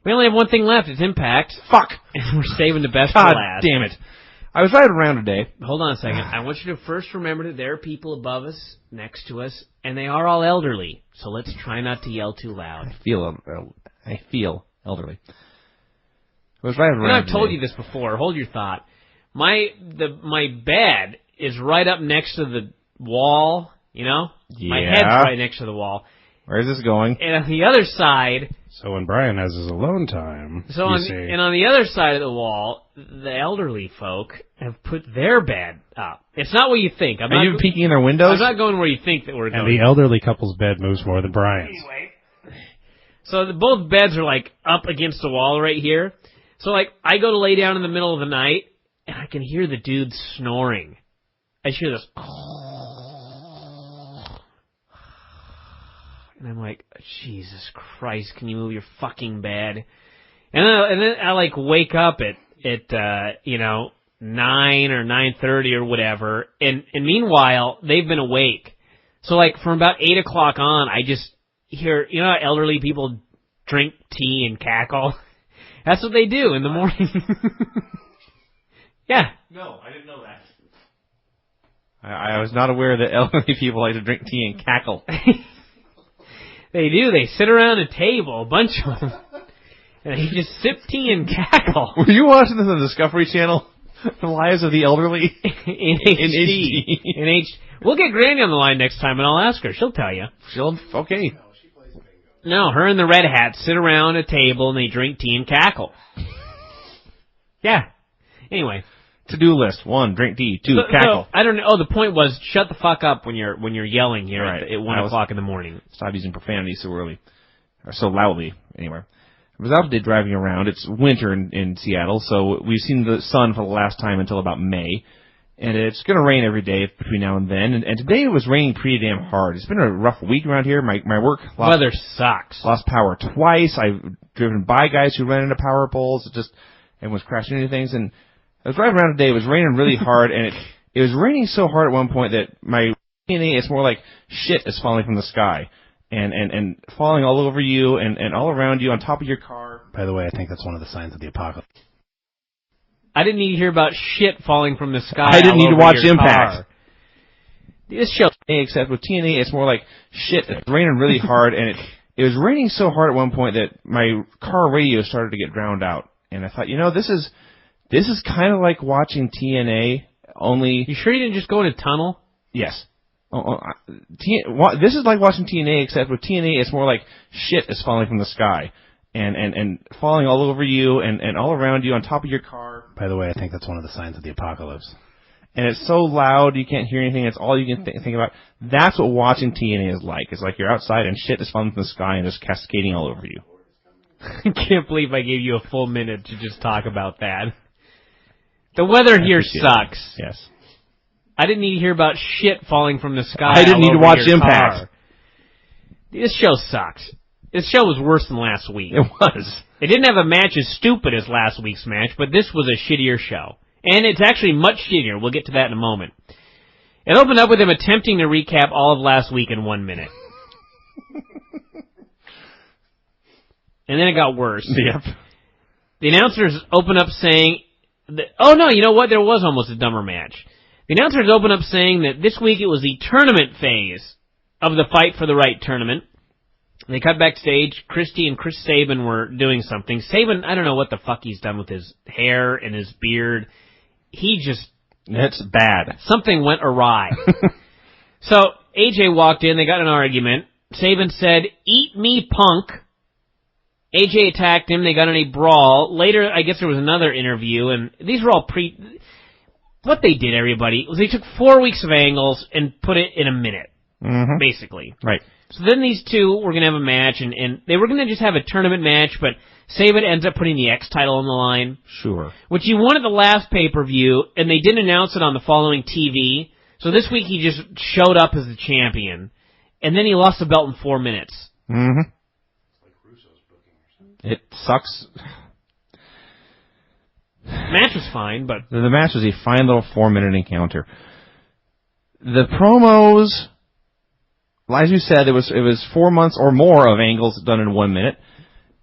We only have one thing left. It's Impact. Fuck. And we're saving the best for God last. damn it. I was riding around today. Hold on a second. I want you to first remember that there are people above us, next to us, and they are all elderly. So let's try not to yell too loud. I feel elderly. I was riding around I've told you this before. Hold your thought. My bed is right up next to the wall, you know? Yeah. My head's right next to the wall. Where's this going? And on the other side... So when Bryan has his alone time, and on the other side of the wall, the elderly folk have put their bed up. It's not what you think. Are you peeking in their windows? I'm not going where you think that we're going. And the elderly couple's bed moves more than Bryan's. Anyway. So both beds are, like, up against the wall right here. So, like, I go to lay down in the middle of the night, and I can hear the dude snoring. I hear this... And I'm like, Jesus Christ, can you move your fucking bed? And then I like wake up at 9 or 9:30 or whatever. And meanwhile, they've been awake. So like from about 8 o'clock on, I just hear, you know how elderly people drink tea and cackle? That's what they do in the morning. Yeah. No, I didn't know that. I was not aware that elderly people like to drink tea and cackle. They do. They sit around a table, a bunch of them, and they just sip tea and cackle. Were you watching this on the Discovery Channel? The Lives of the Elderly? In HD. We'll get Granny on the line next time, and I'll ask her. She'll tell you. Okay. No, her and the Red Hats sit around a table, and they drink tea and cackle. Yeah. Anyway. To-do list. 1, drink tea. 2, cackle. I don't know. Oh, the point was, shut the fuck up when you're yelling here right. at 1 o'clock in the morning. Stop using profanity so early. Or so loudly, anyway. I was out today driving around. It's winter in Seattle, so we've seen the sun for the last time until about May. And it's going to rain every day between now and then. And today it was raining pretty damn hard. It's been a rough week around here. My work... Weather sucks. Lost power twice. I've driven by guys who ran into power poles. Everyone's crashing into things. And I was driving around today. It was raining really hard, and it was raining so hard at one point that my TNA, it's more like shit is falling from the sky and falling all over you and all around you on top of your car. By the way, I think that's one of the signs of the apocalypse. I didn't need to hear about shit falling from the sky. I didn't need to watch Impact. Car. This show, except with TNA, it's more like shit. It's raining really hard, and it was raining so hard at one point that my car radio started to get drowned out. And I thought, this is kind of like watching TNA, only... You sure you didn't just go in a tunnel? Yes. This is like watching TNA, except with TNA, it's more like shit is falling from the sky and falling all over you and all around you on top of your car. By the way, I think that's one of the signs of the apocalypse. And it's so loud you can't hear anything. It's all you can think about. That's what watching TNA is like. It's like you're outside and shit is falling from the sky and just cascading all over you. I can't believe I gave you a full minute to just talk about that. The weather here sucks. Yes. I didn't need to hear about shit falling from the sky. I didn't need to watch Impact. This show sucks. This show was worse than last week. It was. It didn't have a match as stupid as last week's match, but this was a shittier show. And it's actually much shittier. We'll get to that in a moment. It opened up with him attempting to recap all of last week in 1 minute. And then it got worse. Yep. The announcers open up saying... Oh, no, you know what? There was almost a dumber match. The announcers open up saying that this week it was the tournament phase of the Fight for the Right tournament. They cut backstage. Christy and Chris Sabin were doing something. Sabin, I don't know what the fuck he's done with his hair and his beard. That's bad. Something went awry. So, AJ walked in. They got in an argument. Sabin said, "Eat me, punk." AJ attacked him. They got in a brawl. Later, I guess there was another interview, and these were all What they did, everybody, was they took 4 weeks of angles and put it in a minute, basically. Right. So then these two were going to have a match, and they were going to just have a tournament match, but Sabin ends up putting the X title on the line. Sure. Which he won at the last pay-per-view, and they didn't announce it on the following TV. So this week he just showed up as the champion, and then he lost the belt in 4 minutes. Mm-hmm. It sucks. Match was fine, but... The match was a fine little 4-minute encounter. The promos, as you said, it was 4 months or more of angles done in 1 minute.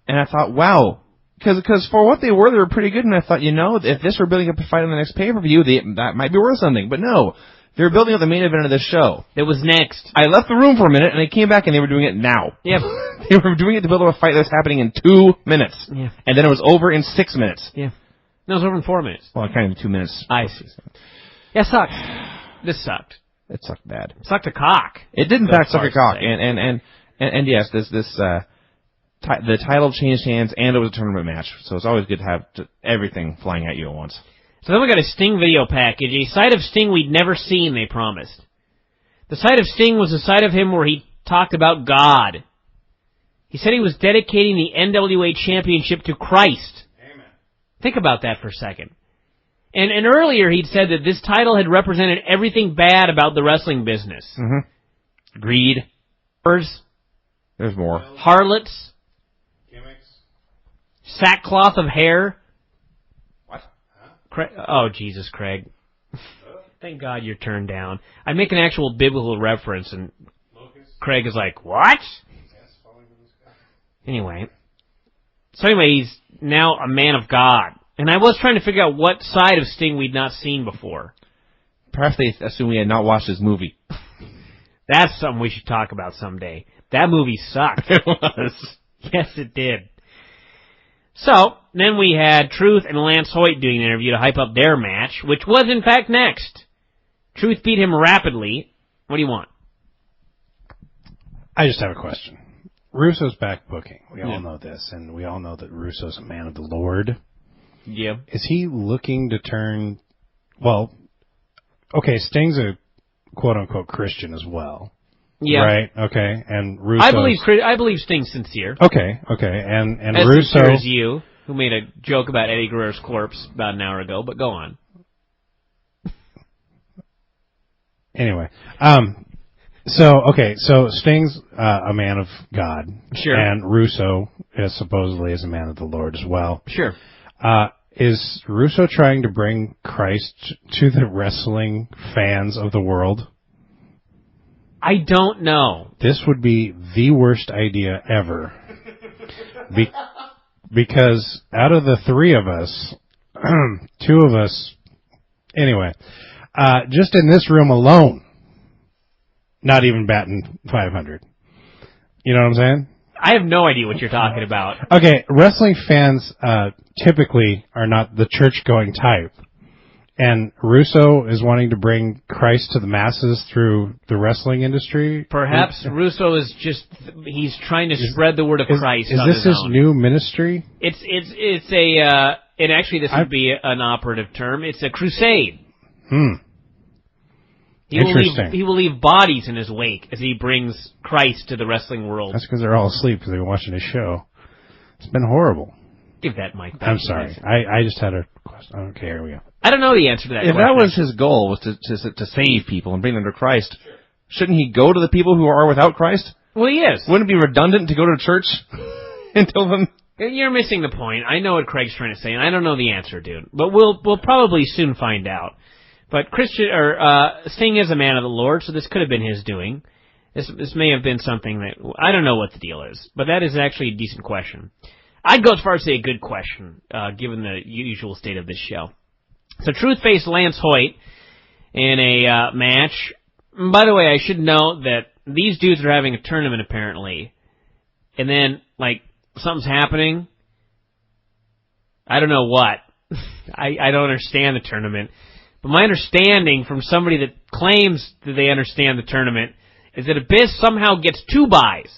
And I thought, wow, Because for what they were pretty good, and I thought, if this were building up a fight on the next pay-per-view, that might be worth something. But no, they were building up the main event of this show. It was next. I left the room for a minute, and I came back, and they were doing it now. Yeah. They were doing it to build up a fight that was happening in 2 minutes. Yeah. And then it was over in 6 minutes. Yeah. No, it was over in 4 minutes. Well, kind of 2 minutes. I see. Yeah, it sucked. This sucked. It sucked bad. It sucked a cock. It did in fact suck a cock. And yes, the title changed hands, and it was a tournament match, so it's always good to have everything flying at you at once. So then we got a Sting video package, a side of Sting we'd never seen, they promised. The side of Sting was a side of him where he talked about God. He said he was dedicating the NWA Championship to Christ. Amen. Think about that for a second. And earlier he'd said that this title had represented everything bad about the wrestling business. Mm-hmm. Greed. There's more. Harlots. Gimmicks. Sackcloth of hair. What? Oh, Jesus, Craig. Thank God you're turned down. I make an actual biblical reference, and Craig is like, what? Anyway. So anyway, he's now a man of God. And I was trying to figure out what side of Sting we'd not seen before. Perhaps they assume we had not watched his movie. That's something we should talk about someday. That movie sucked. It was. Yes, it did. So, then we had Truth and Lance Hoyt doing an interview to hype up their match, which was in fact next. Truth beat him rapidly. What do you want? I just have a question. Russo's back booking. We all know this, and we all know that Russo's a man of the Lord. Yeah. Is he looking to turn... Well, okay, Sting's a quote-unquote Christian as well. Yeah. Right? Okay, and Russo... I believe Sting's sincere. Okay, and as Russo... sincere as you, who made a joke about Eddie Guerrero's corpse about an hour ago, but go on. Anyway, so Sting's a man of God. Sure. And Russo is supposedly a man of the Lord as well. Sure. Is Russo trying to bring Christ to the wrestling fans of the world? I don't know. This would be the worst idea ever. Because out of the three of us, two of us, anyway, just in this room alone, not even batting 500. You know what I'm saying? I have no idea what you're talking about. Okay, wrestling fans typically are not the church-going type. And Russo is wanting to bring Christ to the masses through the wrestling industry. Perhaps Russo is he's trying to spread the word of Christ. Is this his new ministry? And actually this would be an operative term. It's a crusade. Interesting. He will leave bodies in his wake as he brings Christ to the wrestling world. That's because they're all asleep because they've been watching his show. It's been horrible. Give that mic back. I'm sorry. I just had a question. Okay, here we go. I don't know the answer to that If question. that was his goal, was to save people and bring them to Christ, shouldn't he go to the people who are without Christ? Well, he is. Wouldn't it be redundant to go to church and tell them? You're missing the point. I know what Craig's trying to say, and I don't know the answer, dude. But we'll probably soon find out. But Sting is a man of the Lord, so this could have been his doing. This may have been something that I don't know what the deal is, but that is actually a decent question. I'd go as far as to say a good question, given the usual state of this show. So Truth faced Lance Hoyt in a match. By the way, I should note that these dudes are having a tournament apparently, and then something's happening. I don't know what. I don't understand the tournament. But my understanding from somebody that claims that they understand the tournament is that Abyss somehow gets 2 buys.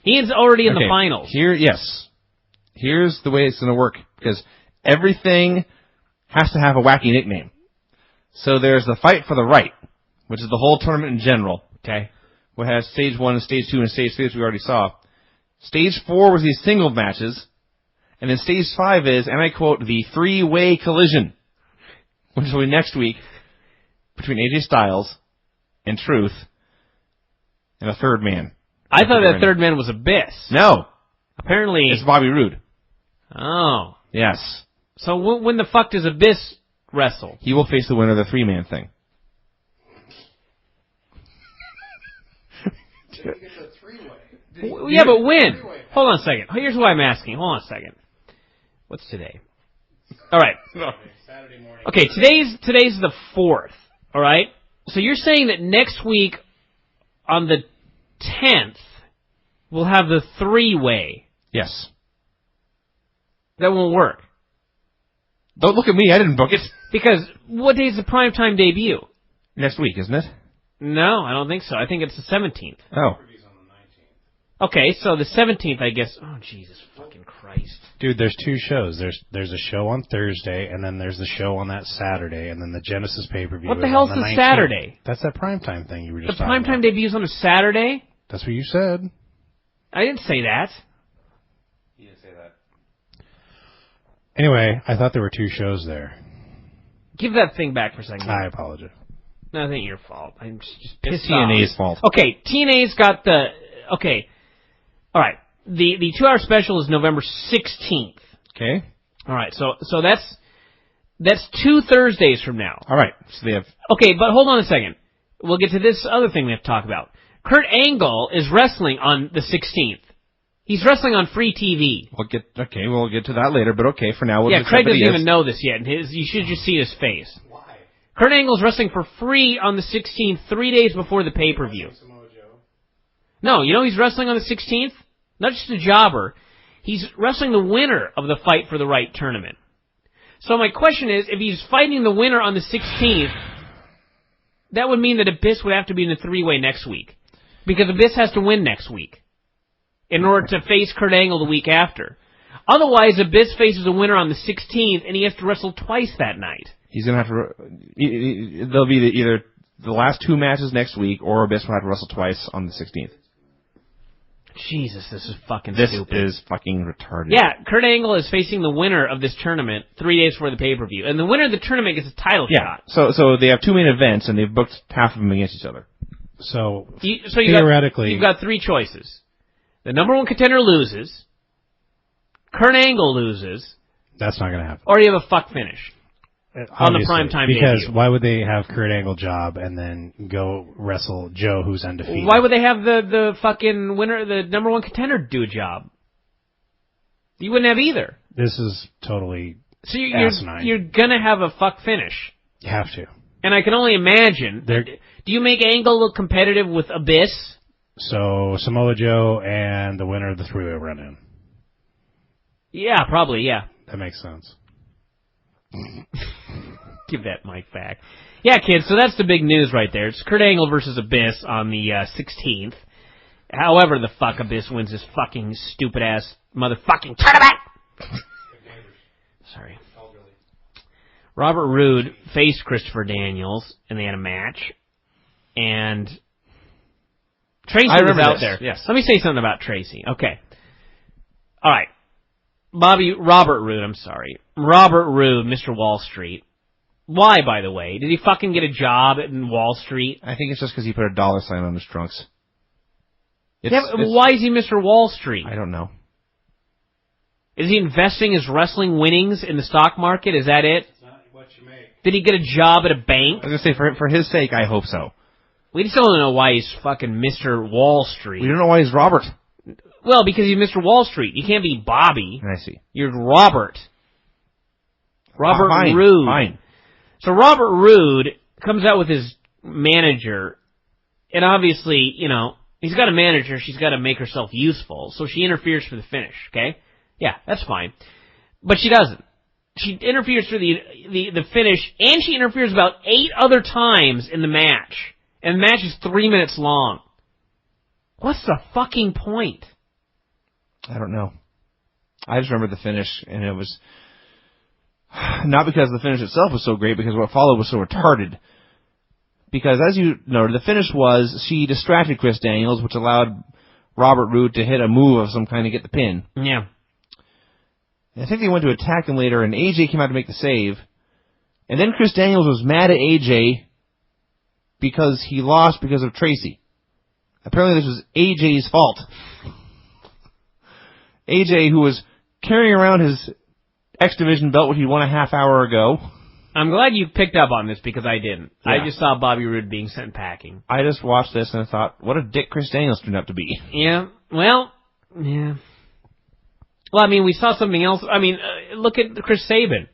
Ian's already in the finals. Here's the way it's going to work, because everything has to have a wacky nickname. So there's the Fight for the Right, which is the whole tournament in general. Okay. What has Stage 1 and Stage 2 and Stage 3, as we already saw. Stage 4 was these single matches. And then Stage 5 is, and I quote, the 3-way collision, which will be next week between AJ Styles and Truth and a third man. I thought that third man was Abyss. No. Apparently. It's Bobby Roode. Oh. Yes. So when the fuck does Abyss wrestle? He will face the winner of the 3-man thing. Yeah, but when? Hold on a second. Here's what I'm asking. Hold on a second. What's today? All right. Saturday morning. Okay, today's the 4th. All right. So you're saying that next week on the 10th we'll have the 3-way. Yes. That won't work. Don't look at me. I didn't book it. Because what day is the primetime debut? Next week, isn't it? No, I don't think so. I think it's the 17th. Oh. Okay, so the 17th, I guess. Oh, Jesus fucking Christ. Dude, there's 2 shows. There's a show on Thursday, and then there's the show on that Saturday, and then the Genesis pay-per-view. What the hell's on the the 19th. Saturday? That's that primetime thing you were just The talking primetime about. debut's on a Saturday? That's what you said. I didn't say that. You didn't say that. Anyway, I thought there were 2 shows there. Give that thing back for a second. I apologize. No, it ain't your fault. I'm just pissed It's TNA's fault. Okay, TNA's got the... Okay. All right. The 2-hour special is November 16th. Okay. All right, so that's 2 Thursdays from now. All right. So they have... Okay, but hold on a second. We'll get to this other thing we have to talk about. Kurt Angle is wrestling on the 16th. He's wrestling on free TV. We'll get to that later, but okay, for now... We'll Craig doesn't even know this yet. And you should just see his face. Why? Kurt Angle's wrestling for free on the 16th, 3 days before the pay-per-view. No, you know he's wrestling on the 16th? Not just a jobber. He's wrestling the winner of the Fight for the Right tournament. So my question is, if he's fighting the winner on the 16th, that would mean that Abyss would have to be in the 3-way next week. Because Abyss has to win next week in order to face Kurt Angle the week after. Otherwise, Abyss faces a winner on the 16th, and he has to wrestle twice that night. He's going to have to... There'll be either the last 2 matches next week, or Abyss will have to wrestle twice on the 16th. Jesus, this is fucking stupid. This is fucking retarded. Yeah, Kurt Angle is facing the winner of this tournament 3 days before the pay-per-view. And the winner of the tournament gets a title shot. So they have 2 main events, and they've booked half of them against each other. So theoretically... You've got 3 choices. The number 1 contender loses. Kurt Angle loses. That's not going to happen. Or you have a fuck finish. On the primetime because debut. Why would they have Kurt Angle job and then go wrestle Joe, who's undefeated? Why would they have the fucking winner, the number 1 contender, do a job? You wouldn't have either. This is totally asinine. You're gonna have a fuck finish. You have to. And I can only imagine. Do you make Angle look competitive with Abyss? So Samoa Joe and the winner of the 3-way run-in. Yeah, probably. Yeah. That makes sense. Give that mic back. Yeah, kids, so that's the big news right there. It's Kurt Angle versus Abyss on the 16th. However the fuck Abyss wins this fucking stupid-ass motherfucking tournament! Sorry. Robert Roode faced Christopher Daniels, and they had a match. And Tracy was out there. Yes. Let me say something about Tracy. Okay. All right. Robert Roode, Mr. Wall Street. Why, by the way? Did he fucking get a job in Wall Street? I think it's just because he put a dollar sign on his trunks. Why is he Mr. Wall Street? I don't know. Is he investing his wrestling winnings in the stock market? Is that it? It's not what you make. Did he get a job at a bank? I was going to say, for his sake, I hope so. We just don't know why he's fucking Mr. Wall Street. We don't know why he's Robert. Well, because he's Mr. Wall Street. You can't be Bobby. I see. You're Robert. Robert fine, Roode. Fine. So Robert Roode comes out with his manager, and obviously, you know, he's got a manager, she's got to make herself useful, so she interferes for the finish, okay? Yeah, that's fine. But she doesn't. She interferes for the finish, and she interferes about 8 other times in the match. And the match is 3 minutes long. What's the fucking point? I don't know. I just remember the finish, and it was not because the finish itself was so great, because what followed was so retarded. Because, as you noted, the finish was she distracted Chris Daniels, which allowed Robert Roode to hit a move of some kind to get the pin. Yeah. And I think they went to attack him later, and AJ came out to make the save. And then Chris Daniels was mad at AJ because he lost because of Tracy. Apparently this was AJ's fault. AJ, who was carrying around his X Division belt, which he won a half hour ago. I'm glad you picked up on this, because I didn't. Yeah. I just saw Bobby Roode being sent packing. I just watched this and I thought, what a dick Chris Daniels turned out to be. Yeah, well, yeah. Well, I mean, we saw something else. I mean, look at Chris Sabin.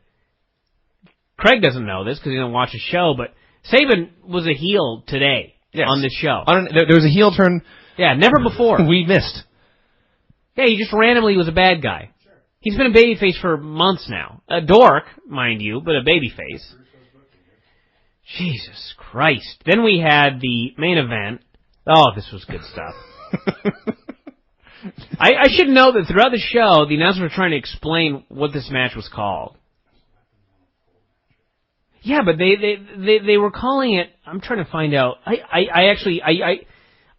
Craig doesn't know this because he didn't watch the show, but Sabin was a heel today on this show. There was a heel turn. Yeah, never before. We missed. Yeah, he just randomly was a bad guy. Sure. He's been a babyface for months now. A dork, mind you, but a babyface. Jesus Christ. Then we had the main event. Oh, this was good stuff. I should know that throughout the show, the announcers were trying to explain what this match was called. Yeah, but they were calling it. I'm trying to find out. I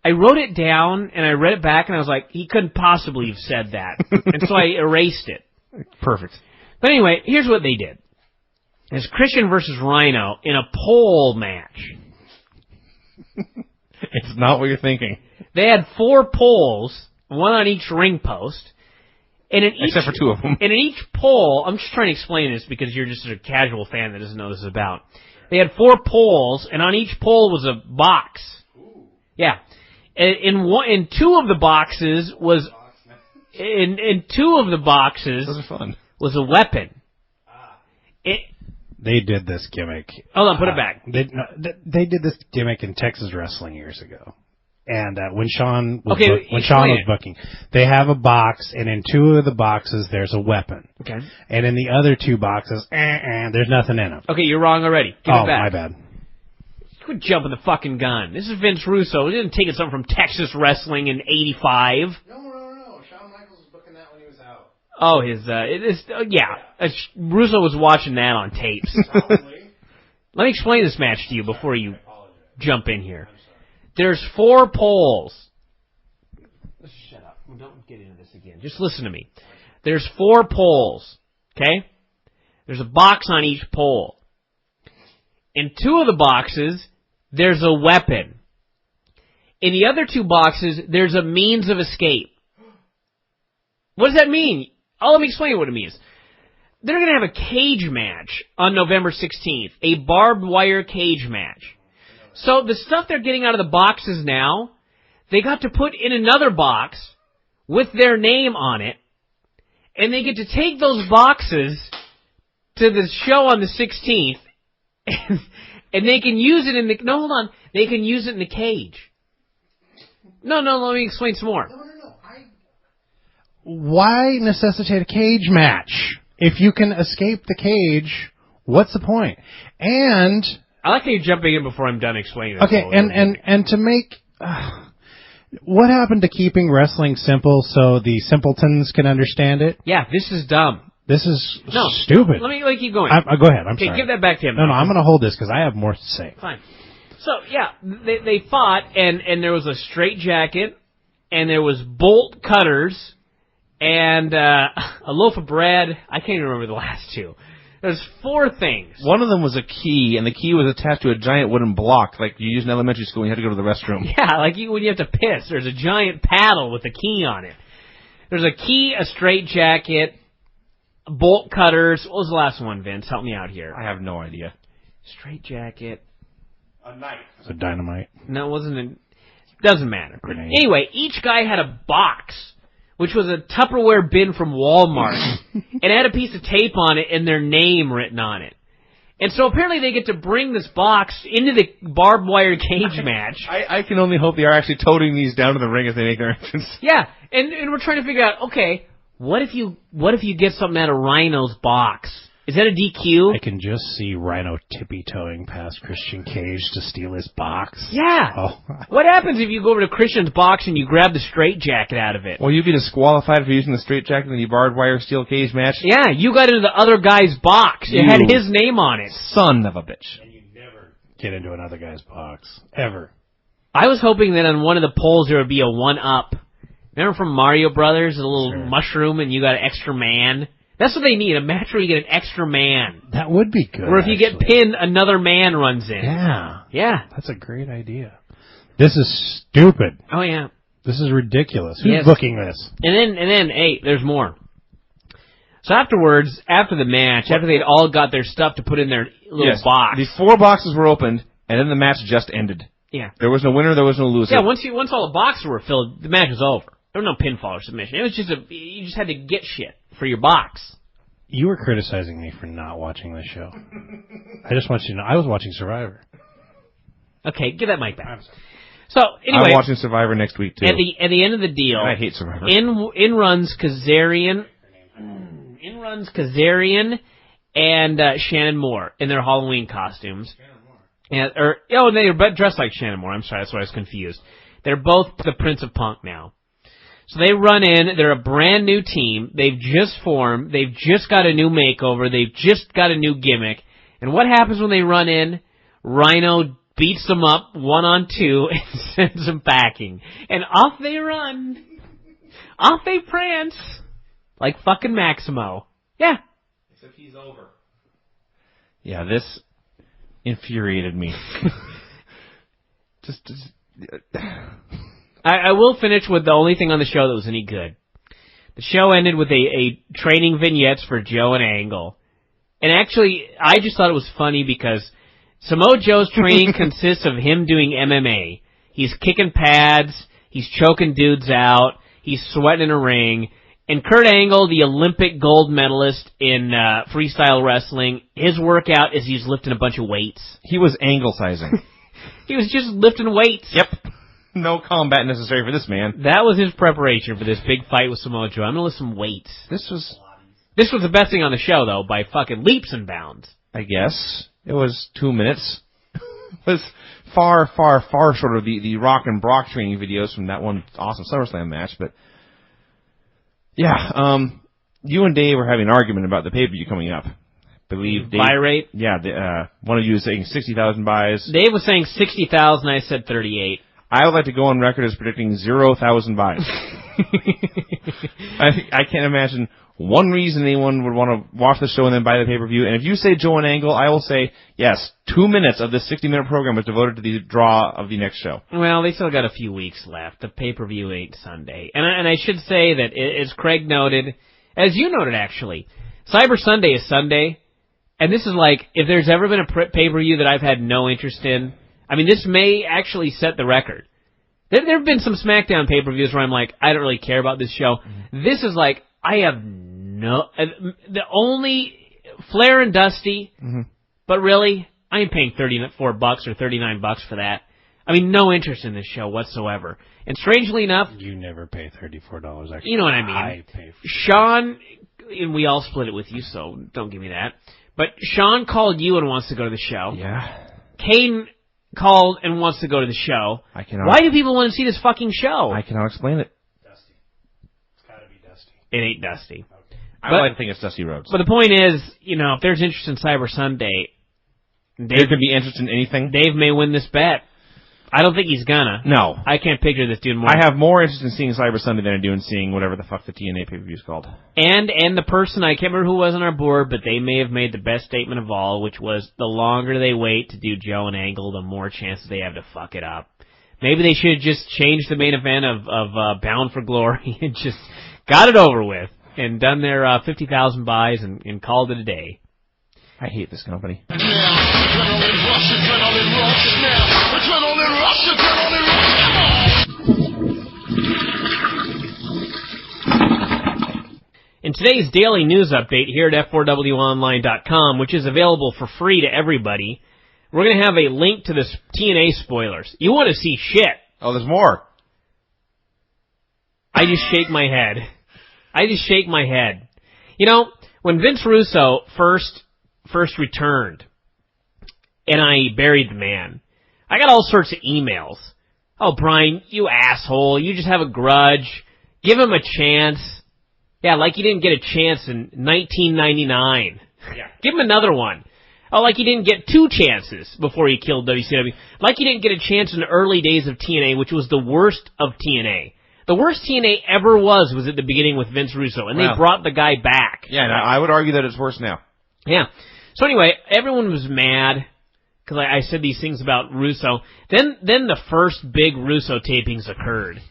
wrote it down and I read it back and I was like, he couldn't possibly have said that, and so I erased it. Perfect. But anyway, here's what they did: it's Christian versus Rhino in a pole match. It's not what you're thinking. They had 4 poles, one on each ring post. And in except for 2 of them. And in each pole, I'm just trying to explain this because you're just a casual fan that doesn't know what this is about. They had 4 poles, and on each pole was a box. Ooh. Yeah. In 2 of the boxes was... In 2 of the boxes... Those are fun. ...was a weapon. They did this gimmick. Hold on, put it back. They did this gimmick in Texas wrestling years ago. And when Sean was booking, they have a box, and in 2 of the boxes there's a weapon. Okay. And in the other 2 boxes, there's nothing in them. Okay, you're wrong already. Give it back. My bad. Quit jumping the fucking gun. This is Vince Russo. He didn't take something from Texas wrestling in '85. No. Shawn Michaels was booking that when he was out. Oh, Russo was watching that on tapes. Let me explain this match to you before you jump in here. There's 4 poles. Shut up. Don't get into this again. Just listen to me. There's 4 poles. Okay? There's a box on each pole. In 2 of the boxes, there's a weapon. In the other 2 boxes, there's a means of escape. What does that mean? Oh, let me explain what it means. They're going to have a cage match on November 16th. A barbed wire cage match. So the stuff they're getting out of the boxes now, they got to put in another box with their name on it, and they get to take those boxes to the show on the 16th, and they can use it in the... No, hold on. They can use it in the cage. No, let me explain some more. No. Why necessitate a cage match? If you can escape the cage, what's the point? And... I like how you're jumping in before I'm done explaining this. Okay, and to make... what happened to keeping wrestling simple so the simpletons can understand it? Yeah, this is dumb. This is stupid. Let me keep going. Go ahead, I'm sorry. Okay, give that back to him. No, I'm going to hold this because I have more to say. Fine. So, yeah, they fought, and there was a straight jacket, and there was bolt cutters, and a loaf of bread. I can't even remember the last 2. There's 4 things. One of them was a key, and the key was attached to a giant wooden block, like you use in elementary school when you had to go to the restroom. Yeah, like when you have to piss. There's a giant paddle with a key on it. There's a key, a straight jacket, bolt cutters. What was the last one, Vince? Help me out here. I have no idea. Straight jacket. A knife. It's a dynamite. No, it wasn't. Doesn't matter. Grenade. Anyway, each guy had a box, which was a Tupperware bin from Walmart, and it had a piece of tape on it and their name written on it. And so apparently they get to bring this box into the barbed wire cage match. I can only hope they are actually toting these down to the ring as they make their entrance. Yeah, and we're trying to figure out, okay, what if you get something out of Rhino's box? Is that a DQ? I can just see Rhino tippy-toeing past Christian Cage to steal his box. Yeah. Oh. What happens if you go over to Christian's box and you grab the straitjacket out of it? Well, you'd be disqualified for using the straitjacket in the barbed wire steel cage match. Yeah, you got into the other guy's box. It had his name on it. Son of a bitch. And you never get into another guy's box. Ever. I was hoping that on one of the poles there would be a 1-up. Remember from Mario Brothers, a little mushroom and you got an extra man? That's what they need, a match where you get an extra man. That would be good. Or if you get pinned, another man runs in. Yeah. Yeah. That's a great idea. This is stupid. Oh, yeah. This is ridiculous. Who's booking this? And then, hey, there's more. So afterwards, after the match, after they'd all got their stuff to put in their little box. The 4 boxes were opened, and then the match just ended. Yeah. There was no winner, there was no loser. Yeah, once all the boxes were filled, the match was over. There was no pinfall or submission. It was just you just had to get shit for your box. You were criticizing me for not watching this show. I just want you to know, I was watching Survivor. Okay, give that mic back. So, anyway. I'm watching Survivor next week, too. At the end of the deal. And I hate Survivor. In runs Kazarian and Shannon Moore in their Halloween costumes. They were dressed like Shannon Moore. I'm sorry, that's why I was confused. They're both the Prince of Punk now. So they run in. They're a brand new team. They've just formed. They've just got a new makeover. They've just got a new gimmick. And what happens when they run in? Rhino beats them up 1-on-2 and sends them packing. And off they run. Off they prance. Like fucking Maximo. Yeah. Except he's over. Yeah, this infuriated me. I will finish with the only thing on the show that was any good. The show ended with a training vignettes for Joe and Angle. And actually, I just thought it was funny because Samoa Joe's training consists of him doing MMA. He's kicking pads, he's choking dudes out, he's sweating in a ring. And Kurt Angle, the Olympic gold medalist in freestyle wrestling, his workout is he's lifting a bunch of weights. He was angle-sizing. He was just lifting weights. Yep. No combat necessary for this man. That was his preparation for this big fight with Samoa Joe. I'm going to lift some weights. This was the best thing on the show, though, by fucking leaps and bounds. I guess. It was 2 minutes. It was far, far, far short of the Rock and Brock training videos from that one awesome SummerSlam match. But, yeah, you and Dave were having an argument about the pay-per-view coming up. I believe Dave, buy rate? Yeah, one of you was saying 60,000 buys. Dave was saying 60,000, I said 38. I would like to go on record as predicting 0,000 buys. I can't imagine one reason anyone would want to watch the show and then buy the pay-per-view. And if you say Joe and Angle, I will say, yes, 2 minutes of this 60-minute program is devoted to the draw of the next show. Well, they still got a few weeks left. The pay-per-view ain't Sunday. And I should say that, as Craig noted, as you noted actually, Cyber Sunday is Sunday. And this is like, if there's ever been a pay-per-view that I've had no interest in, I mean, this may actually set the record. There have been some SmackDown pay-per-views where I'm like, I don't really care about this show. Mm-hmm. This is like, I have the only Flair and Dusty, mm-hmm. But really, I ain't paying $34 or $39 for that. I mean, no interest in this show whatsoever. And strangely enough... You never pay $34, actually. You know what I mean. I pay for Sean, and we all split it with you, so don't give me that. But Sean called you and wants to go to the show. Yeah. Caden called and wants to go to the show. I cannot. Why do people want to see this fucking show? I cannot explain it. Dusty. It's gotta be Dusty. It ain't Dusty. Okay. I would like to think it's Dusty Rhodes. But the point is, if there's interest in Cyber Sunday, there could be interest in anything. Dave may win this bet. I don't think he's gonna. No. I can't picture this dude more. I have more interest in seeing Cyber Sunday than I do in seeing whatever the fuck the TNA pay-per-view is called. And the person, I can't remember who was on our board, but they may have made the best statement of all, which was the longer they wait to do Joe and Angle, the more chances they have to fuck it up. Maybe they should have just changed the main event of Bound for Glory and just got it over with and done their 50,000 buys and called it a day. I hate this company. In today's daily news update here at F4WOnline.com, which is available for free to everybody, we're going to have a link to the TNA spoilers. You want to see shit. Oh, there's more. I just shake my head. When Vince Russo first returned, and I buried the man, I got all sorts of emails. Oh, Bryan, you asshole. You just have a grudge. Give him a chance. Yeah, like you didn't get a chance in 1999. Yeah. Give him another one. Oh, like you didn't get 2 chances before he killed WCW. Like you didn't get a chance in the early days of TNA, which was the worst of TNA. The worst TNA ever was at the beginning with Vince Russo, and they brought the guy back. Yeah, and I would argue that it's worse now. Yeah. So anyway, everyone was mad because I said these things about Russo. Then the first big Russo tapings occurred.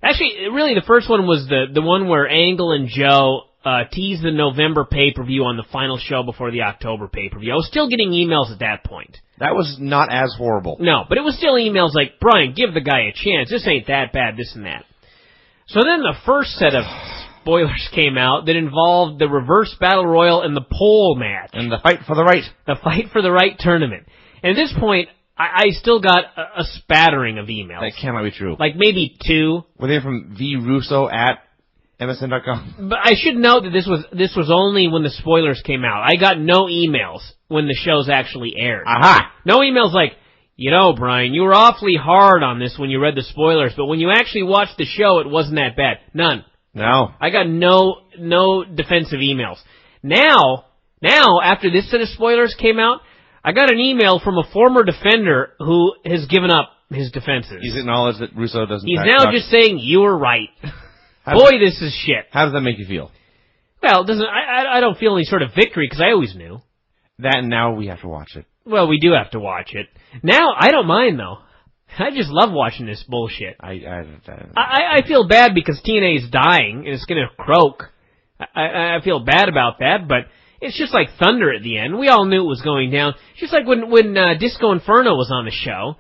Actually, really, the first one was the one where Angle and Joe teased the November pay-per-view on the final show before the October pay-per-view. I was still getting emails at that point. That was not as horrible. No, but it was still emails like, Bryan, give the guy a chance. This ain't that bad, this and that. So then the first set of spoilers came out that involved the reverse battle royal and the pole match. And the fight for the right. The fight for the right tournament. And at this point, I still got a spattering of emails. That cannot be true. Like maybe 2. Were they from Russo at MSN.com? But I should note that this was only when the spoilers came out. I got no emails when the shows actually aired. Aha! No emails like, Brian, you were awfully hard on this when you read the spoilers, but when you actually watched the show, it wasn't that bad. None. No. I got no defensive emails. Now, after this set of spoilers came out, I got an email from a former defender who has given up his defenses. He's acknowledged that Russo doesn't. He's now just saying, you were right. Boy, this is shit. How does that make you feel? Well, I don't feel any sort of victory because I always knew. That and now we have to watch it. Well, we do have to watch it. Now, I don't mind, though. I just love watching this bullshit. I feel bad because TNA is dying and it's going to croak. I feel bad about that, but it's just like thunder at the end. We all knew it was going down. Just like when Disco Inferno was on the show.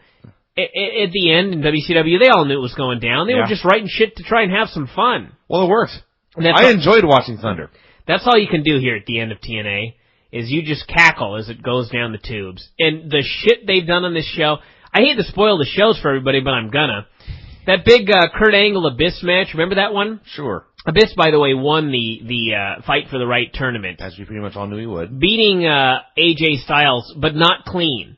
At the end in WCW, they all knew it was going down. They were just writing shit to try and have some fun. Well, it worked. I enjoyed watching Thunder. That's all you can do here at the end of TNA, is you just cackle as it goes down the tubes. And the shit they've done on this show, I hate to spoil the shows for everybody, but I'm gonna. That big Kurt Angle Abyss match, remember that one? Sure. Abyss, by the way, won the Fight for the Right tournament. As we pretty much all knew he would. Beating AJ Styles, but not clean.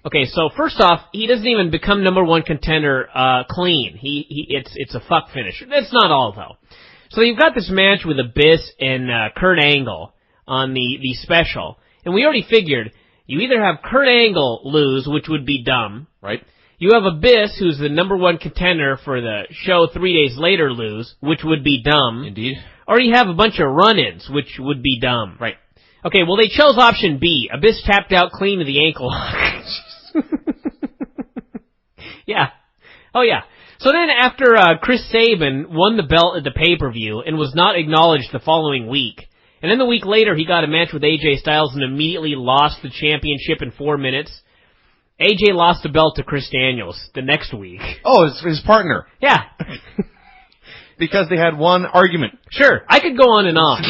Okay, so first off, he doesn't even become number 1 contender clean. It's a fuck finish. That's not all, though. So you've got this match with Abyss and Kurt Angle on the special. And we already figured, you either have Kurt Angle lose, which would be dumb. Right. You have Abyss, who's the number 1 contender for the show 3 days later, lose, which would be dumb. Indeed. Or you have a bunch of run-ins, which would be dumb. Right. Okay, well, they chose option B. Abyss tapped out clean to the ankle. Yeah. Oh, yeah. So then after Chris Sabin won the belt at the pay-per-view and was not acknowledged the following week, and then the week later he got a match with AJ Styles and immediately lost the championship in 4 minutes, AJ lost the belt to Chris Daniels the next week. Oh, it's his partner. Yeah. Because they had one argument. Sure. I could go on and on.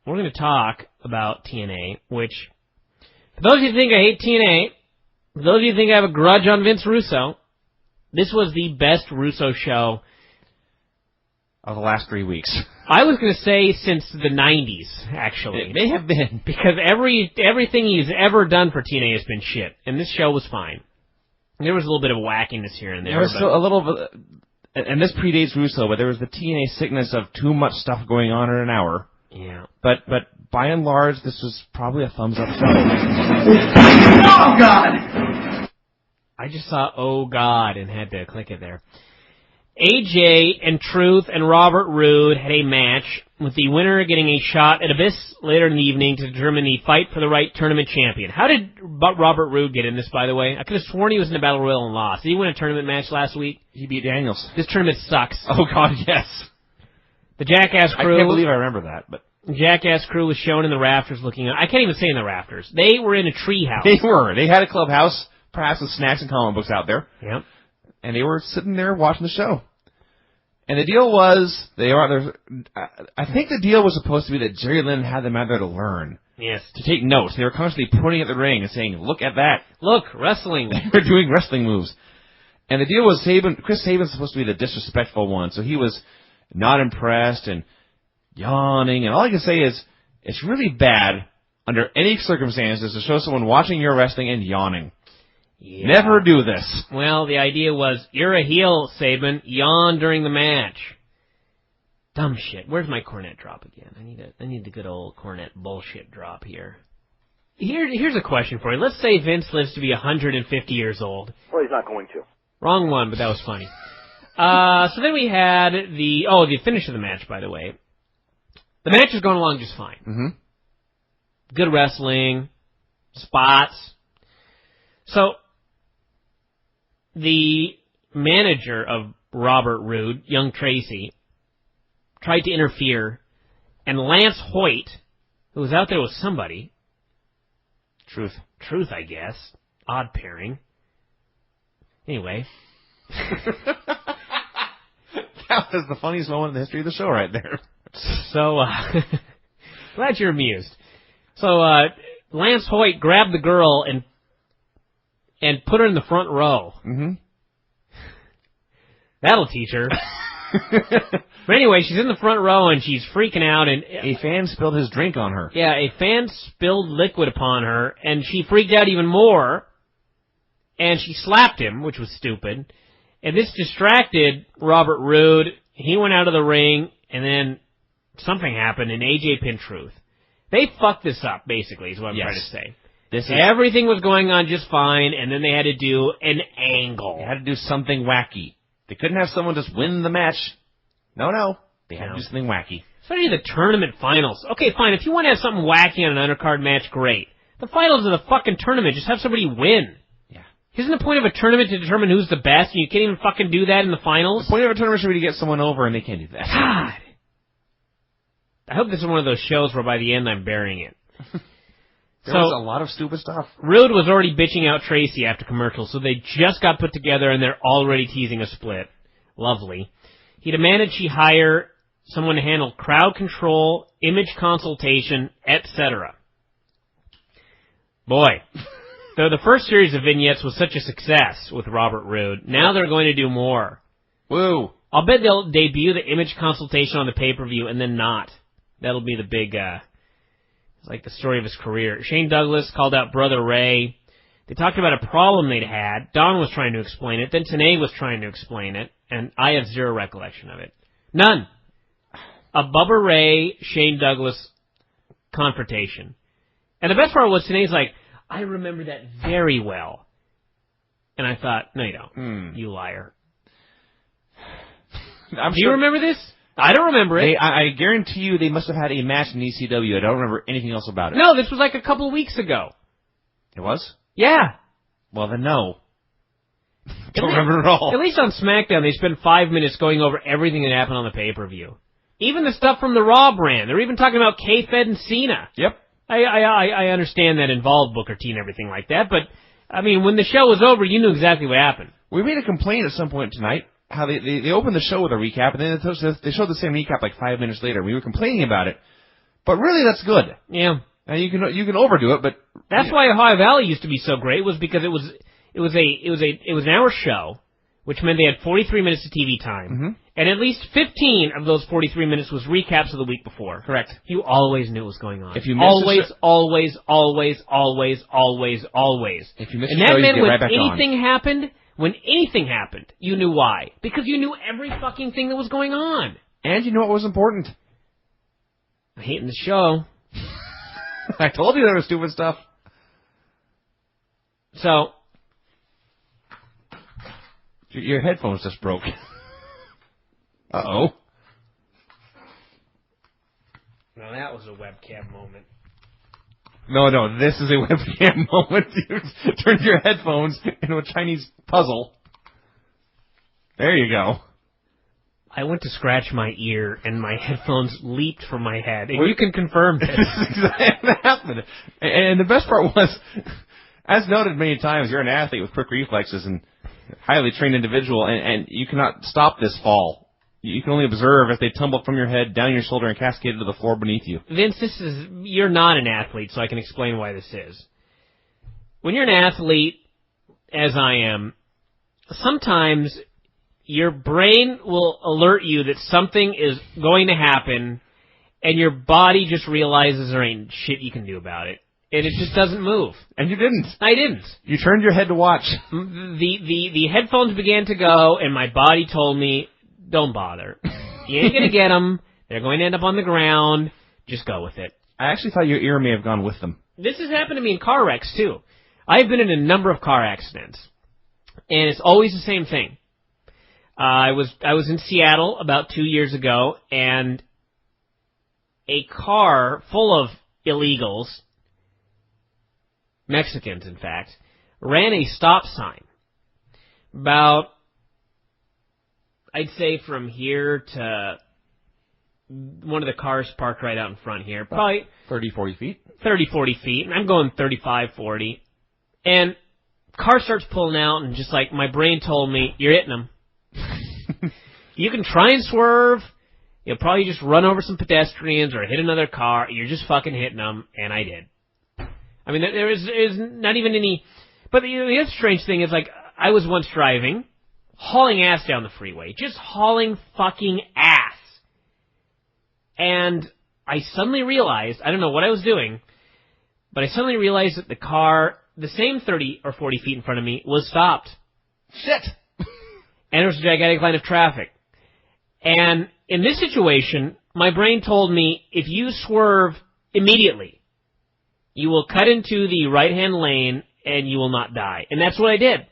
We're going to talk about TNA, which, for those of you who think I hate TNA, for those of you who think I have a grudge on Vince Russo, this was the best Russo show of the last 3 weeks. I was going to say since the 90s, actually. It may have been. Because everything he's ever done for TNA has been shit, and this show was fine. There was a little bit of wackiness here and there. There was still a little bit, and this predates Russo, but there was the TNA sickness of too much stuff going on in an hour. Yeah. But by and large, this was probably a thumbs up show. Oh, God! I just saw, oh, God, and had to click it there. AJ and Truth and Robert Roode had a match, with the winner getting a shot at Abyss later in the evening to determine the Fight for the Right tournament champion. How did Robert Roode get in this, by the way? I could have sworn he was in the Battle Royal and lost. Did he win a tournament match last week? He beat Daniels. This tournament sucks. Oh, God, yes. The Jackass crew... I can't believe I remember that, but... Jackass crew was shown in the rafters looking... I can't even say in the rafters. They were in a treehouse. They were. They had a clubhouse, perhaps with snacks and comic books out there. Yep. And they were sitting there watching the show. And the deal was... I think the deal was supposed to be that Jerry Lynn had them out there to learn. Yes. To take notes. They were constantly pointing at the ring and saying, look at that. Look, wrestling. They were doing wrestling moves. And the deal was Chris Sabin's supposed to be the disrespectful one, so he was not impressed and yawning. And all I can say is, it's really bad under any circumstances to show someone watching your wrestling and yawning. Yeah. Never do this. Well, the idea was, you're a heel, Sabin. Yawn during the match. Dumb shit. Where's my Cornette drop again? I need the good old Cornette bullshit drop here. Here's a question for you. Let's say Vince lives to be 150 years old. Well, he's not going to. Wrong one, but that was funny. So then we had the finish of the match, by the way. The match is going along just fine. Mm-hmm. Good wrestling, spots. So, the manager of Robert Roode, young Tracy, tried to interfere, and Lance Hoyt, who was out there with somebody, Truth, I guess. Odd pairing. Anyway. That was the funniest moment in the history of the show right there. So, glad you're amused. So, Lance Hoyt grabbed the girl and put her in the front row. Mm-hmm. That'll teach her. But anyway, she's in the front row and she's freaking out. And a fan spilled his drink on her. Yeah, a fan spilled liquid upon her, and she freaked out even more. And she slapped him, which was stupid. And this distracted Robert Roode. He went out of the ring, and then something happened, and AJ pinned Truth. They fucked this up, basically, is what I'm trying to say. Everything was going on just fine, and then they had to do an angle. They had to do something wacky. They couldn't have someone just win the match. No. They had to do something wacky. Especially the tournament finals. Okay, fine, if you want to have something wacky on an undercard match, great. The finals of the fucking tournament, just have somebody win. Yeah. Isn't the point of a tournament to determine who's the best, and you can't even fucking do that in the finals? The point of a tournament should be to get someone over, and they can't do that. God. I hope this is one of those shows where by the end I'm burying it. There was a lot of stupid stuff. Roode was already bitching out Tracy after commercials, so they just got put together and they're already teasing a split. Lovely. He demanded she hire someone to handle crowd control, image consultation, etc. Boy, though the first series of vignettes was such a success with Robert Roode, now they're going to do more. Woo. I'll bet they'll debut the image consultation on the pay-per-view and then not. That'll be the big, it's like the story of his career. Shane Douglas called out Brother Ray. They talked about a problem they'd had. Don was trying to explain it. Then Tenay was trying to explain it. And I have zero recollection of it. None. A Bubba Ray, Shane Douglas confrontation. And the best part was Tenay's like, I remember that very well. And I thought, no you don't. You liar. Do you remember this? I don't remember it. I guarantee you they must have had a match in ECW. I don't remember anything else about it. No, this was like a couple of weeks ago. It was? Yeah. Well, then no. Don't remember at all. At least on SmackDown, they spent 5 minutes going over everything that happened on the pay-per-view. Even the stuff from the Raw brand. They're even talking about K-Fed and Cena. Yep. I understand that involved Booker T and everything like that, but, I mean, when the show was over, you knew exactly what happened. We made a complaint at some point tonight, how they opened the show with a recap, and then they showed the same recap like 5 minutes later. We were complaining about it. But really, that's good. Yeah. Now, you can overdo it, but... That's why Ohio Valley used to be so great, was because it was an hour show, which meant they had 43 minutes of TV time, and at least 15 of those 43 minutes was recaps of the week before. Correct. You always knew what was going on. If you missed always. If you missed and the that show, meant you get right back on. when anything happened, you knew why. Because you knew every fucking thing that was going on. And you know what was important. I'm hating the show. I told you there was stupid stuff. So... Your headphones just broke. Uh-oh. No, that was a webcam moment. No, this is a webcam moment. You turned your headphones into a Chinese puzzle. There you go. I went to scratch my ear, and my headphones leaped from my head. And you can confirm this. Exactly what happened. And the best part was, as noted many times, you're an athlete with quick reflexes and highly trained individual, and you cannot stop this fall. You can only observe if they tumble from your head, down your shoulder, and cascade to the floor beneath you. Vince, you're not an athlete, so I can explain why this is. When you're an athlete, as I am, sometimes your brain will alert you that something is going to happen, and your body just realizes there ain't shit you can do about it. And it just doesn't move. And you didn't. I didn't. You turned your head to watch. The headphones began to go, and my body told me, don't bother. You ain't going to get them. They're going to end up on the ground. Just go with it. I actually thought your ear may have gone with them. This has happened to me in car wrecks, too. I've been in a number of car accidents. And it's always the same thing. I was in Seattle about 2 years ago, and a car full of illegals, Mexicans, in fact, ran a stop sign about, I'd say from here to one of the cars parked right out in front here, probably 30, 40 feet. 30, 40 feet, and I'm going 35, 40, and car starts pulling out, and just like my brain told me, you're hitting them. You can try and swerve. You'll probably just run over some pedestrians or hit another car. You're just fucking hitting them, and I did. I mean, there is not even any... But the other strange thing is, like, I was once driving, hauling ass down the freeway. Just hauling fucking ass. And I suddenly realized, I don't know what I was doing, but I suddenly realized that the car, the same 30 or 40 feet in front of me, was stopped. Shit! And there was a gigantic line of traffic. And in this situation, my brain told me, if you swerve immediately, you will cut into the right-hand lane and you will not die. And that's what I did.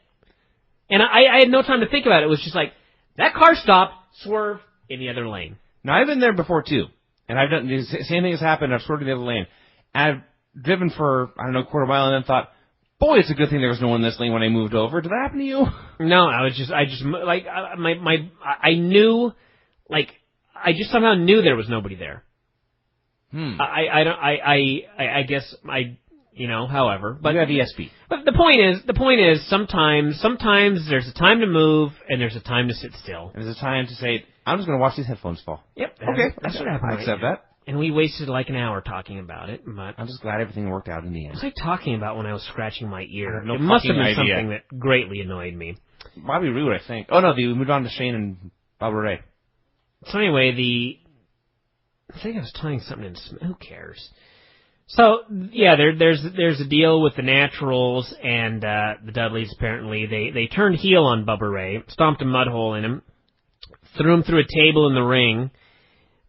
And I had no time to think about it. It was just like, that car stopped, swerve in the other lane. Now, I've been there before, too. And I've done the same thing has happened. I've swerved in the other lane. And I've driven for, I don't know, a quarter mile and then thought, boy, it's a good thing there was no one in this lane when I moved over. Did that happen to you? No, I knew, like, I just somehow knew there was nobody there. I guess however, but you have ESP. But the point is, sometimes there's a time to move and there's a time to sit still. And there's a time to say, I'm just going to watch these headphones fall. Yep. Okay, That's what happened. I accept that. And we wasted like an hour talking about it, but I'm just glad everything worked out in the end. what was I talking about when I was scratching my ear? No It must have been fucking idea. something that greatly annoyed me. Bobby Roode, I think. Oh, no, we moved on to Shane and Barbara Ray. So anyway, I think I was tying something in. Who cares? So yeah, there's a deal with the Naturals and the Dudleys. Apparently, they turned heel on Bubba Ray, stomped a mud hole in him, threw him through a table in the ring.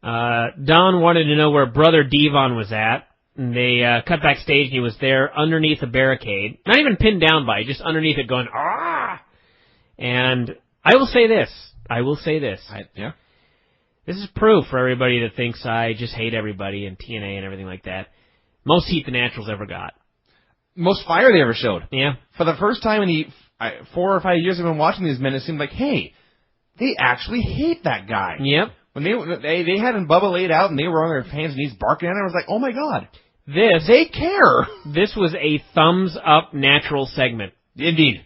Don wanted to know where Brother Devon was at. And they cut backstage, and he was there underneath a barricade, not even pinned down by it, just underneath it, going ah. And I will say this. Yeah. This is proof for everybody that thinks I just hate everybody and TNA and everything like that. Most heat the Naturals ever got. Most fire they ever showed. Yeah. For the first time in the 4 or 5 years I've been watching these men, it seemed like, hey, they actually hate that guy. Yep. When they had Bubba laid out and they were on their hands and knees barking at him, I was like, oh my god. They care. This was a thumbs up Natural segment. Indeed.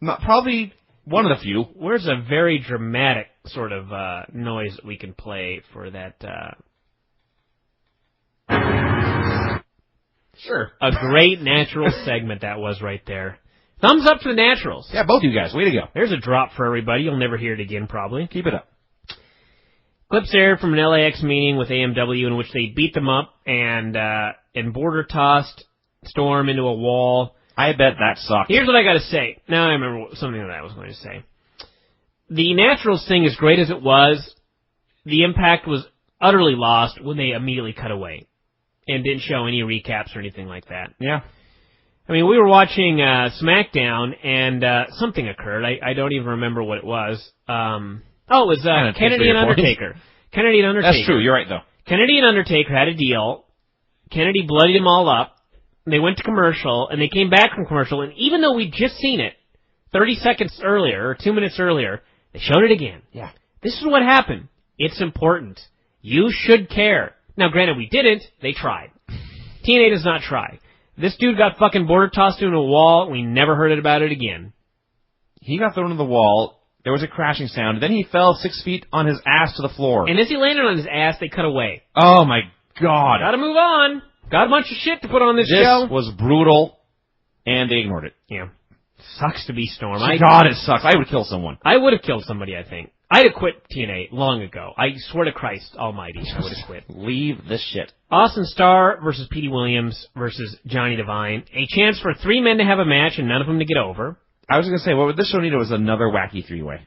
Not probably one of the few. Where's a very dramatic sort of noise that we can play for that? Sure. A great Natural segment that was right there. Thumbs up to the Naturals. Yeah, both of you guys. Way to go. There's a drop for everybody. You'll never hear it again, probably. Keep it up. Clips aired from an LAX meeting with AMW in which they beat them up and border tossed Storm into a wall. I bet that sucked. Here's what I got to say. Now I remember something that I was going to say. The Naturals thing, as great as it was, the impact was utterly lost when they immediately cut away and didn't show any recaps or anything like that. Yeah. I mean, we were watching SmackDown, and something occurred. I don't even remember what it was. It was Kennedy and Undertaker. Kennedy and Undertaker. That's true. You're right, though. Kennedy and Undertaker had a deal. Kennedy bloodied them all up. They went to commercial, and they came back from commercial, and even though we'd just seen it 30 seconds earlier, or 2 minutes earlier, they showed it again. Yeah. This is what happened. It's important. You should care. Now, granted, we didn't. They tried. TNA does not try. This dude got fucking border tossed into a wall. We never heard about it again. He got thrown to the wall. There was a crashing sound. Then he fell 6 feet on his ass to the floor. And as he landed on his ass, they cut away. Oh, my God. Gotta move on. Got a bunch of shit to put on this show. This was brutal, and they ignored it. Yeah. Sucks to be Storm. God, it sucks. I would kill someone. I would have killed somebody, I think. I'd have quit TNA long ago. I swear to Christ almighty, I would have quit. Leave this shit. Austin Starr versus Petey Williams versus Johnny Devine. A chance for 3 men to have a match and none of them to get over. I was going to say, what this show needed was another wacky three-way.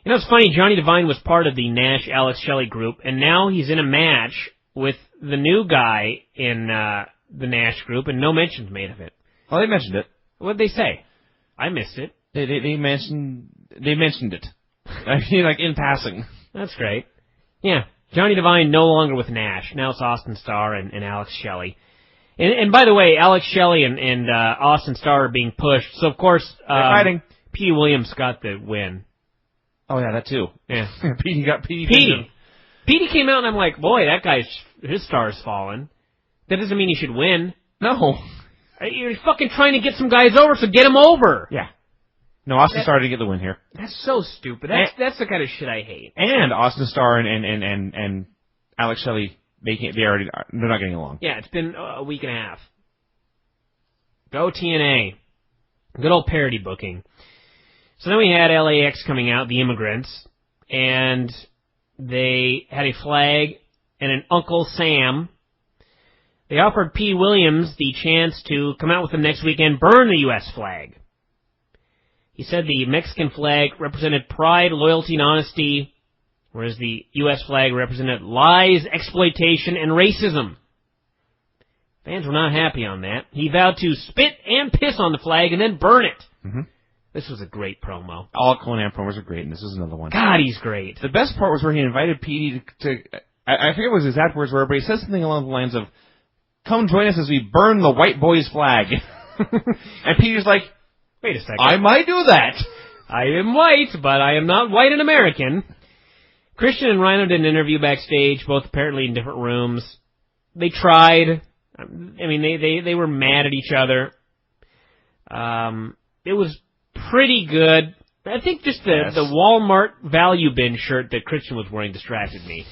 You know, it's funny, Johnny Devine was part of the Nash-Alex Shelley group, and now he's in a match with the new guy in the Nash group, and no mention's made of it. Oh, they mentioned it. What'd they say? I missed it. They mentioned it. I mean, like, in passing. That's great. Yeah, Johnny Devine no longer with Nash. Now it's Austin Starr and Alex Shelley. And by the way, Alex Shelley and Austin Starr are being pushed. So, of course, they're fighting. Petey Williams got the win. Oh, yeah, that too. Yeah. Petey. Petey came out, and I'm like, boy, his star's fallen. That doesn't mean he should win. No. You're fucking trying to get some guys over, so get them over. Yeah. No, Austin Starr didn't get the win here. That's so stupid. That's the kind of shit I hate. And Austin Starr and Alex Shelley, they're not getting along. Yeah, it's been a week and a half. Go TNA. Good old parody booking. So then we had LAX coming out, the Immigrants, and they had a flag and an Uncle Sam. They offered P. Williams the chance to come out with them next weekend, burn the U.S. flag. He said the Mexican flag represented pride, loyalty, and honesty, whereas the U.S. flag represented lies, exploitation, and racism. Fans were not happy on that. He vowed to spit and piss on the flag and then burn it. Mm-hmm. This was a great promo. All Conan promos are great, and this is another one. God, he's great. The best part was where he invited Petey to I forget what his exact words were, but he said something along the lines of, "Come join us as we burn the white boy's flag." And Petey's like, wait a second. I might do that. I am white, but I am not white and American. Christian and Rhino did an interview backstage, both apparently in different rooms. They tried. I mean, they were mad at each other. It was pretty good. I think just the Walmart value bin shirt that Christian was wearing distracted me.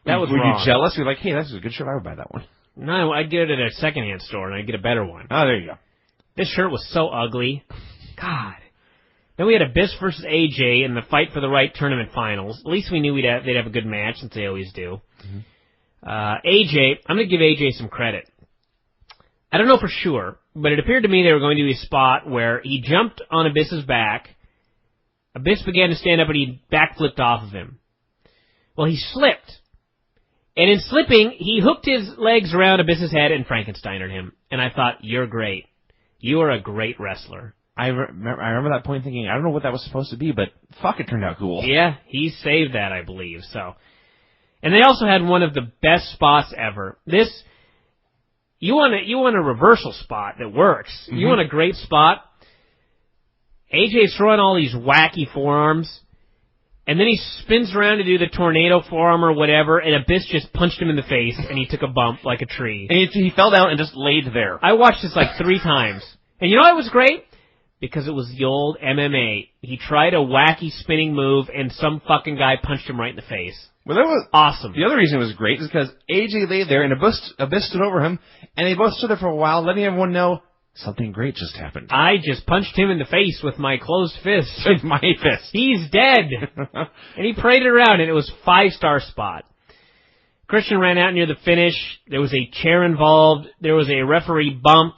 That was wrong. Were you jealous? You're like, hey, that's a good shirt. I would buy that one. No, I'd get it at a secondhand store, and I'd get a better one. Oh, there you go. This shirt was so ugly. God. Then we had Abyss versus AJ in the Fight for the Right tournament finals. At least we knew they'd have a good match, since they always do. Mm-hmm. AJ, I'm going to give AJ some credit. I don't know for sure, but it appeared to me they were going to do a spot where he jumped on Abyss's back. Abyss began to stand up, and he backflipped off of him. Well, he slipped. And in slipping, he hooked his legs around Abyss's head and Frankensteinered him. And I thought, you're great. You are a great wrestler. I remember that point thinking, I don't know what that was supposed to be, but fuck, it turned out cool. Yeah, he saved that, I believe. So, and they also had one of the best spots ever. You want a reversal spot that works. Mm-hmm. You want a great spot. AJ's throwing all these wacky forearms. And then he spins around to do the tornado forearm or whatever, and Abyss just punched him in the face, and he took a bump like a tree. And he fell down and just laid there. I watched this like 3 times. And you know what was great? Because it was the old MMA. He tried a wacky spinning move, and some fucking guy punched him right in the face. Well, that was awesome. The other reason it was great is because AJ lay there, and Abyss stood over him, and they both stood there for a while, letting everyone know something great just happened. I just punched him in the face with my closed fist. With my fist. He's dead. And he paraded around, and it was 5-star spot. Christian ran out near the finish. There was a chair involved. There was a referee bump.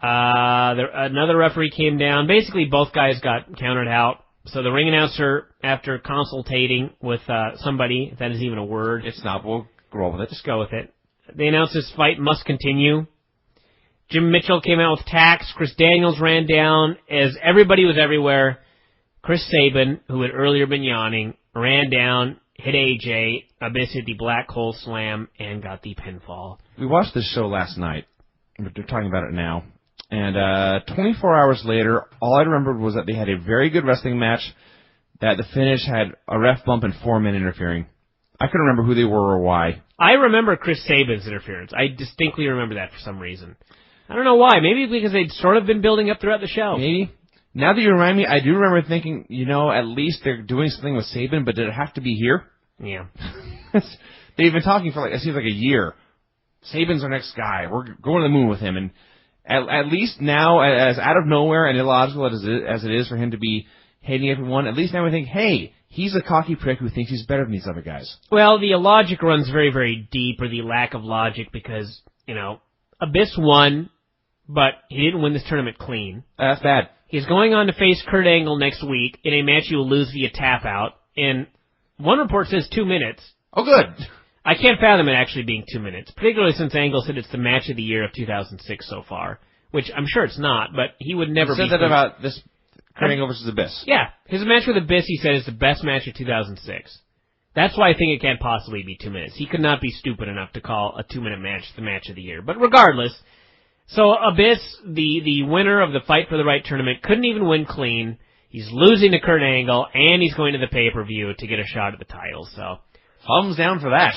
Another referee came down. Basically, both guys got counted out. So the ring announcer, after consultating with somebody, if that is even a word. It's not. We'll roll with it. Just go with it. They announced this fight must continue. Jim Mitchell came out with tacks. Chris Daniels ran down. As everybody was everywhere, Chris Sabin, who had earlier been yawning, ran down, hit AJ. Abyss hit the black hole slam, and got the pinfall. We watched this show last night. We're talking about it now. And 24 hours later, all I remembered was that they had a very good wrestling match, that the finish had a ref bump and 4 men interfering. I couldn't remember who they were or why. I remember Chris Sabin's interference. I distinctly remember that for some reason. I don't know why. Maybe because they'd sort of been building up throughout the show. Maybe. Now that you remind me, I do remember thinking, at least they're doing something with Sabin, but did it have to be here? Yeah. They've been talking for it seems like a year. Sabin's our next guy. We're going to the moon with him. And at least now, as out of nowhere and illogical as it is for him to be hating everyone, at least now we think, hey, he's a cocky prick who thinks he's better than these other guys. Well, the logic runs very, very deep, or the lack of logic, because, Abyss won, but he didn't win this tournament clean. That's bad. He's going on to face Kurt Angle next week in a match he will lose via tap out. And one report says 2 minutes. Oh, good. I can't fathom it actually being 2 minutes, particularly since Angle said it's the match of the year of 2006 so far, which I'm sure it's not, but he would never be. He said that about this Kurt Angle versus Abyss. Yeah. His match with Abyss, he said, is the best match of 2006. That's why I think it can't possibly be 2 minutes. He could not be stupid enough to call a 2-minute match the match of the year. But regardless, so Abyss, the winner of the Fight for the Right tournament, couldn't even win clean. He's losing to Kurt Angle, and he's going to the pay-per-view to get a shot at the title. So, thumbs down for that.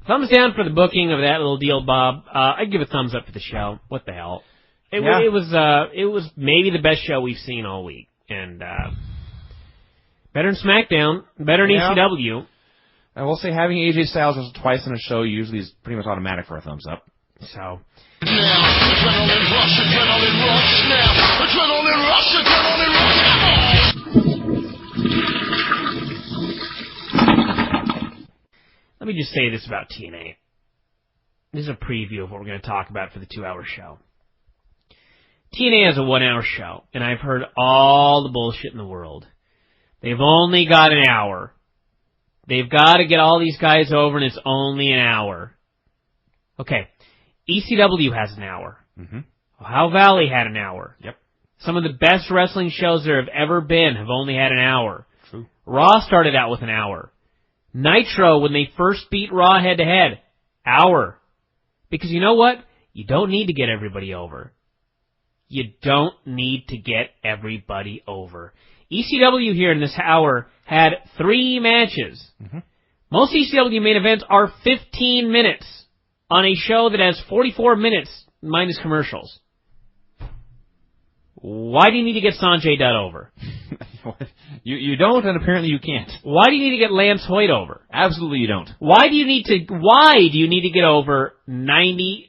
Thumbs down for the booking of that little deal, Bob. I'd give a thumbs up for the show. What the hell? It was maybe the best show we've seen all week, and better than SmackDown, better than ECW. I will say having AJ Styles twice in a show usually is pretty much automatic for a thumbs up. So. Adrenaline rush now. Adrenaline rush. Let me just say this about TNA. This is a preview of what we're going to talk about for the 2-hour show. TNA has a 1-hour show, and I've heard all the bullshit in the world. They've only got an hour. They've got to get all these guys over, and it's only an hour. Okay, ECW has an hour. Mm-hmm. Ohio Valley had an hour. Yep. Some of the best wrestling shows there have ever been have only had an hour. True. Raw started out with an hour. Nitro, when they first beat Raw head-to-head, hour. Because you know what? You don't need to get everybody over. You don't need to get everybody over. ECW here in this hour had 3 matches. Mm-hmm. Most ECW main events are 15 minutes on a show that has 44 minutes minus commercials. Why do you need to get Sanjay Dutt over? You don't, and apparently you can't. Why do you need to get Lance Hoyt over? Absolutely you don't. Why do you need to get over 95%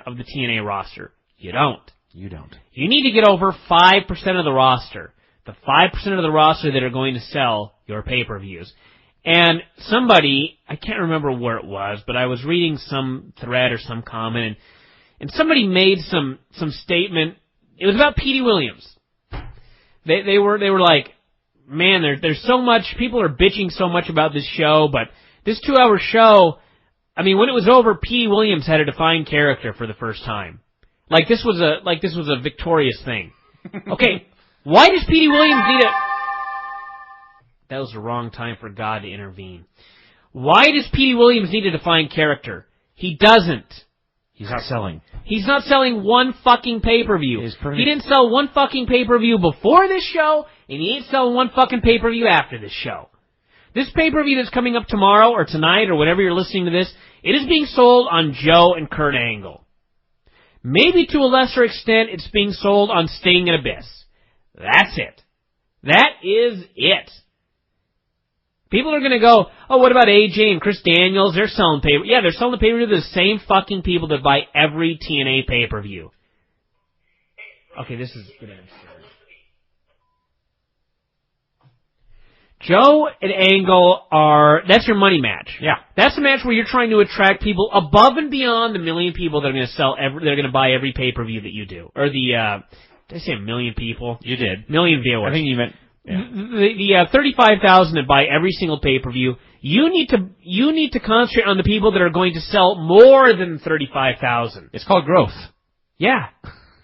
of the TNA roster? You don't. You don't. You need to get over 5% of the roster. The 5% of the roster that are going to sell your pay-per-views. And somebody, I can't remember where it was, but I was reading some thread or some comment, and somebody made some statement. It was about Petey Williams. They were like, man, there's so much, people are bitching so much about this show, but this 2-hour show, I mean, when it was over, Petey Williams had a defined character for the first time. Like this was a victorious thing. Okay, why does Petey Williams need a... That was the wrong time for God to intervene. Why does Petey Williams need a defined character? He doesn't. He's not selling. He's not selling one fucking pay-per-view. He didn't sell one fucking pay-per-view before this show, and he ain't selling one fucking pay-per-view after this show. This pay-per-view that's coming up tomorrow or tonight or whenever you're listening to this, it is being sold on Joe and Kurt Angle. Maybe to a lesser extent, it's being sold on Sting and Abyss. That's it. That is it. People are going to go, oh, what about AJ and Chris Daniels? They're selling pay-per-view. Yeah, they're selling the pay-per-view to the same fucking people that buy every TNA pay-per-view. Okay, this is going to Joe and Angle that's your money match. Yeah. That's a match where you're trying to attract people above and beyond the million people that are going to they're going to buy every pay-per-view that you do. Or did I say a million people? You did. Million viewers. I think you meant... Yeah. The 35,000 that buy every single pay-per-view, you need to concentrate on the people that are going to sell more than 35,000. It's called growth. Yeah.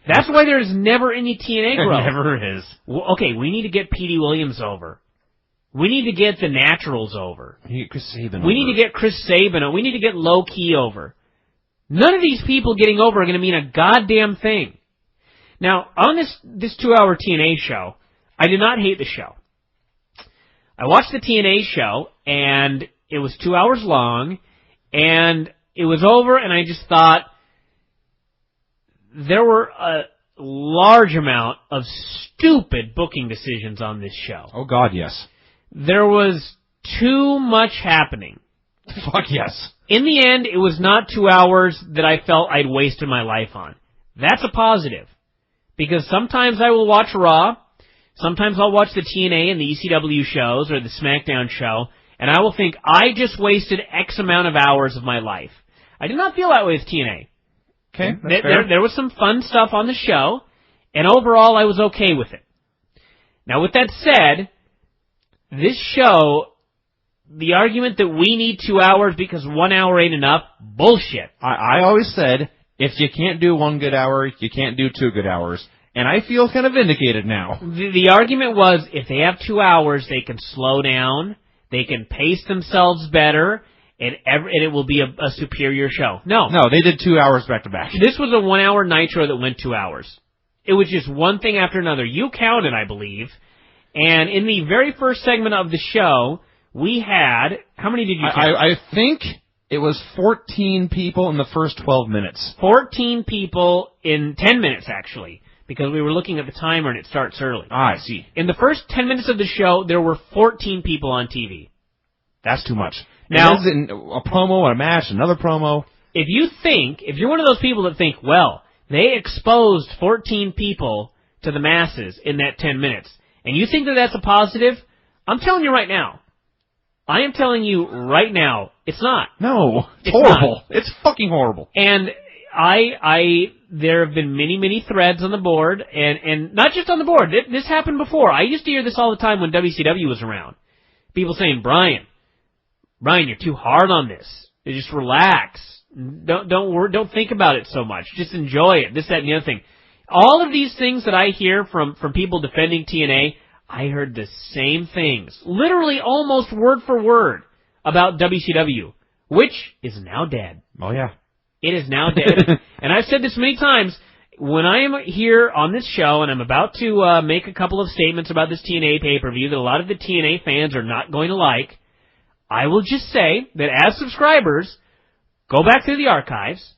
That's why there's never any TNA growth. There never is. Well, okay, we need to get Petey Williams over. We need to get the Naturals over. We need Chris Sabin We need to get Chris Sabin over. We need to get Low Key over. None of these people getting over are going to mean a goddamn thing. Now, on this 2-hour TNA show, I did not hate the show. I watched the TNA show, and it was 2 hours long, and it was over, and I just thought there were a large amount of stupid booking decisions on this show. Oh, God, yes. There was too much happening. Fuck yes. In the end, it was not 2 hours that I felt I'd wasted my life on. That's a positive. Because sometimes I will watch Raw, sometimes I'll watch the TNA and the ECW shows or the SmackDown show, and I will think, I just wasted X amount of hours of my life. I did not feel that way with TNA. Okay, that's fair. There was some fun stuff on the show, and overall I was okay with it. Now, with that said, this show, the argument that we need 2 hours because 1 hour ain't enough, bullshit. I always said, if you can't do 1 good hour, you can't do 2 good hours. And I feel kind of vindicated now. The argument was, if they have 2 hours, they can slow down, they can pace themselves better, and it will be a superior show. No, they did 2 hours back to back. This was a 1 hour Nitro that went 2 hours. It was just one thing after another. You counted, I believe, And in the very first segment of the show, we had, how many did you count? I think it was 14 people in the first 12 minutes. 14 people in 10 minutes, actually, because we were looking at the timer and it starts early. I see. In the first 10 minutes of the show, there were 14 people on TV. That's too much. Now, a promo, a match, another promo. If you're one of those people that think, well, they exposed 14 people to the masses in that 10 minutes, and you think that that's a positive, I'm telling you right now. I am telling you right now, it's not. No, it's not. horrible. It's fucking horrible. And there have been many threads on the board, and not just on the board. This happened before. I used to hear this all the time when WCW was around. People saying, Bryan, you're too hard on this. Just relax. Don't think about it so much. Just enjoy it. This, that, and the other thing. All of these things that I hear from people defending TNA, I heard the same things, literally almost word for word, about WCW, which is now dead. Oh, yeah. It is now dead. And I've said this many times, when I am here on this show and I'm about to make a couple of statements about this TNA pay-per-view that a lot of the TNA fans are not going to like, I will just say that as subscribers, go back through the archives.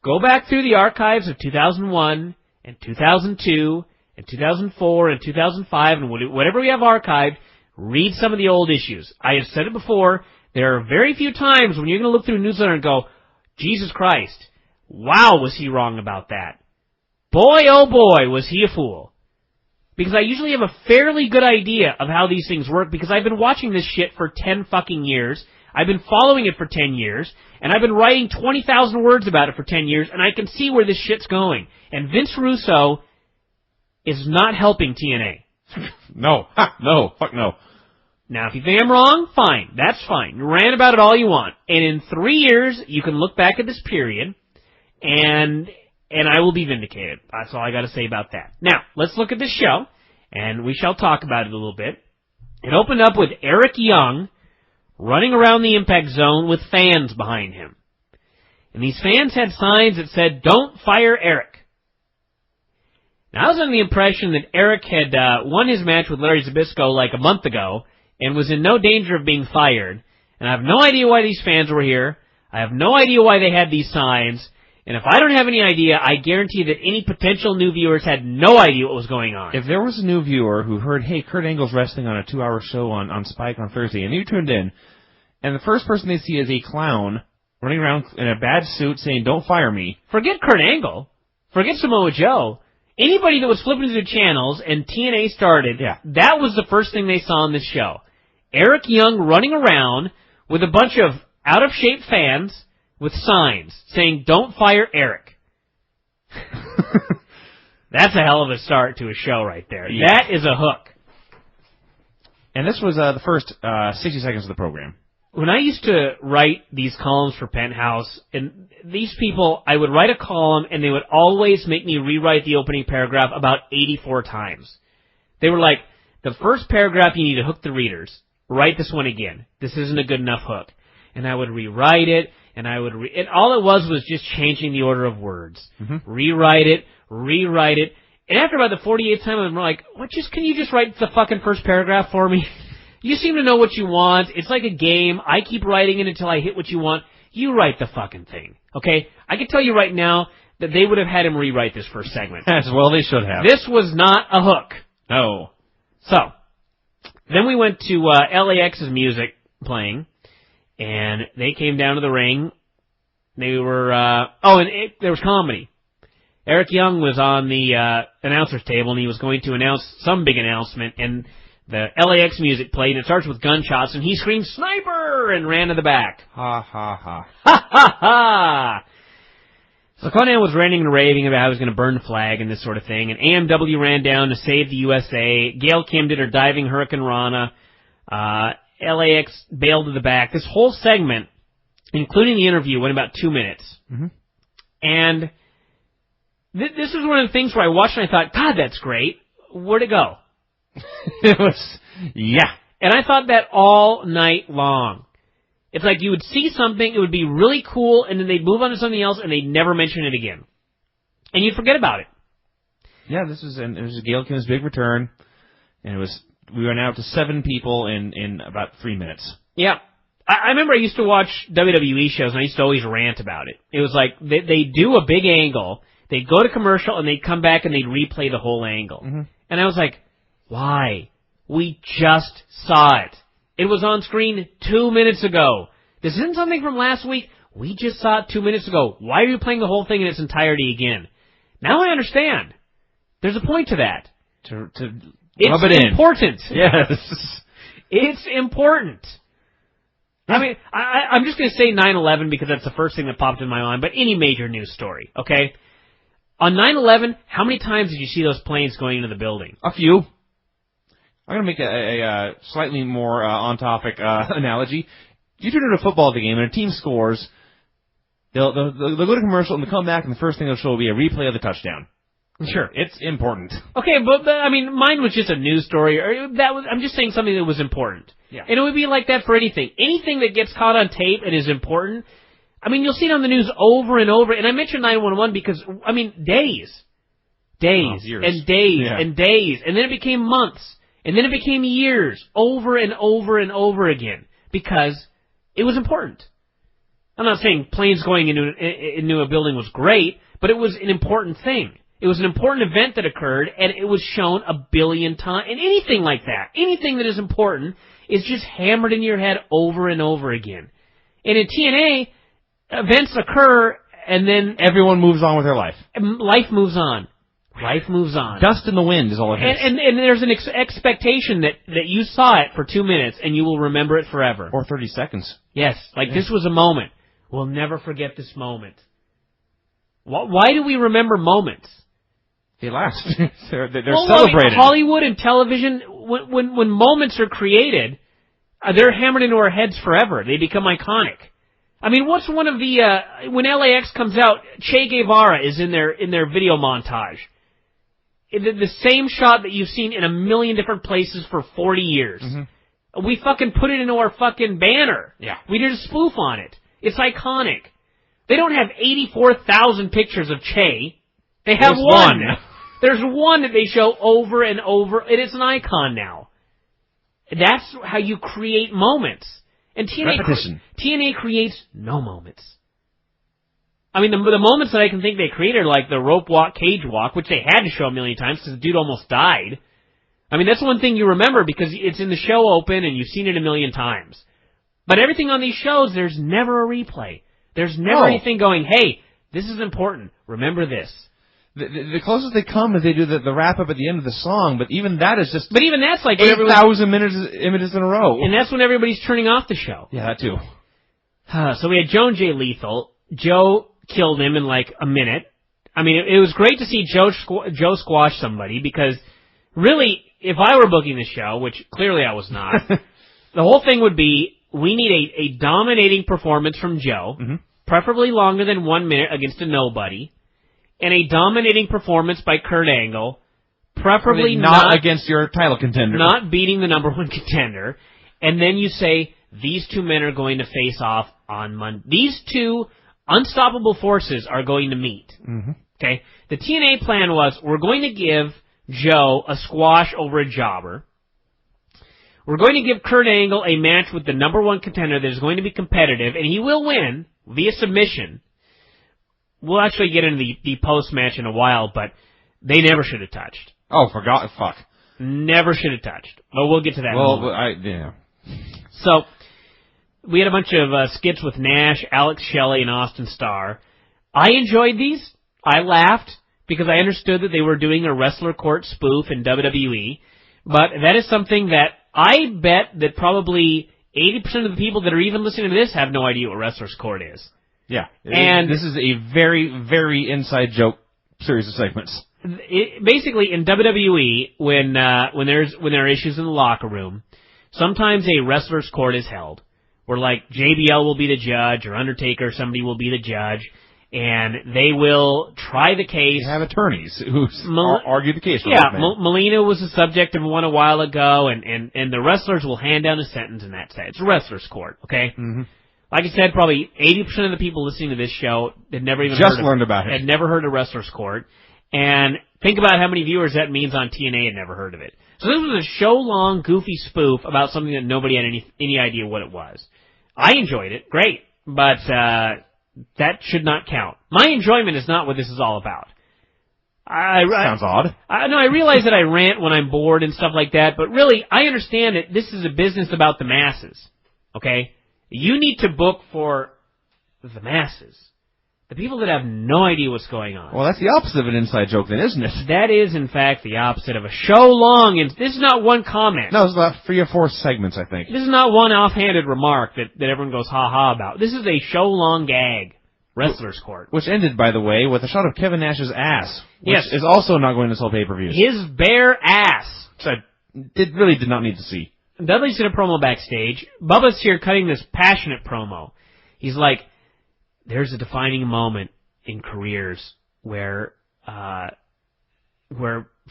Go back through the archives of 2001 and 2002 and 2004 and 2005 and whatever we have archived, read some of the old issues. I have said it before, there are very few times when you're going to look through a newsletter and go, Jesus Christ, wow, was he wrong about that. Boy, oh boy, was he a fool. Because I usually have a fairly good idea of how these things work because I've been watching this shit for 10 fucking years. I've been following it for 10 years, and I've been writing 20,000 words about it for 10 years, and I can see where this shit's going. And Vince Russo is not helping TNA. No. No. Fuck no. Now, if you think I'm wrong, fine. That's fine. You rant about it all you want. And in 3 years, you can look back at this period, and I will be vindicated. That's all I got to say about that. Now, let's look at this show, and we shall talk about it a little bit. It opened up with Eric Young running around the Impact Zone with fans behind him. And these fans had signs that said, "Don't fire Eric." Now, I was under the impression that Eric had won his match with Larry Zbyszko like a month ago and was in no danger of being fired. And I have no idea why these fans were here. I have no idea why they had these signs. And if I don't have any idea, I guarantee that any potential new viewers had no idea what was going on. If there was a new viewer who heard, hey, Kurt Angle's wrestling on a 2-hour show on Spike on Thursday, and you tuned in, and the first person they see is a clown running around in a bad suit saying, "Don't fire me." Forget Kurt Angle. Forget Samoa Joe. Anybody that was flipping through the channels and TNA started, that was the first thing they saw on this show. Eric Young running around with a bunch of out-of-shape fans with signs saying, "Don't fire Eric." That's a hell of a start to a show right there. Yeah. That is a hook. And this was the first 60 seconds of the program. When I used to write these columns for Penthouse, and these people, I would write a column, and they would always make me rewrite the opening paragraph about 84 times. They were like, the first paragraph, you need to hook the readers. Write this one again. This isn't a good enough hook. And I would rewrite it, and and all it was just changing the order of words. Mm-hmm. Rewrite it. And after about the 48th time, I'm like, can you just write the fucking first paragraph for me? You seem to know what you want. It's like a game. I keep writing it until I hit what you want. You write the fucking thing, okay? I can tell you right now that they would have had him rewrite this first segment. As well they should have. This was not a hook. No. So, then we went to LAX's music playing, and they came down to the ring. They were, there was comedy. Eric Young was on the announcer's table, and he was going to announce some big announcement, and the LAX music played, and it starts with gunshots, and he screamed, "Sniper!" and ran to the back. Ha, ha, ha. Ha, ha, ha! So Conan was ranting and raving about how he was going to burn the flag and this sort of thing, and AMW ran down to save the USA. Gail Kim did her diving Hurricane Rana. LAX bailed to the back. This whole segment, including the interview, went about 2 minutes. Mm-hmm. And this was one of the things where I watched and I thought, God, that's great. Where'd it go? It was, yeah. And I thought that all night long. It's like you would see something, it would be really cool, and then they'd move on to something else, and they'd never mention it again. And you'd forget about it. Yeah, it was Gail Kim's big return. And we were now up to 7 people in about 3 minutes. Yeah. I remember I used to watch WWE shows, and I used to always rant about it. It was like, they do a big angle, they'd go to commercial, and they'd come back and they'd replay the whole angle. Mm-hmm. And I was like, why? We just saw it. It was on screen 2 minutes ago. This isn't something from last week. We just saw it 2 minutes ago. Why are you playing the whole thing in its entirety again? Now I understand. There's a point to that. To rub it in. It's important. Yes. It's important. I mean, I'm just going to say 9/11 because that's the first thing that popped in my mind, but any major news story, okay? On 9/11, how many times did you see those planes going into the building? A few. I'm going to make a slightly more on-topic analogy. You turn into a football game and a team scores, they'll go to commercial and they'll come back and the first thing they'll show will be a replay of the touchdown. Sure. It's important. Okay, but I mean, mine was just a news story. I'm just saying something that was important. Yeah. And it would be like that for anything. Anything that gets caught on tape and is important, I mean, you'll see it on the news over and over. And I mentioned 911 because, I mean, days years. and days Yeah. and days. And then it became months. And then it became years over and over and over again because it was important. I'm not saying planes going into a building was great, but it was an important thing. It was an important event that occurred, and it was shown a billion times. And anything like that, anything that is important, is just hammered in your head over and over again. And in TNA, events occur, and then everyone moves on with their life. Life moves on. Life moves on. Dust in the wind is all it is. And there's an expectation that you saw it for 2 minutes, and you will remember it forever. Or 30 seconds. Yes, this was a moment. We'll never forget this moment. Why do we remember moments? They last. they're well, celebrated. I mean, Hollywood and television, when moments are created, they're hammered into our heads forever. They become iconic. I mean, what's one of the when LAX comes out, Che Guevara is in their video montage. The same shot that you've seen in a million different places for 40 years. Mm-hmm. We fucking put it into our fucking banner. Yeah. We did a spoof on it. It's iconic. They don't have 84,000 pictures of Che. They have one. There's one that they show over and over, and it's an icon now. That's how you create moments. And TNA creates no moments. I mean, the moments that I can think they created are like the rope walk, cage walk, which they had to show a million times because the dude almost died. I mean, that's one thing you remember because it's in the show open and you've seen it a million times. But everything on these shows, there's never a replay. There's never anything going, hey, this is important. Remember this. The closest they come is they do the wrap-up at the end of the song, but even that is just... But even that's like... 8,000 images in a row. And that's when everybody's turning off the show. Yeah, that too. So we had Joe and Jay Lethal. Joe killed him in like a minute. I mean, it was great to see Joe squash somebody because really, if I were booking the show, which clearly I was not, the whole thing would be, we need a dominating performance from Joe, mm-hmm. preferably longer than 1 minute against a nobody, and a dominating performance by Kurt Angle, preferably not against your title contender. Not beating the number one contender. And then you say, these two men are going to face off on Monday. These two unstoppable forces are going to meet. Mm-hmm. Okay? The TNA plan was, we're going to give Joe a squash over a jobber. We're going to give Kurt Angle a match with the number one contender that is going to be competitive, and he will win via submission. We'll actually get into the post-match in a while, but they never should have touched. Oh, fuck. Never should have touched. But we'll get to that. Yeah. So, we had a bunch of skits with Nash, Alex Shelley, and Austin Starr. I enjoyed these. I laughed because I understood that they were doing a wrestler court spoof in WWE. But that is something that I bet that probably 80% of the people that are even listening to this have no idea what wrestler's court is. Yeah. And this is a very, very inside joke series of segments. Basically, in WWE, when there are issues in the locker room, sometimes a wrestler's court is held, where like JBL will be the judge, or Undertaker, or somebody will be the judge, and they will try the case. They have attorneys who argue the case. Yeah, Melina was the subject of one a while ago, and the wrestlers will hand down a sentence, and that's it. It's a wrestler's court, okay? Mm-hmm. Like I said, probably 80% of the people listening to this show had never even learned about it. Had never heard of wrestler's court. And think about how many viewers that means on TNA had never heard of it. So this was a show-long, goofy spoof about something that nobody had any idea what it was. I enjoyed it, great, but that should not count. My enjoyment is not what this is all about. Sounds odd. I realize that I rant when I'm bored and stuff like that, but really, I understand that this is a business about the masses, okay? You need to book for the masses. The people that have no idea what's going on. Well, that's the opposite of an inside joke then, isn't it? That is, in fact, the opposite of a show-long, and this is not one comment. No, it's about 3 or 4 segments, I think. This is not one offhanded remark that everyone goes ha-ha about. This is a show-long gag. Wrestler's Court. Which ended, by the way, with a shot of Kevin Nash's ass. Which yes. is also not going to sell pay-per-views. His bare ass. So it really did not need to see. Dudley's in a promo backstage. Bubba's here cutting this passionate promo. He's like, there's a defining moment in careers where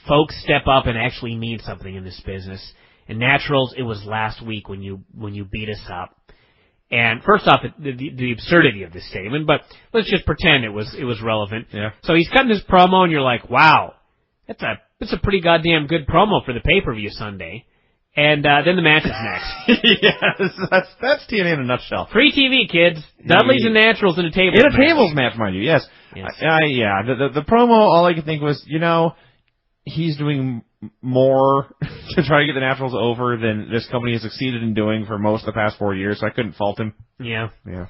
folks step up and actually mean something in this business. And Naturals, it was last week when you beat us up. And first off, the absurdity of this statement, but let's just pretend it was relevant. Yeah. So he's cutting this promo, and you're like, wow, that's a pretty goddamn good promo for the pay-per-view Sunday. And then the match is next. Yes, that's TNA in a nutshell. Free TV, kids. Dudleys and Naturals in a tables match. In a tables match, mind you, yes. Yeah, the promo, all I could think was, he's doing more to try to get the Naturals over than this company has succeeded in doing for most of the past 4 years, so I couldn't fault him. Yeah. Yeah.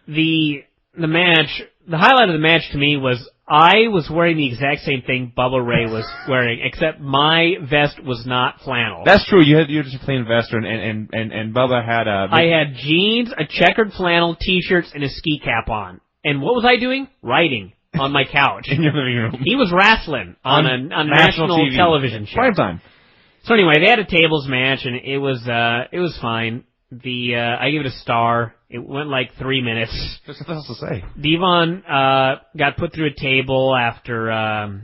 The match, the highlight of the match to me was I was wearing the exact same thing Bubba Ray was wearing, except my vest was not flannel. That's true. You had just a plain vest, and Bubba had a... I had jeans, a checkered flannel, T-shirts, and a ski cap on. And what was I doing? Writing on my couch. In your living room. He was wrestling on a national television show. Prime time. So anyway, they had a tables match, and it was fine. I give it a star. It went like 3 minutes. There's nothing else to say. Devon got put through a table after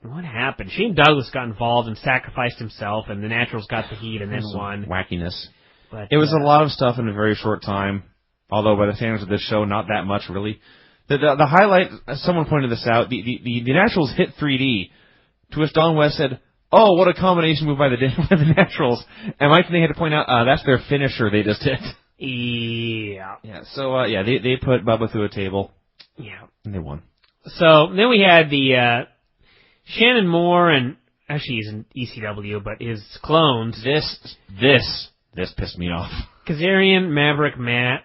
what happened? Shane Douglas got involved and sacrificed himself, and the Naturals got the heat and then won. Wackiness. But it was a lot of stuff in a very short time. Although by the standards of this show, not that much really. The highlight, someone pointed this out. The Naturals hit 3D, to which Don West said, "Oh, what a combination move by the Naturals." And Mike Tenay had to point out that's their finisher they just hit. Yeah. Yeah. So they put Bubba through a table. Yeah. And they won. So then we had the Shannon Moore, and actually he's in ECW, but his clones. This pissed me off. Kazarian, Maverick, Matt,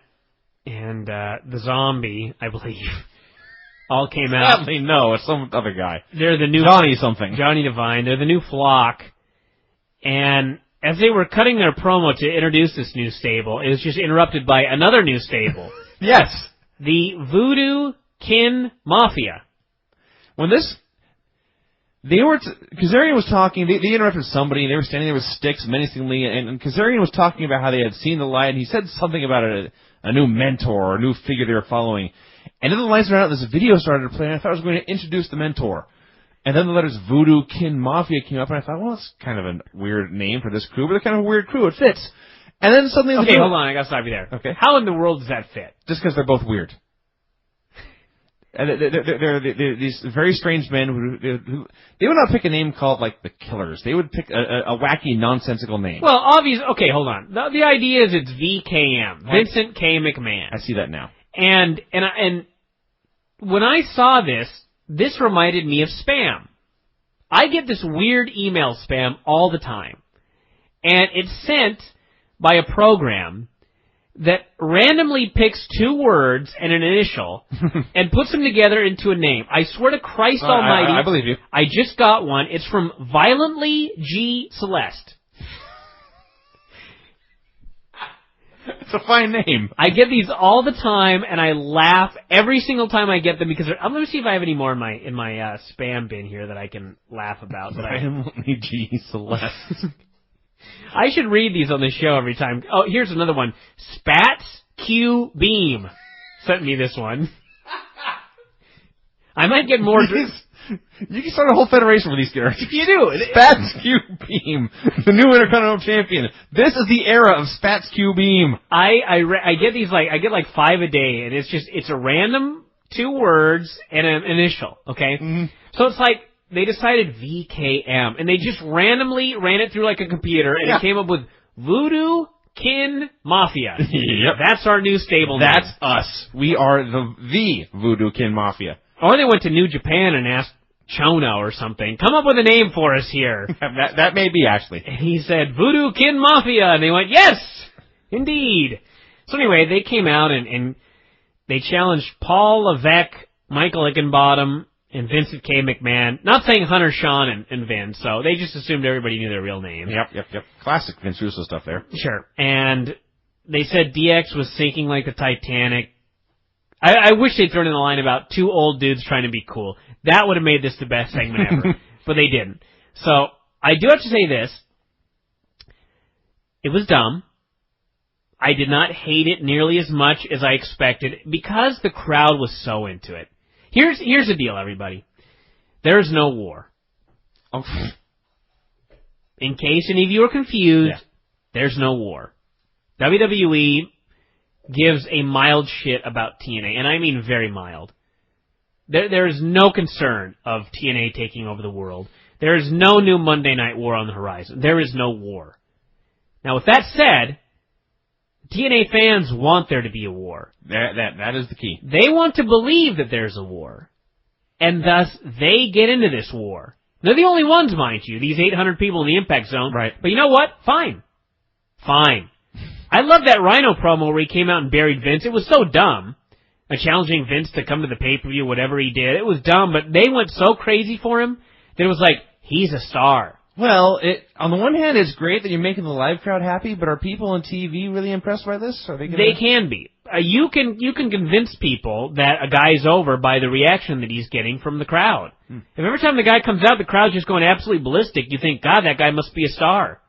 and the Zombie, I believe, all came out. Sadly, no, it's some other guy. They're the new Johnny something. Johnny Devine. They're the new flock, and as they were cutting their promo to introduce this new stable, it was just interrupted by another new stable. Yes. The Voodoo Kin Mafia. When Kazarian was talking, they interrupted somebody, and they were standing there with sticks menacingly, and Kazarian was talking about how they had seen the light, and he said something about a new mentor, or a new figure they were following. And then the lights went out, and this video started to play, and I thought I was going to introduce the mentor. And then the letters Voodoo Kin Mafia came up, and I thought, well, that's kind of a weird name for this crew, but they're kind of a weird crew. It fits. And then suddenly... Okay, hold on. I got to stop you there. Okay. How in the world does that fit? Just because they're both weird. And they're these very strange men who they would not pick a name called, like, the Killers. They would pick a wacky, nonsensical name. Well, obviously... Okay, hold on. The idea is it's VKM. Vincent K. McMahon. I see that now. And when I saw this reminded me of spam. I get this weird email spam all the time. And it's sent by a program that randomly picks 2 words and an initial and puts them together into a name. I swear to Christ Almighty. I believe you. I just got one. It's from Violently G. Celeste. It's a fine name. I get these all the time, and I laugh every single time I get them because I'm going to see if I have any more in my spam bin here that I can laugh about. Violently G. Celeste. I should read these on the show every time. Oh, here's another one. Spats Q Beam sent me this one. I might get more. You can start a whole federation with these characters. You do. Spats Q Beam, the new Intercontinental Champion. This is the era of Spats Q Beam. I get these I get 5 a day, and it's a random 2 words and an initial. Okay, Mm-hmm. so it's like they decided VKM, and they just randomly ran it through like a computer, and it came up with Voodoo Kin Mafia. Yep. That's our new stable name. That's us. We are the Voodoo Kin Mafia. Or they went to New Japan and asked Chono or something, come up with a name for us here. that may be, actually. And he said, Voodoo Kin Mafia, and they went, yes, indeed. So anyway, they came out and they challenged Paul Levesque, Michael Hickenbottom, and Vincent K. McMahon. Not saying Hunter, Sean, and Vince, so they just assumed everybody knew their real name. Yep. Classic Vince Russo stuff there. Sure. And they said DX was sinking like the Titanic. I wish they'd thrown in the line about two old dudes trying to be cool. That would have made this the best segment ever. But they didn't. So, I do have to say this. It was dumb. I did not hate it nearly as much as I expected because the crowd was so into it. Here's the deal, everybody. There's no war. Oh. In case any of you are confused, there's no war. WWE gives a mild shit about TNA, and I mean very mild. There is no concern of TNA taking over the world. There is no new Monday Night War on the horizon. There is no war. Now, with that said, TNA fans want there to be a war. That is the key. They want to believe that there's a war, and thus they get into this war. They're the only ones, mind you, these 800 people in the Impact Zone. Right. But you know what? Fine. I love that Rhino promo where he came out and buried Vince. It was so dumb. Challenging Vince to come to the pay-per-view, whatever he did. It was dumb, but they went so crazy for him that it was like, he's a star. Well, on the one hand, it's great that you're making the live crowd happy, but are people on TV really impressed by this? Are they can be. You can convince people that a guy's over by the reaction that he's getting from the crowd. If every time the guy comes out, the crowd's just going absolutely ballistic, you think, God, that guy must be a star.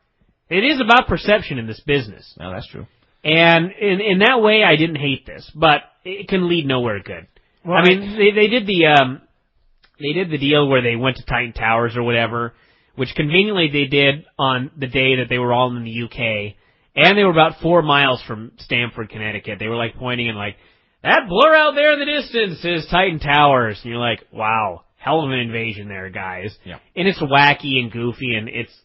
It is about perception in this business. No, that's true. And in that way, I didn't hate this, but it can lead nowhere good. Well, I mean, they did the deal where they went to Titan Towers or whatever, which conveniently they did on the day that they were all in the UK, and they were about 4 miles from Stamford, Connecticut. They were like pointing and like, that blur out there in the distance is Titan Towers, and you're like, wow, hell of an invasion there, guys. Yeah. And it's wacky and goofy, and it's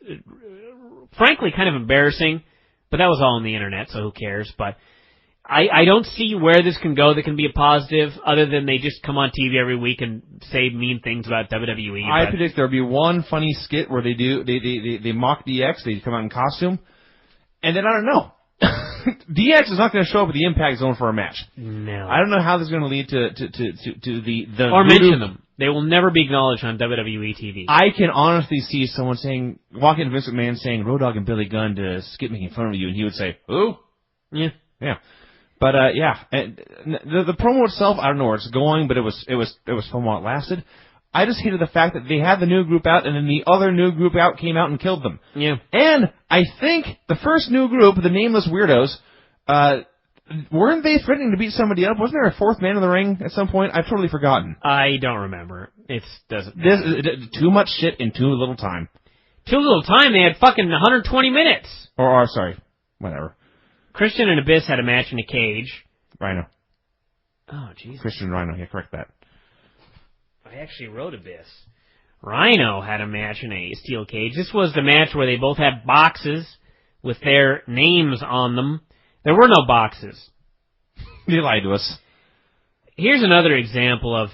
frankly kind of embarrassing. But that was all on the internet, so who cares? But I don't see where this can go that can be a positive, other than they just come on TV every week and say mean things about WWE. I predict there'll be one funny skit where they mock DX, they come out in costume, and then I don't know. DX is not going to show up at the Impact Zone for a match. No. I don't know how this is going to lead to the or Voodoo. Mention them. They will never be acknowledged on WWE TV. I can honestly see someone walking to Vince McMahon saying, Road Dogg and Billy Gunn to skip making fun of you, and he would say, "Who?" Yeah. But and the promo itself, I don't know where it's going, but it was fun while it lasted. I just hated the fact that they had the new group out, and then the other new group out came out and killed them. Yeah. And I think the first new group, the Nameless Weirdos, weren't they threatening to beat somebody up? Wasn't there a fourth man in the ring at some point? I've totally forgotten. I don't remember. It doesn't. Too much shit in too little time. Too little time. They had fucking 120 minutes. Or sorry, whatever. Christian and Abyss had a match in a cage. Rhino. Oh, Jesus. Christian and Rhino. Yeah, correct that. I actually wrote Abyss. Rhino had a match in a steel cage. This was the match where they both had boxes with their names on them. There were no boxes. You lied to us. Here's another example of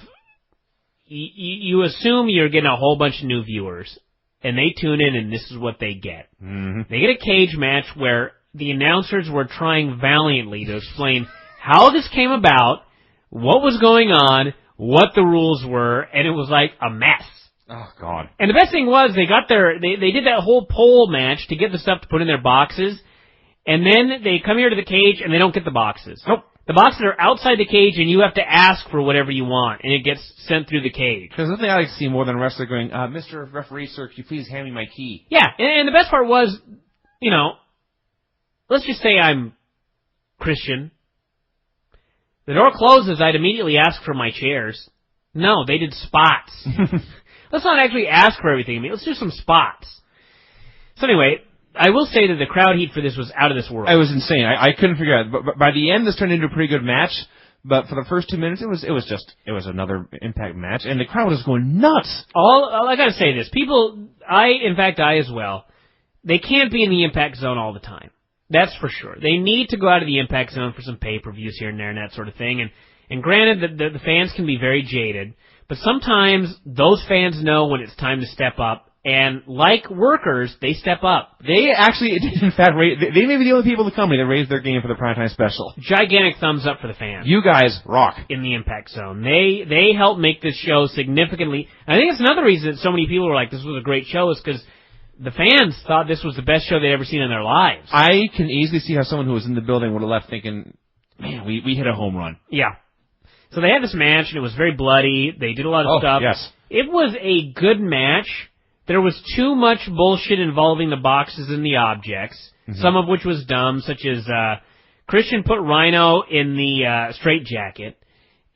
you assume you're getting a whole bunch of new viewers, and they tune in, and this is what they get. Mm-hmm. They get a cage match where the announcers were trying valiantly to explain how this came about, what was going on, what the rules were, and it was like a mess. Oh, God. And the best thing was they did that whole pole match to get the stuff to put in their boxes, and then they come here to the cage and they don't get the boxes. Nope. The boxes are outside the cage and you have to ask for whatever you want, and it gets sent through the cage. Because nothing I like to see more than a wrestler going, Mr. Referee, sir, could you please hand me my key? Yeah, and the best part was, let's just say I'm Christian. The door closes, I'd immediately ask for my chairs. No, they did spots. Let's not actually ask for everything. I mean, let's do some spots. So anyway, I will say that the crowd heat for this was out of this world. It was insane. I couldn't figure out. But by the end, this turned into a pretty good match. But for the first 2 minutes, it was another Impact match, and the crowd was going nuts. I gotta say this. People, I as well, they can't be in the Impact Zone all the time. That's for sure. They need to go out of the Impact Zone for some pay-per-views here and there and that sort of thing. And granted, the fans can be very jaded, but sometimes those fans know when it's time to step up. And like workers, they step up. They actually, in fact, they may be the only people in the company that raised their game for the primetime special. Gigantic thumbs up for the fans. You guys rock. In the Impact Zone. They helped make this show significantly. I think it's another reason that so many people were like, this was a great show, is because the fans thought this was the best show they'd ever seen in their lives. I can easily see how someone who was in the building would have left thinking, man, we hit a home run. Yeah. So they had this match, and it was very bloody. They did a lot of stuff. Yes. It was a good match. There was too much bullshit involving the boxes and the objects, some of which was dumb, such as Christian put Rhino in the straitjacket,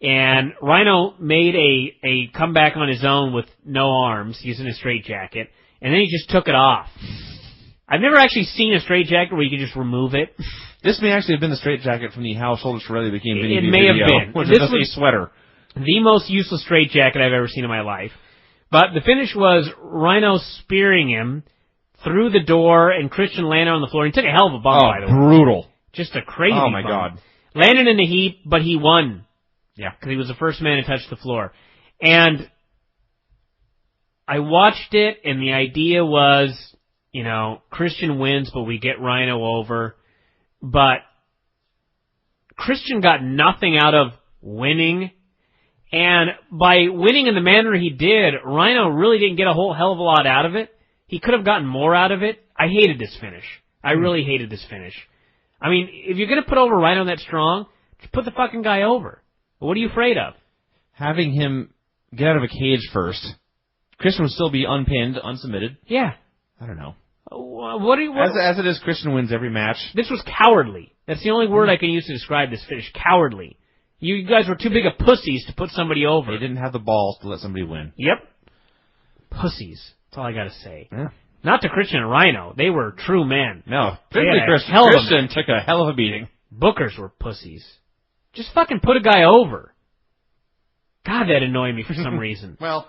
and Rhino made a comeback on his own with no arms, using a straitjacket, and then he just took it off. I've never actually seen a straitjacket where you could just remove it. This may actually have been the straitjacket from the How Shoulders Really Became Vinny It may video, have been. Which is a sweater. The most useless straitjacket I've ever seen in my life. But the finish was Rhino spearing him through the door, and Christian landed on the floor. He took a hell of a bump, by the way. Brutal. Just a crazy Oh, my bump. God. Landed in the heap, but he won. Yeah. Because he was the first man to touch the floor. And I watched it, and the idea was, Christian wins, but we get Rhino over. But Christian got nothing out of winning. And by winning in the manner he did, Rhino really didn't get a whole hell of a lot out of it. He could have gotten more out of it. I hated this finish. I really hated this finish. I mean, if you're going to put over Rhino that strong, just put the fucking guy over. What are you afraid of? Having him get out of a cage first. Christian would still be unpinned, unsubmitted. Yeah. I don't know. As it is, Christian wins every match. This was cowardly. That's the only word I can use to describe this finish. Cowardly. You guys were too big of pussies to put somebody over. They didn't have the balls to let somebody win. Yep. Pussies. That's all I gotta say. Yeah. Not to Christian and Rhino. They were true men. No. Christian took a hell of a beating. Bookers were pussies. Just fucking put a guy over. God, that annoyed me for some reason. Well,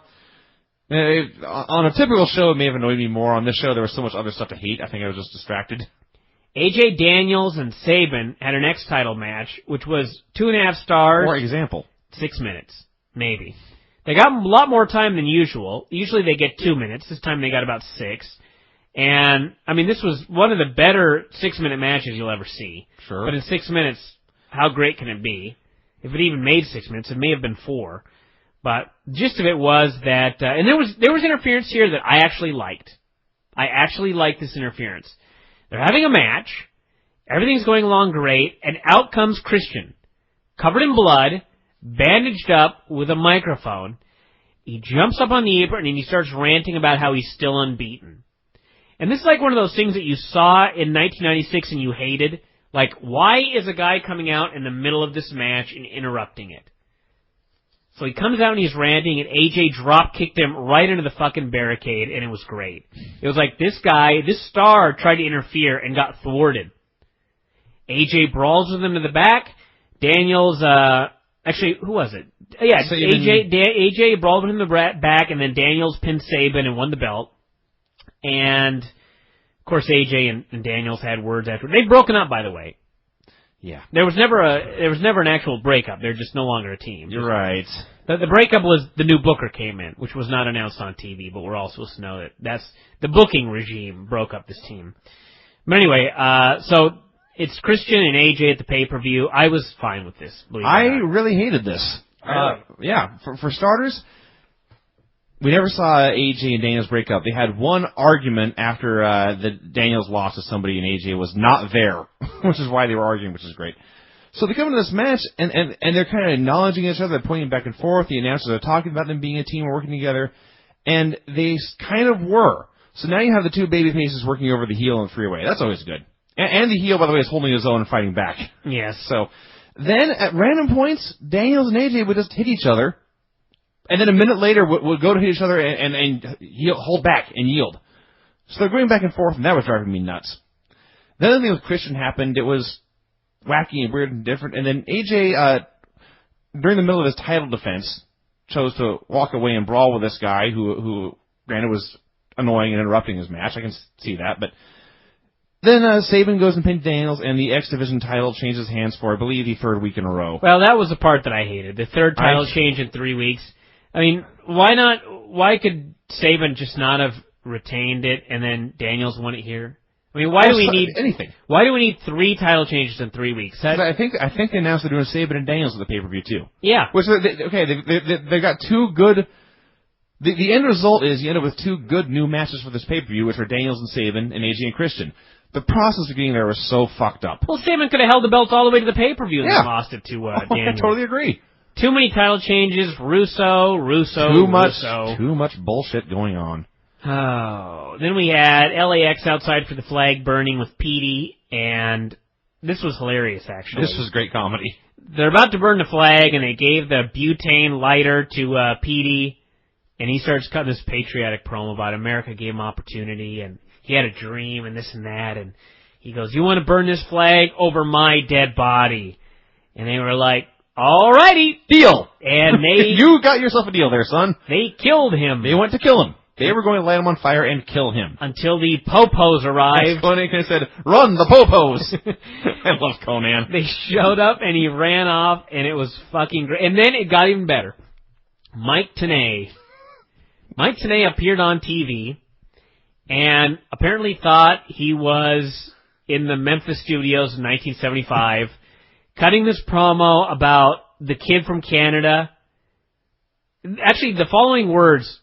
on a typical show, it may have annoyed me more. On this show, there was so much other stuff to hate. I think I was just distracted. AJ Daniels and Sabin had an X-Title match, which was 2.5 stars. For example. 6 minutes, maybe. They got a lot more time than usual. Usually they get 2 minutes. This time they got about 6. And, I mean, this was one of the better 6-minute matches you'll ever see. Sure. But in 6 minutes, how great can it be? If it even made 6 minutes, it may have been 4. But the gist of it was that, and there was interference here that I actually liked. I actually liked this interference. They're having a match, everything's going along great, and out comes Christian, covered in blood, bandaged up with a microphone. He jumps up on the apron and he starts ranting about how he's still unbeaten. And this is like one of those things that you saw in 1996 and you hated. Like, why is a guy coming out in the middle of this match and interrupting it? So he comes out and he's ranting, and AJ drop-kicked him right into the fucking barricade, and it was great. It was like this guy, this star, tried to interfere and got thwarted. AJ brawls with him to the back. Daniels, actually, who was it? Yeah, AJ brawled with him to the back, and then Daniels pinned Sabin and won the belt. And, of course, AJ and Daniels had words after. They've broken up, by the way. Yeah. There was never an actual breakup. They're just no longer a team. You're right. The breakup was the new booker came in, which was not announced on TV, but we're all supposed to know that that's the booking regime broke up this team. But anyway, so it's Christian and AJ at the pay-per-view. I was fine with this. I really hated this. Yeah. For starters, we never saw AJ and Daniels break up. They had one argument after the Daniels lost to somebody and AJ was not there, which is why they were arguing, which is great. So they come into this match, and they're kind of acknowledging each other, they're pointing back and forth. The announcers are talking about them being a team, working together, and they kind of were. So now you have the two baby faces working over the heel in the freeway. That's always good. And the heel, by the way, is holding his own and fighting back. Yes. So then at random points, Daniels and AJ would just hit each other, and then a minute later would go to hit each other and hold back and yield. So they're going back and forth, and that was driving me nuts. Then the thing with Christian happened. It was wacky and weird and different. And then AJ during the middle of his title defense, chose to walk away and brawl with this guy who granted was annoying and interrupting his match. I can see that, but then Sabin goes and pins Daniels, and the X Division title changes hands for, I believe, the third week in a row. Well, that was the part that I hated. The third title change in 3 weeks. I mean, why not? Why could Sabin just not have retained it and then Daniels won it here? I mean, why do we need anything? Why do we need 3 title changes in 3 weeks? I think they announced they're doing Sabin and Daniels at the pay-per-view too. Yeah. Which they got 2 good. The end result is you end up with 2 good new matches for this pay-per-view, which are Daniels and Sabin and AJ and Christian. The process of getting there was so fucked up. Well, Sabin could have held the belts all the way to the pay-per-view and then lost it to Daniels. I totally agree. Too many title changes. Russo. Too much bullshit going on. Oh. Then we had LAX outside for the flag burning with Petey, and this was hilarious, actually. This was great comedy. They're about to burn the flag, and they gave the butane lighter to Petey, and he starts cutting this patriotic promo about America gave him opportunity, and he had a dream, and this and that, and he goes, "You want to burn this flag over my dead body?" And they were like, "Alrighty, deal." And they you got yourself a deal there, son. They killed him. They went to kill him. They were going to light him on fire and kill him. Until the Popos arrived. Conan said, "Run, the Popos!" I love Conan. They showed up, and he ran off, and it was fucking great. And then it got even better. Mike Tenay appeared on TV, and apparently thought he was in the Memphis studios in 1975, cutting this promo about the kid from Canada. Actually, the following words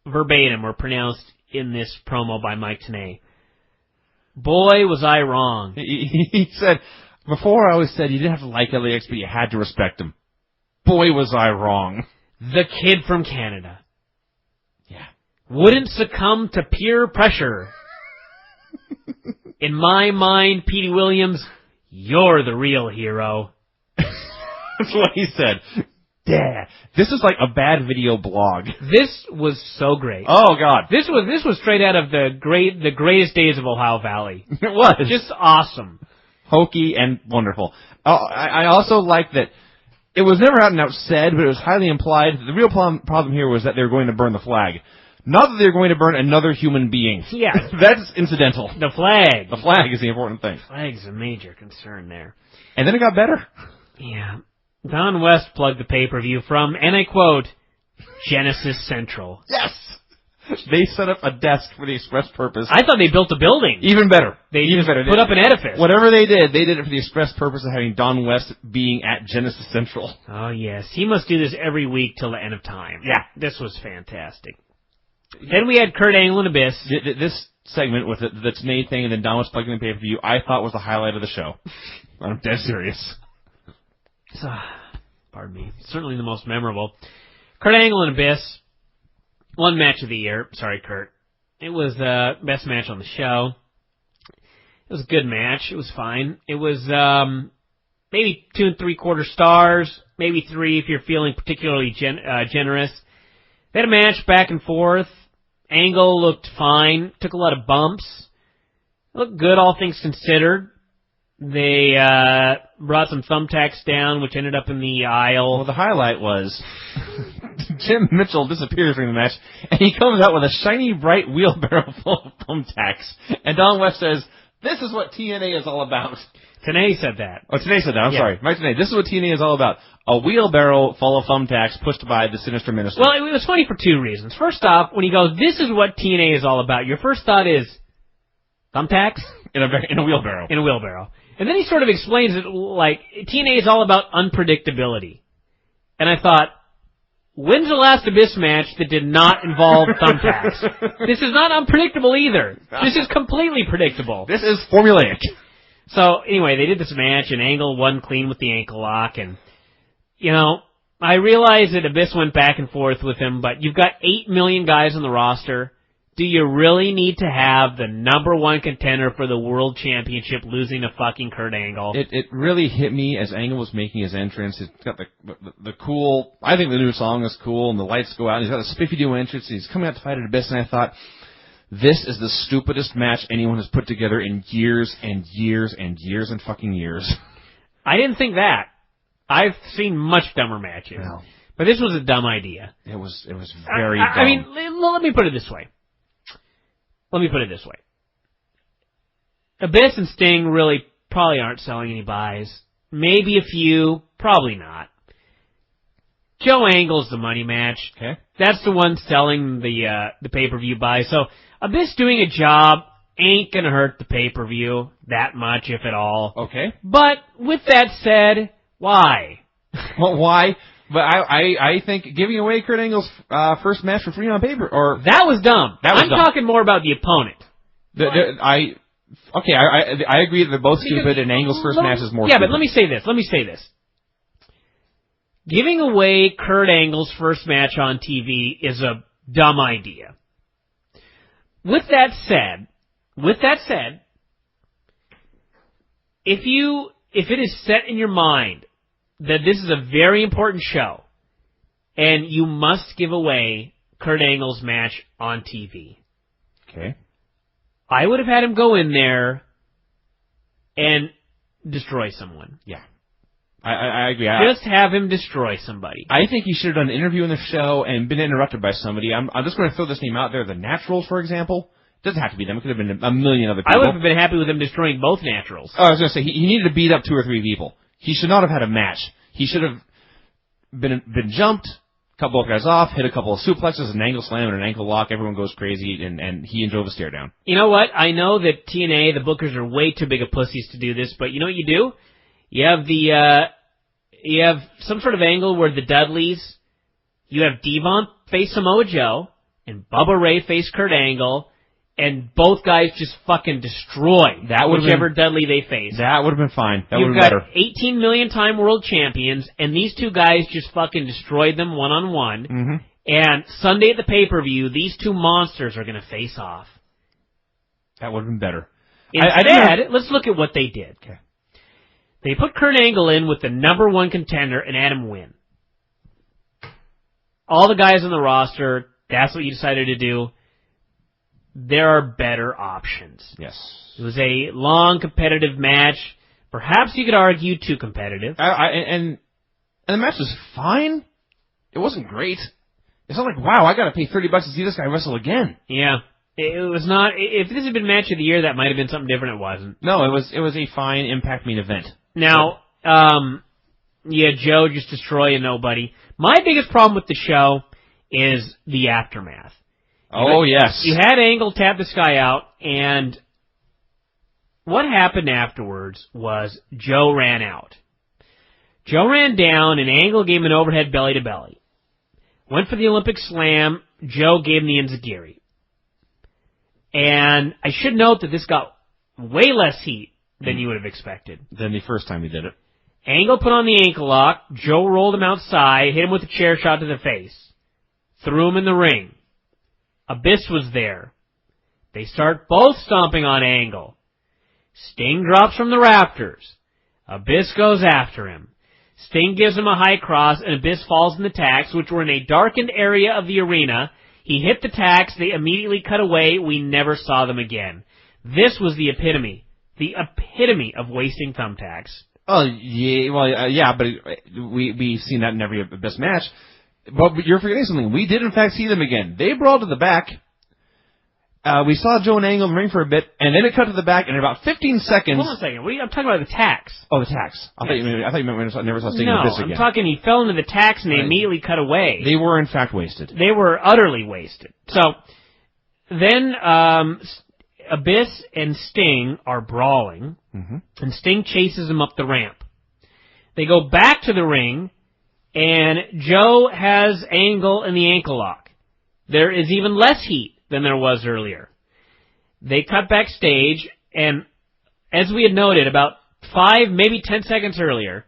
verbatim were pronounced in this promo by Mike Tenay. "Boy, was I wrong." He said, "Before I always said you didn't have to like LAX, but you had to respect him. Boy, was I wrong." The kid from Canada. Yeah. Wouldn't succumb to peer pressure. In my mind, Petey Williams, you're the real hero. That's what he said. Yeah. This is like a bad video blog. This was so great. Oh God. This was straight out of the greatest days of Ohio Valley. It was. Just awesome. Hokey and wonderful. I also like that it was never out and out said, but it was highly implied. The real problem here was that they were going to burn the flag. Not that they were going to burn another human being. Yeah. That's incidental. The flag. The flag is the important thing. Flag's a major concern there. And then it got better. Yeah. Don West plugged the pay-per-view from, and I quote, Genesis Central. Yes! They set up a desk for the express purpose. I thought they built a building. Even better. They put up an edifice. Whatever they did it for the express purpose of having Don West being at Genesis Central. Oh, yes. He must do this every week till the end of time. Yeah. This was fantastic. Then we had Kurt Angle and Abyss. This segment with the Tenay thing and then Don West plugging the pay-per-view, I thought was the highlight of the show. I'm dead serious. Pardon me. Certainly the most memorable. Kurt Angle and Abyss. One match of the year. Sorry, Kurt. It was the best match on the show. It was a good match. It was fine. It was maybe 2 3/4 stars, maybe 3 if you're feeling particularly generous. They had a match back and forth. Angle looked fine. Took a lot of bumps. Looked good, all things considered. They brought some thumbtacks down, which ended up in the aisle. Well, the highlight was Jim Mitchell disappears during the match, and he comes out with a shiny, bright wheelbarrow full of thumbtacks. And Don West says, "This is what TNA is all about." Tenay said that. Oh, Tenay said that. I'm sorry. Mike Tenay. This is what TNA is all about. A wheelbarrow full of thumbtacks pushed by the sinister minister. Well, it was funny for 2 reasons. First off, when he goes, "This is what TNA is all about," your first thought is, thumbtacks? In a wheelbarrow. In a wheelbarrow. And then he sort of explains it like, TNA is all about unpredictability. And I thought, when's the last Abyss match that did not involve thumbtacks? This is not unpredictable either. This is completely predictable. This is formulaic. So, anyway, they did this match, and Angle won clean with the ankle lock, and, you know, I realize that Abyss went back and forth with him, but you've got 8 million guys on the roster. Do you really need to have the #1 contender for the World Championship losing to fucking Kurt Angle? It really hit me as Angle was making his entrance. He's got the cool, I think the new song is cool, and the lights go out, and he's got a spiffy new entrance, and he's coming out to fight at Abyss, and I thought, this is the stupidest match anyone has put together in years and years and years and fucking years. I didn't think that. I've seen much dumber matches. Well, but this was a dumb idea. it was very dumb. I mean, let me put it this way. Abyss and Sting really probably aren't selling any buys. Maybe a few, probably not. Joe Angle's the money match. Okay. That's the one selling the pay-per-view buy. So Abyss doing a job ain't gonna hurt the pay-per-view that much, if at all. Okay. But with that said, why? Well, why? But I think giving away Kurt Angle's first match for free on paper, or That was dumb. That was dumb. talking more about the opponent. I agree that they're both stupid, and Angle's first match is more. Yeah, stupid. but let me say this. Giving away Kurt Angle's first match on TV is a dumb idea. With that said, if it is set in your mind that this is a very important show, and you must give away Kurt Angle's match on TV, Okay. I would have had him go in there and destroy someone. Yeah. I agree. Just have him destroy somebody. I think he should have done an interview in the show and been interrupted by somebody. I'm just going to throw this name out there. The Naturals, for example. It doesn't have to be them. It could have been a million other people. I would have been happy with him destroying both Naturals. Oh, I was going to say, he needed to beat up 2 or 3 people. He should not have had a match. He should have been jumped, a couple of guys off, hit a couple of suplexes, an angle slam, and an ankle lock. Everyone goes crazy, and he drove a stare down. You know what? I know that TNA, the bookers, are way too big of pussies to do this, but you know what you do? You have some sort of angle where the Dudleys, you have Devon face Samoa Joe, and Bubba Ray face Kurt Angle, and both guys just fucking destroy whichever Dudley they face. That would have been fine. That would have You've been better. got 18 million time world champions, and these two guys just fucking destroyed them one-on-one. Mm-hmm. And Sunday at the pay-per-view, these two monsters are going to face off. That would have been better. Instead, let's look at what they did. Okay. They put Kurt Angle in with the number 1 contender and had him win. All the guys on the roster, that's what you decided to do. There are better options. Yes. It was a long, competitive match. Perhaps you could argue too competitive. And the match was fine. It wasn't great. It's not like, wow, I got to pay $30 to see this guy wrestle again. Yeah. It was not. If this had been match of the year, that might have been something different. It wasn't. No, it was a fine Impact main event. Now, Joe just destroying nobody. My biggest problem with the show is the aftermath. Yes. You had Angle tap this guy out, and what happened afterwards was Joe ran out. Joe ran down, and Angle gave him an overhead belly-to-belly. Went for the Olympic Slam. Joe gave him the enziguri. And I should note that this got way less heat than you would have expected. Than the first time he did it. Angle put on the ankle lock. Joe rolled him outside, hit him with a chair shot to the face. Threw him in the ring. Abyss was there. They start both stomping on Angle. Sting drops from the rafters. Abyss goes after him. Sting gives him a high cross, and Abyss falls in the tacks, which were in a darkened area of the arena. He hit the tacks. They immediately cut away. We never saw them again. This was the epitome of wasting thumbtacks. Oh, yeah, well, yeah, but we've seen that in every Abyss match. But you're forgetting something. We did, in fact, see them again. They brawled to the back. We saw Joe and Angle in the ring for a bit, and then it cut to the back, and in about 15 seconds... Hold on a second. I'm talking about the tacks. Oh, the tacks. I thought you meant we never saw Sting and Abyss again. No, I'm talking he fell into the tacks, and they immediately cut away. They were, in fact, wasted. They were utterly wasted. So, then Abyss and Sting are brawling, and Sting chases him up the ramp. They go back to the ring, and Joe has Angle in the ankle lock. There is even less heat than there was earlier. They cut backstage, and as we had noted, about 5, maybe 10 seconds earlier,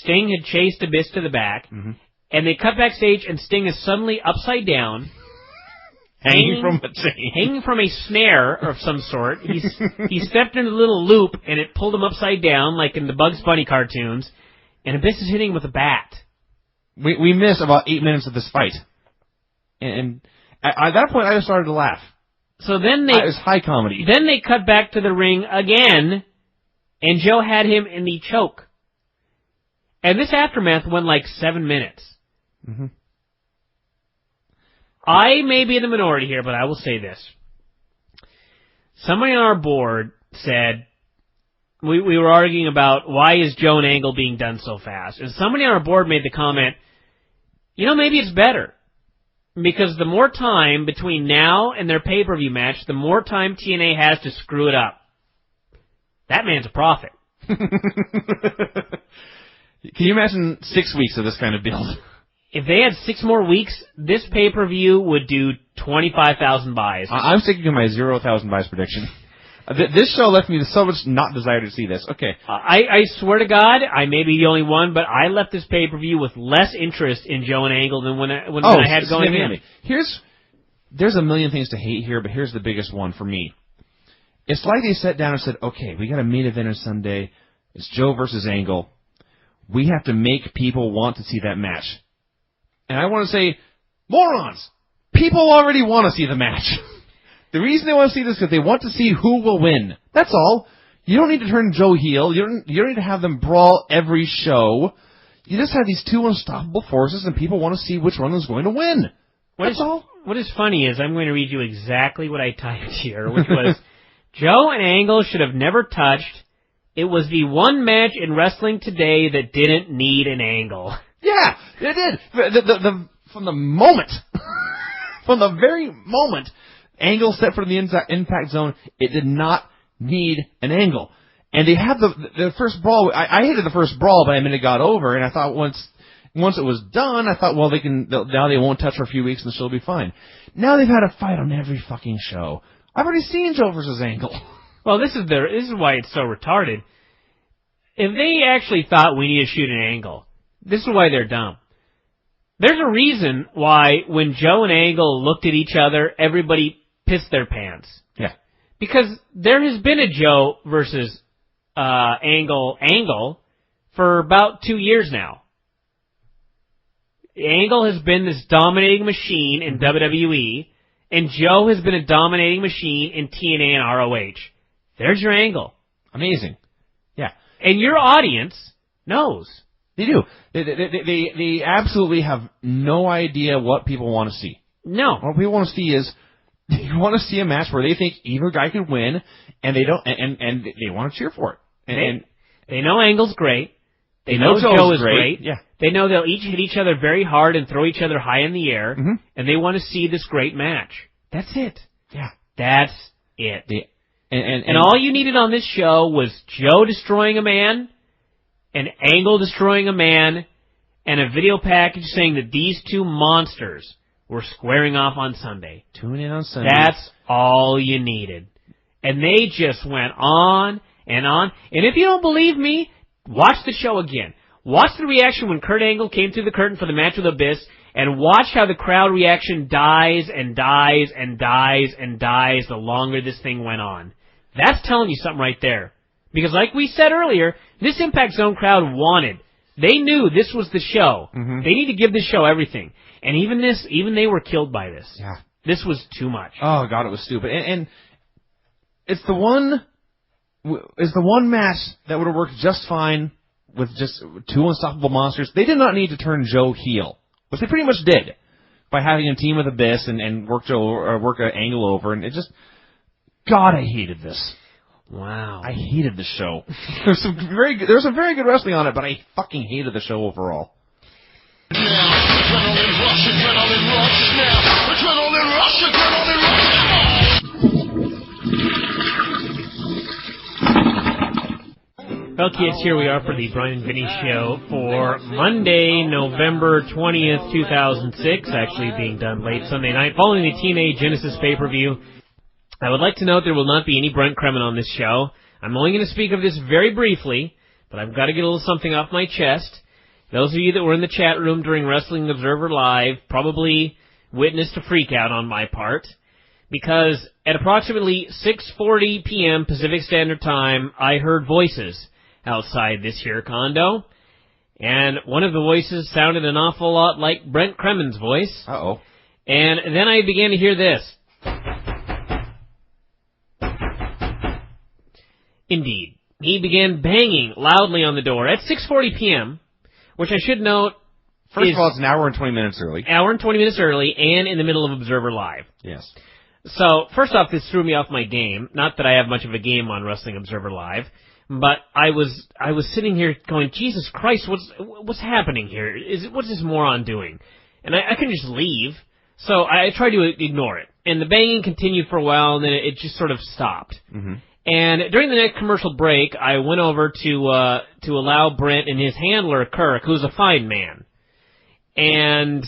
Sting had chased Abyss to the back, and they cut backstage, and Sting is suddenly upside down, hanging from a snare of some sort. He stepped into a little loop, and it pulled him upside down, like in the Bugs Bunny cartoons, and Abyss is hitting him with a bat. We missed about 8 minutes of this fight. And at that point, I just started to laugh. So then it was high comedy. Then they cut back to the ring again, and Joe had him in the choke. And this Aftermath went like 7 minutes. Mm-hmm. I may be in the minority here, but I will say this. Somebody on our board said, we were arguing about why is Joe and Angle being done so fast. And somebody on our board made the comment, maybe it's better. Because the more time between now and their pay-per-view match, the more time TNA has to screw it up. That man's a prophet. Can you imagine 6 weeks of this kind of build? If they had 6 more weeks, this pay-per-view would do 25,000 buys. I'm sticking to my 0,000 buys prediction. This show left me with so much not desire to see this. Okay. I swear to God, I may be the only one, but I left this pay-per-view with less interest in Joe and Angle than when I had going in. There's a million things to hate here, but here's the biggest one for me. It's like they sat down and said, okay, we got a main event on Sunday. It's Joe versus Angle. We have to make people want to see that match. And I want to say, morons! People already want to see the match. The reason they want to see this is because they want to see who will win. That's all. You don't need to turn Joe heel. You don't need to have them brawl every show. You just have these two unstoppable forces, and people want to see which one is going to win. That's all. What is funny is I'm going to read you exactly what I typed here, which was, Joe and Angle should have never touched. It was the one match in wrestling today that didn't need an angle. Yeah, it did. From the moment, from the very moment Angle stepped from the impact zone, it did not need an angle. And they have the first brawl. I hated the first brawl by the minute it got over, and I thought once it was done, I thought, well, now they won't touch for a few weeks and she'll be fine. Now they've had a fight on every fucking show. I've already seen Joe versus Angle. Well, this is why it's so retarded. If they actually thought we need to shoot an angle, this is why they're dumb. There's a reason why when Joe and Angle looked at each other, everybody pissed their pants. Yeah. Because there has been a Joe versus Angle for about 2 years now. Angle has been this dominating machine in WWE, and Joe has been a dominating machine in TNA and ROH. There's your Angle. Amazing. Yeah. And your audience knows. They do. They absolutely have no idea what people want to see. No. What people want to see is they want to see a match where they think either guy could win, and they don't, and they want to cheer for it. And they know Angle's great. They know Joe is great. Yeah. They know they'll each hit each other very hard and throw each other high in the air, mm-hmm. and they want to see this great match. That's it. Yeah. That's it. And all you needed on this show was Joe destroying a man, an Angle destroying a man, and a video package saying that these two monsters were squaring off on Sunday. Tune in on Sunday. That's all you needed. And they just went on and on. And if you don't believe me, watch the show again. Watch the reaction when Kurt Angle came through the curtain for the match with Abyss, and watch how the crowd reaction dies and dies and dies and dies the longer this thing went on. That's telling you something right there. Because like we said earlier, this Impact Zone crowd wanted. They knew this was the show. Mm-hmm. They need to give this show everything. And even they were killed by this. Yeah. This was too much. Oh God, it was stupid. And it's the one match that would have worked just fine with just two unstoppable monsters. They did not need to turn Joe heel, which they pretty much did by having him team with Abyss and work an Angle over. And it just, God, I hated this. Wow. I hated the show. There's some very good wrestling on it, but I fucking hated the show overall. Now, adrenaline rush now. Adrenaline rush now. Well, kids, here we are for the Bryan Vinny Show for Monday, November 20th, 2006, actually being done late Sunday night, following the TNA Genesis pay-per-view. I would like to note there will not be any Brent Kremen on this show. I'm only going to speak of this very briefly, but I've got to get a little something off my chest. Those of you that were in the chat room during Wrestling Observer Live probably witnessed a freak out on my part, because at approximately 6:40 p.m. Pacific Standard Time, I heard voices outside this here condo, and one of the voices sounded an awful lot like Brent Kremen's voice. Uh-oh. And then I began to hear this. Indeed. He began banging loudly on the door at 6:40 p.m., which I should note. First of all, it's an hour and 20 minutes early. Hour and 20 minutes early, and in the middle of Observer Live. Yes. So, first off, this threw me off my game. Not that I have much of a game on Wrestling Observer Live, but I was sitting here going, Jesus Christ, what's happening here? What's this moron doing? And I couldn't just leave, so I tried to ignore it. And the banging continued for a while, and then it just sort of stopped. Mm-hmm. And during the next commercial break, I went over to allow Brent and his handler, Kirk, who's a fine man. And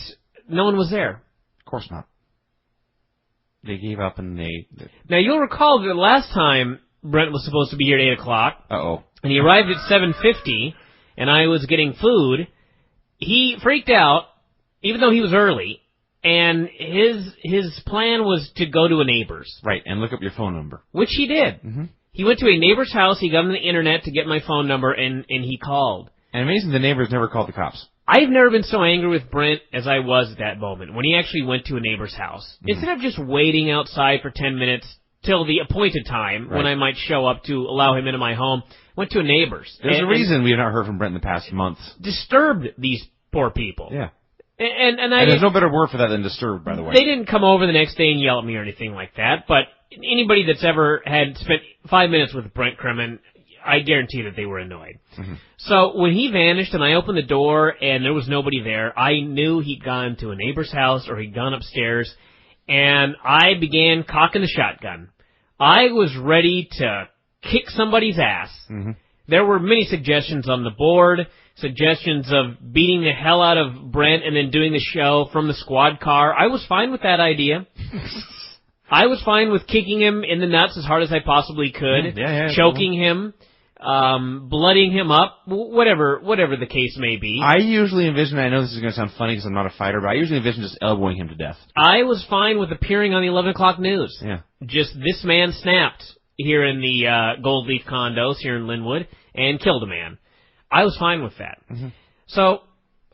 no one was there. Of course not. They gave up and they... Now, you'll recall that last time Brent was supposed to be here at 8 o'clock. Uh-oh. And he arrived at 7:50, and I was getting food. He freaked out, even though he was early, and his plan was to go to a neighbor's. Right, and look up your phone number. Which he did. Mm-hmm. He went to a neighbor's house, he got on the internet to get my phone number, and he called. And amazing, the neighbors never called the cops. I've never been so angry with Brent as I was at that moment, when he actually went to a neighbor's house. Mm-hmm. Instead of just waiting outside for 10 minutes till the appointed time, when I might show up to allow him into my home, went to a neighbor's. There's a reason we have not heard from Brent in the past month. Disturbed these poor people. Yeah. And there's no better word for that than disturbed, by the way. They didn't come over the next day and yell at me or anything like that, but anybody that's ever had spent 5 minutes with Brent Kremen, I guarantee that they were annoyed. Mm-hmm. So when he vanished and I opened the door and there was nobody there, I knew he'd gone to a neighbor's house or he'd gone upstairs, and I began cocking the shotgun. I was ready to kick somebody's ass. Mm-hmm. There were many suggestions on the board, suggestions of beating the hell out of Brent and then doing the show from the squad car. I was fine with that idea. I was fine with kicking him in the nuts as hard as I possibly could, choking him, blooding him up, whatever the case may be. I usually envision, I know this is going to sound funny because I'm not a fighter, but I usually envision just elbowing him to death. I was fine with appearing on the 11 o'clock news. Yeah. Just this man snapped here in the Gold Leaf condos here in Linwood and killed a man. I was fine with that. Mm-hmm. So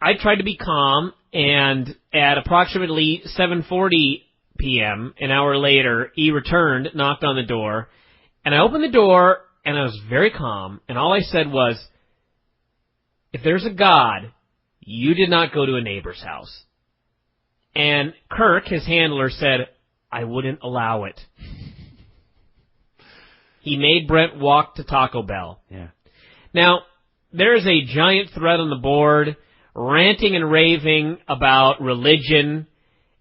I tried to be calm, and at approximately 7:40 p.m., an hour later, he returned, knocked on the door, and I opened the door, and I was very calm, and all I said was, if there's a God, you did not go to a neighbor's house. And Kirk, his handler, said, I wouldn't allow it. He made Brent walk to Taco Bell. Yeah. Now, there is a giant thread on the board ranting and raving about religion,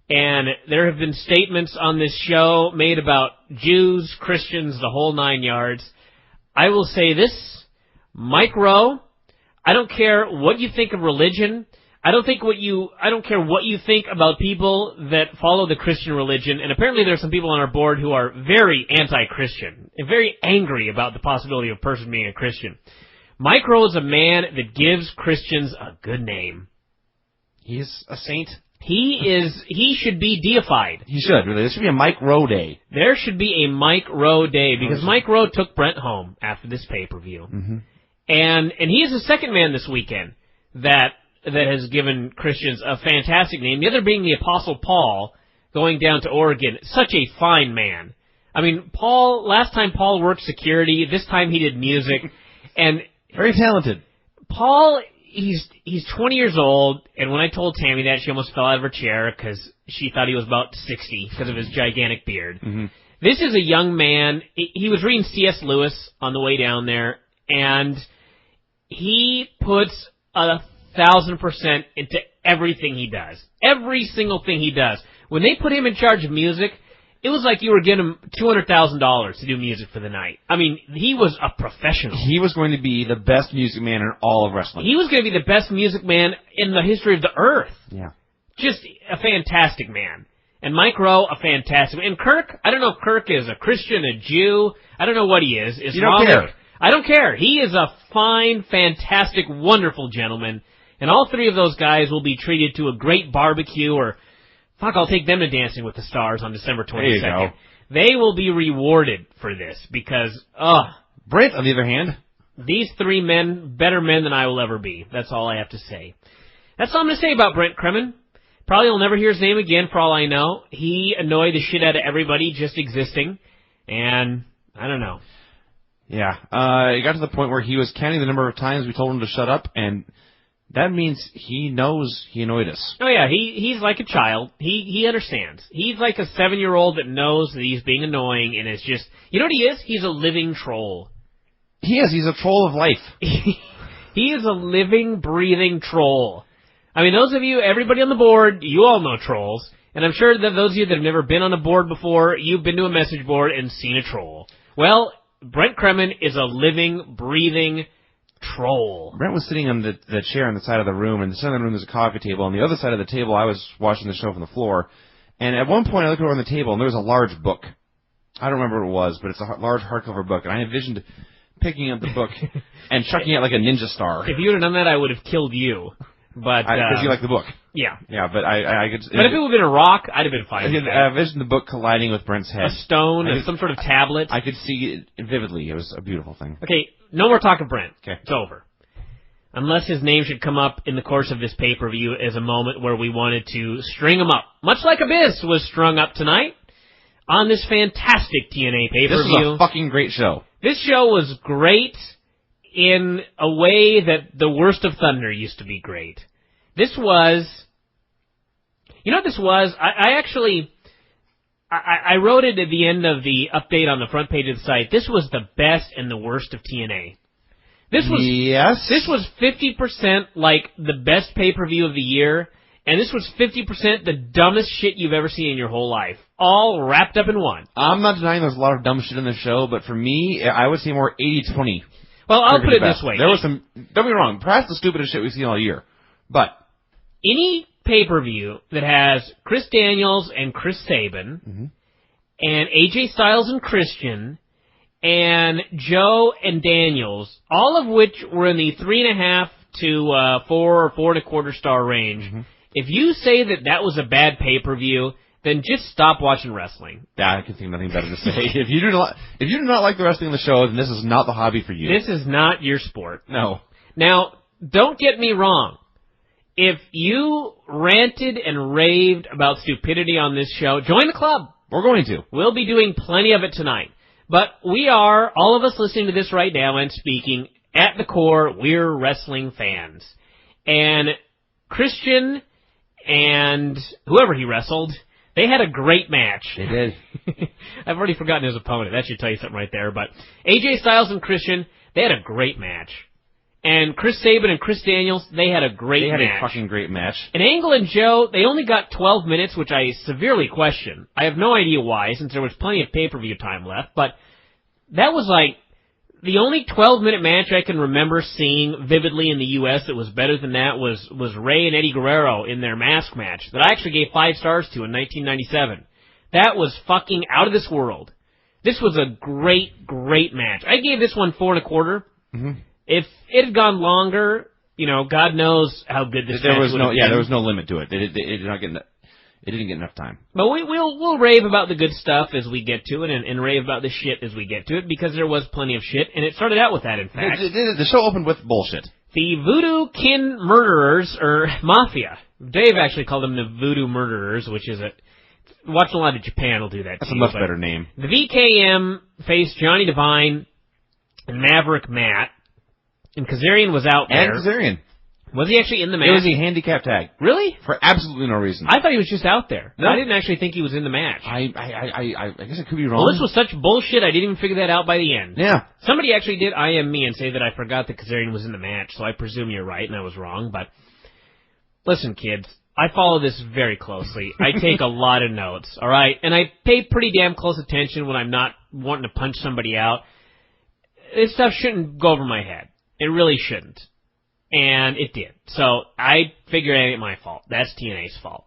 and there have been statements on this show made about Jews, Christians, the whole 9 yards. I will say this, Mike Rowe, I don't care what you think of religion. I don't care what you think about people that follow the Christian religion, and apparently there are some people on our board who are very anti-Christian and very angry about the possibility of a person being a Christian. Mike Rowe is a man that gives Christians a good name. He's a saint. He should be deified. He should, really. There should be a Mike Rowe Day. There should be a Mike Rowe Day, because Mike Rowe took Brent home after this pay-per-view. Mm-hmm. And he is the second man this weekend that has given Christians a fantastic name, the other being the Apostle Paul, going down to Oregon. Such a fine man. I mean, last time Paul worked security, this time he did music, and... Very talented. Paul, he's 20 years old, and when I told Tammy that, she almost fell out of her chair because she thought he was about 60 because of his gigantic beard. Mm-hmm. This is a young man. He was reading C.S. Lewis on the way down there, and he puts 1,000% into everything he does. Every single thing he does. When they put him in charge of music, it was like you were giving him $200,000 to do music for the night. I mean, he was a professional. He was going to be the best music man in all of wrestling. He was going to be the best music man in the history of the earth. Yeah. Just a fantastic man. And Mike Rowe, a fantastic man. And Kirk, I don't know if Kirk is a Christian, a Jew. I don't know what he is. You don't care. I don't care. He is a fine, fantastic, wonderful gentleman. And all three of those guys will be treated to a great barbecue, or... Fuck, I'll take them to Dancing with the Stars on December 22nd. There you go. They will be rewarded for this because, Brent, on the other hand. These three men, better men than I will ever be. That's all I have to say. That's all I'm going to say about Brent Kremen. Probably will never hear his name again for all I know. He annoyed the shit out of everybody just existing. And, I don't know. Yeah. It got to the point where he was counting the number of times we told him to shut up, and that means he knows he annoyed us. Oh yeah, he's like a child. He understands. He's like a 7-year-old that knows that he's being annoying and is just, you know what he is? He's a living troll. He is. He's a troll of life. He is a living, breathing troll. I mean, those of you, everybody on the board, you all know trolls. And I'm sure that those of you that have never been on a board before, you've been to a message board and seen a troll. Well, Brent Kremen is a living, breathing troll. Brent was sitting on the chair on the side of the room, and the center of the room was a coffee table. On the other side of the table, I was watching the show from the floor. And at one point, I looked over on the table, and there was a large book. I don't remember what it was, but it's a large hardcover book. And I envisioned picking up the book and chucking it like a ninja star. If you would have done that, I would have killed you. But because you like the book. Yeah. Yeah, but I could... But if it would have been a rock, I'd have been fine. I envisioned the book colliding with Brent's head. A stone, some sort of tablet. I could see it vividly. It was a beautiful thing. Okay, no more talk of Brent. Okay. It's over. Unless his name should come up in the course of this pay-per-view as a moment where we wanted to string him up. Much like Abyss was strung up tonight on this fantastic TNA pay-per-view. This was a fucking great show. This show was great in a way that the Worst of Thunder used to be great. This was... You know what this was? I wrote it at the end of the update on the front page of the site. This was the best and the worst of TNA. This was 50% like the best pay-per-view of the year, and this was 50% the dumbest shit you've ever seen in your whole life, all wrapped up in one. I'm not denying there's a lot of dumb shit in the show, but for me, I would say more 80-20. Well, I'll put it this way. There was some, don't be wrong, perhaps the stupidest shit we've seen all year, but... Any pay-per-view that has Chris Daniels and Chris Sabin, and AJ Styles and Christian, and Joe and Daniels, all of which were in the 3.5 to 4 or 4.25 star range. If you say that that was a bad pay-per-view, then just stop watching wrestling. Yeah, I can think of nothing better to say. If you do not like the wrestling of the show, then this is not the hobby for you. This is not your sport. No. Now, don't get me wrong. If you ranted and raved about stupidity on this show, join the club. We're going to. We'll be doing plenty of it tonight. But we are, all of us listening to this right now and speaking, at the core, we're wrestling fans. And Christian and whoever he wrestled, they had a great match. They did. I've already forgotten his opponent. That should tell you something right there. But AJ Styles and Christian, they had a great match. And Chris Sabin and Chris Daniels, they had a great match. They had a fucking great match. And Angle and Joe, they only got 12 minutes, which I severely question. I have no idea why, since there was plenty of pay-per-view time left. But that was like the only 12-minute match I can remember seeing vividly in the U.S. that was better than that was Ray and Eddie Guerrero in their mask match that I actually gave 5 stars to in 1997. That was fucking out of this world. This was a great, great match. I gave this one 4.25. If it had gone longer, you know, God knows how good this match would have been. Yeah, there was no limit to it. It didn't get enough time. But we'll rave about the good stuff as we get to it, and rave about the shit as we get to it, because there was plenty of shit, and it started out with that, in fact. The show opened with bullshit. The Voodoo Kin Murderers, or Mafia. Dave actually called them the Voodoo Murderers, which is watching a lot of Japan will do that. That's a much better name. The VKM faced Johnny Devine and Maverick Matt. And Kazarian was out there. And Kazarian. Was he actually in the match? It was a handicap tag. Really? For absolutely no reason. I thought he was just out there. No. I didn't actually think he was in the match. I guess I could be wrong. Well, this was such bullshit, I didn't even figure that out by the end. Yeah. Somebody actually did IM me and say that I forgot that Kazarian was in the match, so I presume you're right and I was wrong. But listen, kids, I follow this very closely. I take a lot of notes, all right? And I pay pretty damn close attention when I'm not wanting to punch somebody out. This stuff shouldn't go over my head. It really shouldn't. And it did. So I figured it ain't my fault. That's TNA's fault.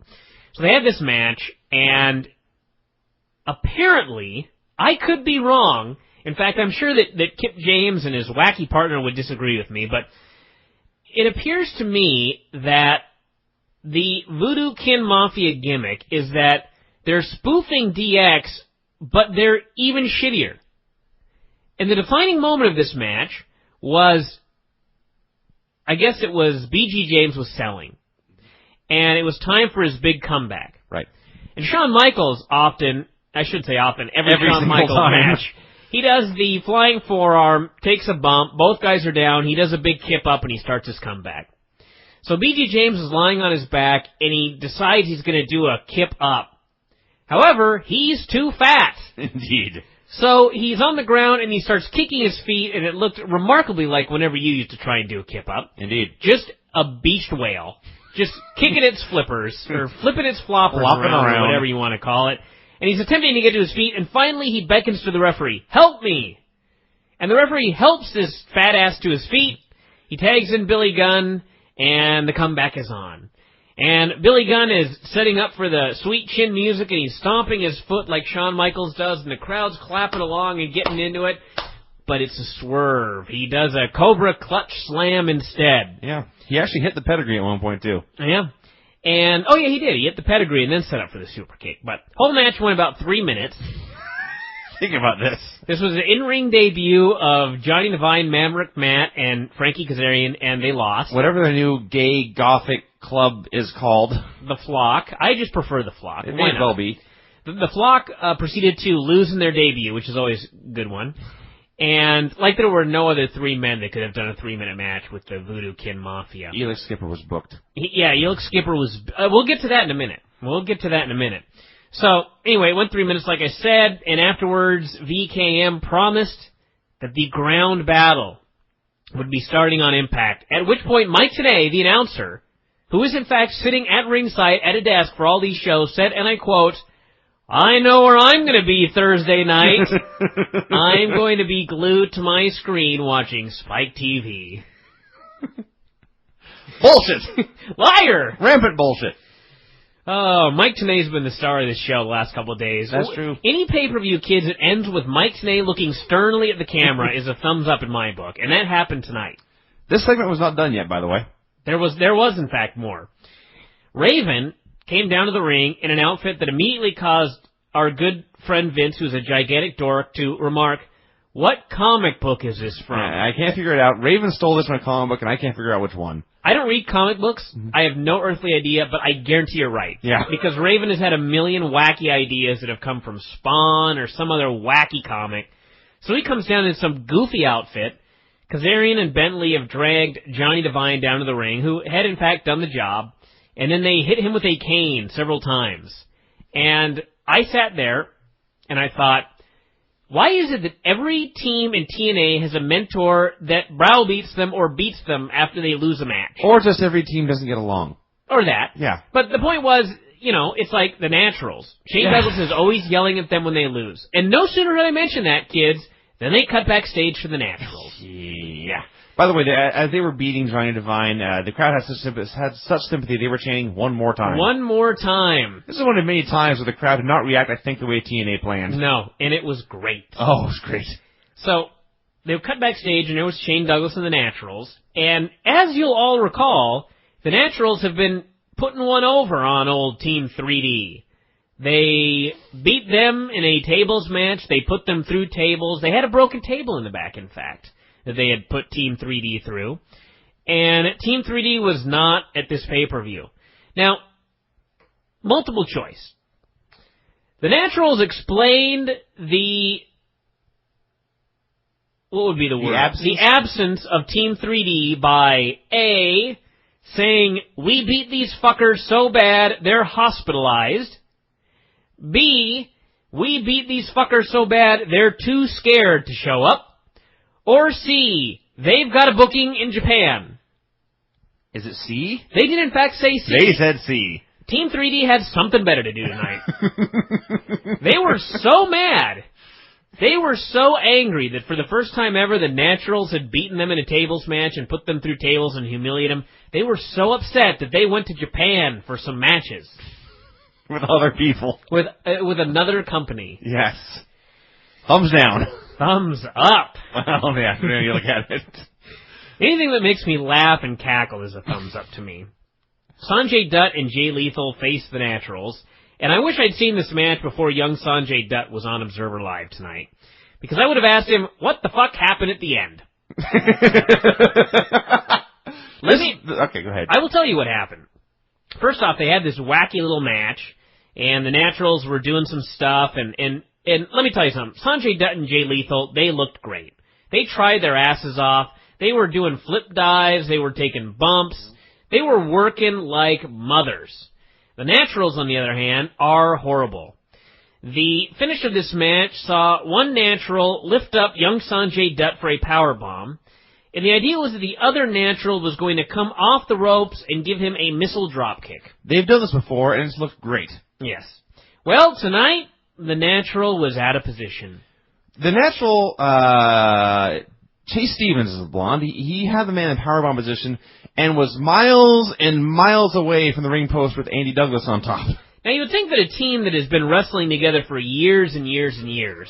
So they had this match, and apparently, I could be wrong. In fact, I'm sure that Kip James and his wacky partner would disagree with me, but it appears to me that the Voodoo Kin Mafia gimmick is that they're spoofing DX, but they're even shittier. And the defining moment of this match was, I guess it was BG James was selling. And it was time for his big comeback. Right. And Shawn Michaels often, I should say often, every Shawn Michaels match, he does the flying forearm, takes a bump, both guys are down, he does a big kip up, and he starts his comeback. So BG James is lying on his back, and he decides he's going to do a kip up. However, he's too fat. Indeed. So he's on the ground, and he starts kicking his feet, and it looked remarkably like whenever you used to try and do a kip up. Indeed. Just a beast whale. Just kicking its flippers, or flipping its floppers around, or whatever you want to call it. And he's attempting to get to his feet, and finally he beckons to the referee, "Help me!" And the referee helps this fat ass to his feet. He tags in Billy Gunn, and the comeback is on. And Billy Gunn is setting up for the sweet chin music, and he's stomping his foot like Shawn Michaels does, and the crowd's clapping along and getting into it. But it's a swerve. He does a Cobra clutch slam instead. Yeah. He actually hit the pedigree at one point, too. Yeah. And, oh yeah, he did. He hit the pedigree and then set up for the super kick. But whole match went about 3 minutes. Think about this. This was an in-ring debut of Johnny Devine, Maverick Matt, and Frankie Kazarian, and they lost. Whatever their new gay gothic club is called. The Flock. I just prefer the Flock. It may well be. The Flock proceeded to lose in their debut, which is always a good one. And like there were no other 3 men that could have done a 3-minute match with the Voodoo Kin Mafia. Elix Skipper was booked. Elix Skipper was... we'll get to that in a minute. So, anyway, it went 3 minutes, like I said, and afterwards, VKM promised that the ground battle would be starting on Impact, at which point Mike Tenay, the announcer, who is in fact sitting at ringside at a desk for all these shows, said, and I quote, "I know where I'm going to be Thursday night. I'm going to be glued to my screen watching Spike TV." Bullshit! Liar! Rampant bullshit. Oh, Mike Tenay's been the star of this show the last couple of days. That's true. Any pay-per-view, kids, that ends with Mike Tenay looking sternly at the camera is a thumbs up in my book, and that happened tonight. This segment was not done yet, by the way. There was in fact more. Raven came down to the ring in an outfit that immediately caused our good friend Vince, who's a gigantic dork, to remark, "What comic book is this from?" I can't figure it out. Raven stole this from a comic book, and I can't figure out which one. I don't read comic books. I have no earthly idea, but I guarantee you're right. Yeah. Because Raven has had a million wacky ideas that have come from Spawn or some other wacky comic. So he comes down in some goofy outfit. Kazarian and Bentley have dragged Johnny Devine down to the ring, who had in fact done the job, and then they hit him with a cane several times. And I sat there, and I thought, why is it that every team in TNA has a mentor that browbeats them or beats them after they lose a match? Or just every team doesn't get along. Or that. Yeah. But the point was, it's like the Naturals. Shane Douglas is always yelling at them when they lose. And no sooner did I mention that, kids, than they cut backstage for the Naturals. Yeah. By the way, as they were beating Johnny Devine, the crowd had such sympathy, they were chanting "one more time." One more time. This is one of many times where the crowd did not react, I think, the way TNA planned. No, and it was great. Oh, it was great. So, they were cut backstage, and there was Shane Douglas and the Naturals. And as you'll all recall, the Naturals have been putting one over on old Team 3D. They beat them in a tables match. They put them through tables. They had a broken table in the back, in fact, that they had put Team 3D through. And Team 3D was not at this pay-per-view. Now, multiple choice. The Naturals explained what would be the word? The absence of Team 3D by A, saying, "We beat these fuckers so bad, they're hospitalized." B, "We beat these fuckers so bad, they're too scared to show up." Or C, "They've got a booking in Japan." Is it C? They did in fact say C. They said C. Team 3D had something better to do tonight. They were so mad. They were so angry that for the first time ever, the Naturals had beaten them in a tables match and put them through tables and humiliated them. They were so upset that they went to Japan for some matches. With other people. With another company. Yes. Thumbs down. Thumbs up. Well, yeah, there you look at it. Anything that makes me laugh and cackle is a thumbs up to me. Sanjay Dutt and Jay Lethal faced the Naturals, and I wish I'd seen this match before young Sanjay Dutt was on Observer Live tonight, because I would have asked him, what the fuck happened at the end? Okay, go ahead. I will tell you what happened. First off, they had this wacky little match, and the Naturals were doing some stuff, and let me tell you something. Sanjay Dutt and Jay Lethal, they looked great. They tried their asses off. They were doing flip dives. They were taking bumps. They were working like mothers. The Naturals, on the other hand, are horrible. The finish of this match saw one Natural lift up young Sanjay Dutt for a powerbomb, and the idea was that the other Natural was going to come off the ropes and give him a missile dropkick. They've done this before, and it's looked great. Yes. Well, tonight, the Natural was out of position. The Natural, Chase Stevens is a blonde. He had the man in powerbomb position and was miles and miles away from the ring post with Andy Douglas on top. Now, you would think that a team that has been wrestling together for years and years and years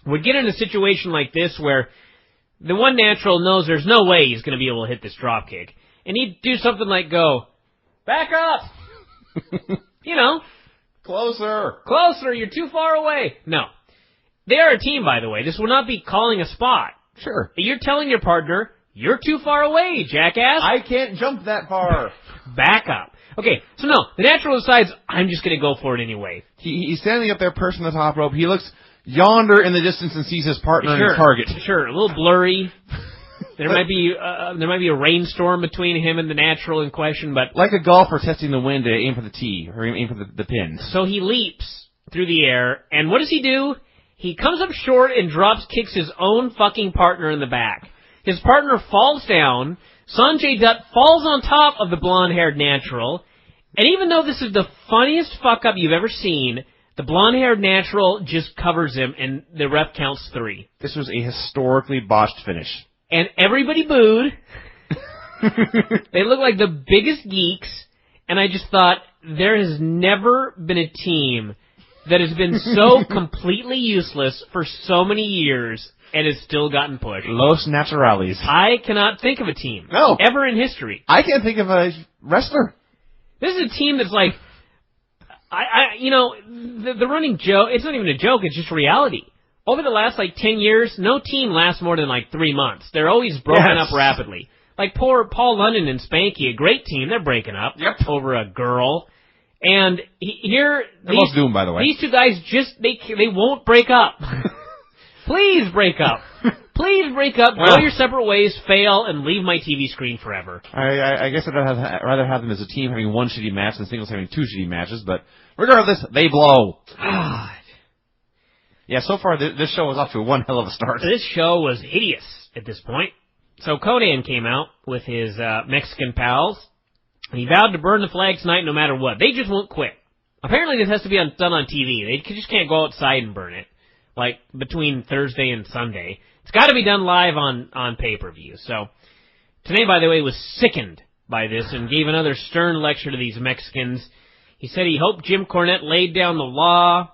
would get in a situation like this where the one Natural knows there's no way he's going to be able to hit this dropkick. And he'd do something like go, back up! You know. Closer, you're too far away. No. They are a team, by the way. This will not be calling a spot. Sure. You're telling your partner, you're too far away, jackass. I can't jump that far. Back up. Okay, so no, the Natural decides, I'm just going to go for it anyway. He's standing up there, perched on the top rope. He looks yonder in the distance and sees his partner and his target. Sure, a little blurry. There might be a rainstorm between him and the Natural in question, but like a golfer testing the wind to aim for the tee or aim for the pin. So he leaps through the air, and what does he do? He comes up short and kicks his own fucking partner in the back. His partner falls down. Sanjay Dutt falls on top of the blonde-haired Natural, and even though this is the funniest fuck-up you've ever seen, the blonde-haired Natural just covers him, and the ref counts 3. This was a historically botched finish. And everybody booed. They look like the biggest geeks, and I just thought, there has never been a team that has been so completely useless for so many years and has still gotten pushed. Los Naturales. I cannot think of a team. No. Ever in history. I can't think of a wrestler. This is a team that's like, the running joke, it's not even a joke, it's just reality. Over the last, 10 years, no team lasts more than, 3 months. They're always broken up rapidly. Like poor Paul London and Spanky, a great team, they're breaking up over a girl. And here, they're both doomed, by the way. These two guys they won't break up. Please break up. Please break up, go your separate ways, fail, and leave my TV screen forever. I guess I'd rather have them as a team having one shitty match than singles having 2 shitty matches, but regardless, they blow. God. Yeah, so far this show was off to one hell of a start. This show was hideous at this point. So Conan came out with his Mexican pals, and he vowed to burn the flag tonight no matter what. They just won't quit. Apparently this has to be done on TV. They just can't go outside and burn it, between Thursday and Sunday. It's got to be done live on pay-per-view. So Tenay, by the way, was sickened by this and gave another stern lecture to these Mexicans. He said he hoped Jim Cornette laid down the law.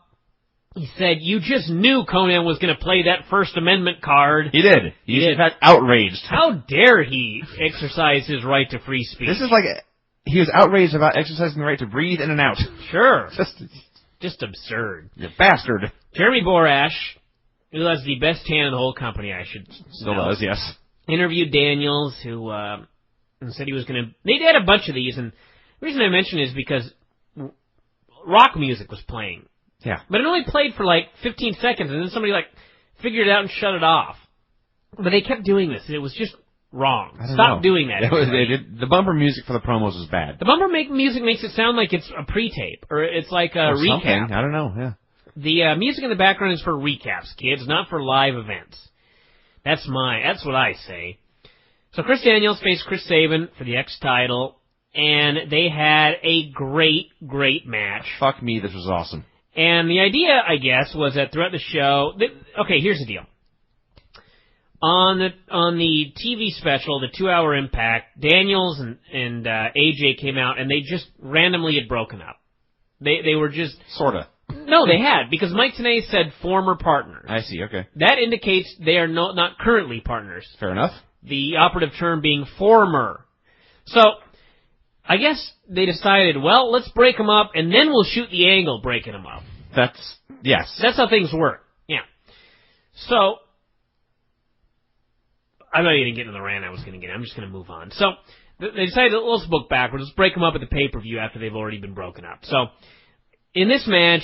He said, you just knew Conan was going to play that First Amendment card. He did. He's in fact outraged. How dare he exercise his right to free speech? This is he was outraged about exercising the right to breathe in and out. Sure. Just absurd. You bastard. Jeremy Borash, who has the best tan in the whole company, I should Still does, yes. Interviewed Daniels, who said he was going to... They had a bunch of these, and the reason I mention it is because rock music was playing. Yeah. But it only played for 15 seconds, and then somebody figured it out and shut it off. But they kept doing this, and it was just wrong. Stop doing that. The bumper music for the promos was bad. The bumper music makes it sound like it's a pre-tape, or it's like a recap. Something. I don't know, yeah. The music in the background is for recaps, kids, not for live events. That's what I say. So Chris Daniels faced Chris Sabin for the X title, and they had a great, great match. Fuck me, this was awesome. And the idea, I guess, was that throughout the show... Okay, here's the deal. On the TV special, the 2-hour impact, Daniels and AJ came out, and they just randomly had broken up. They were just... Sorta. No, they had, because Mike Tenay said former partners. I see, okay. That indicates they are not currently partners. Fair enough. The operative term being former. So... I guess they decided, well, let's break them up, and then we'll shoot the angle breaking them up. Yes. That's how things work. Yeah. So, I'm not even getting to the rant I was going to get. I'm just going to move on. So, they decided, let's book backwards. Let's break them up at the pay-per-view after they've already been broken up. So, in this match,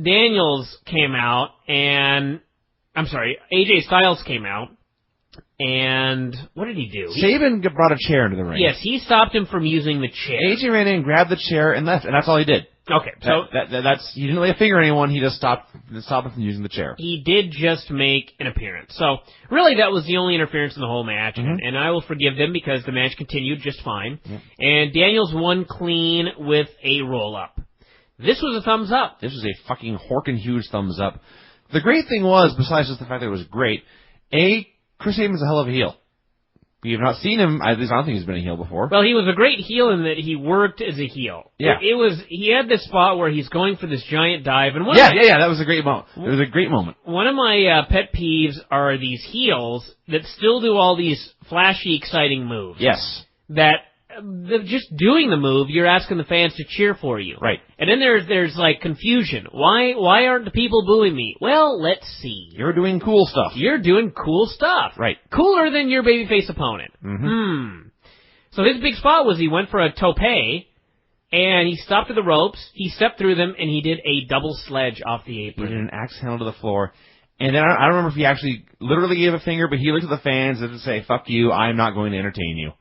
Daniels came out, AJ Styles came out, And what did he do? Sabin brought a chair into the ring. Yes, he stopped him from using the chair. AJ ran in, grabbed the chair, and left, and that's all he did. Okay, so that's he didn't lay a finger on anyone. He just stopped him from using the chair. He did just make an appearance. So really, that was the only interference in the whole match, and I will forgive them because the match continued just fine. And Daniels won clean with a roll up. This was a thumbs up. This was a fucking horkin' huge thumbs up. The great thing was, besides just the fact that it was great, Chris Sabin's a hell of a heel. We have not seen him, at least I don't think he's been a heel before. Well, he was a great heel in that he worked as a heel. Yeah. He had this spot where he's going for this giant dive. And that was a great moment. It was a great moment. One of my pet peeves are these heels that still do all these flashy, exciting moves. Yes. That just doing the move, you're asking the fans to cheer for you. Right. And then there's like confusion. Why aren't the people booing me? Well, let's see. You're doing cool stuff. You're doing cool stuff. Right. Cooler than your babyface opponent. So his big spot was he went for a tope, and he stopped at the ropes, he stepped through them, and he did a double sledge off the apron. He did an axe handle to the floor. And then I don't remember if he actually literally gave a finger, but he looked at the fans and said, fuck you, I'm not going to entertain you.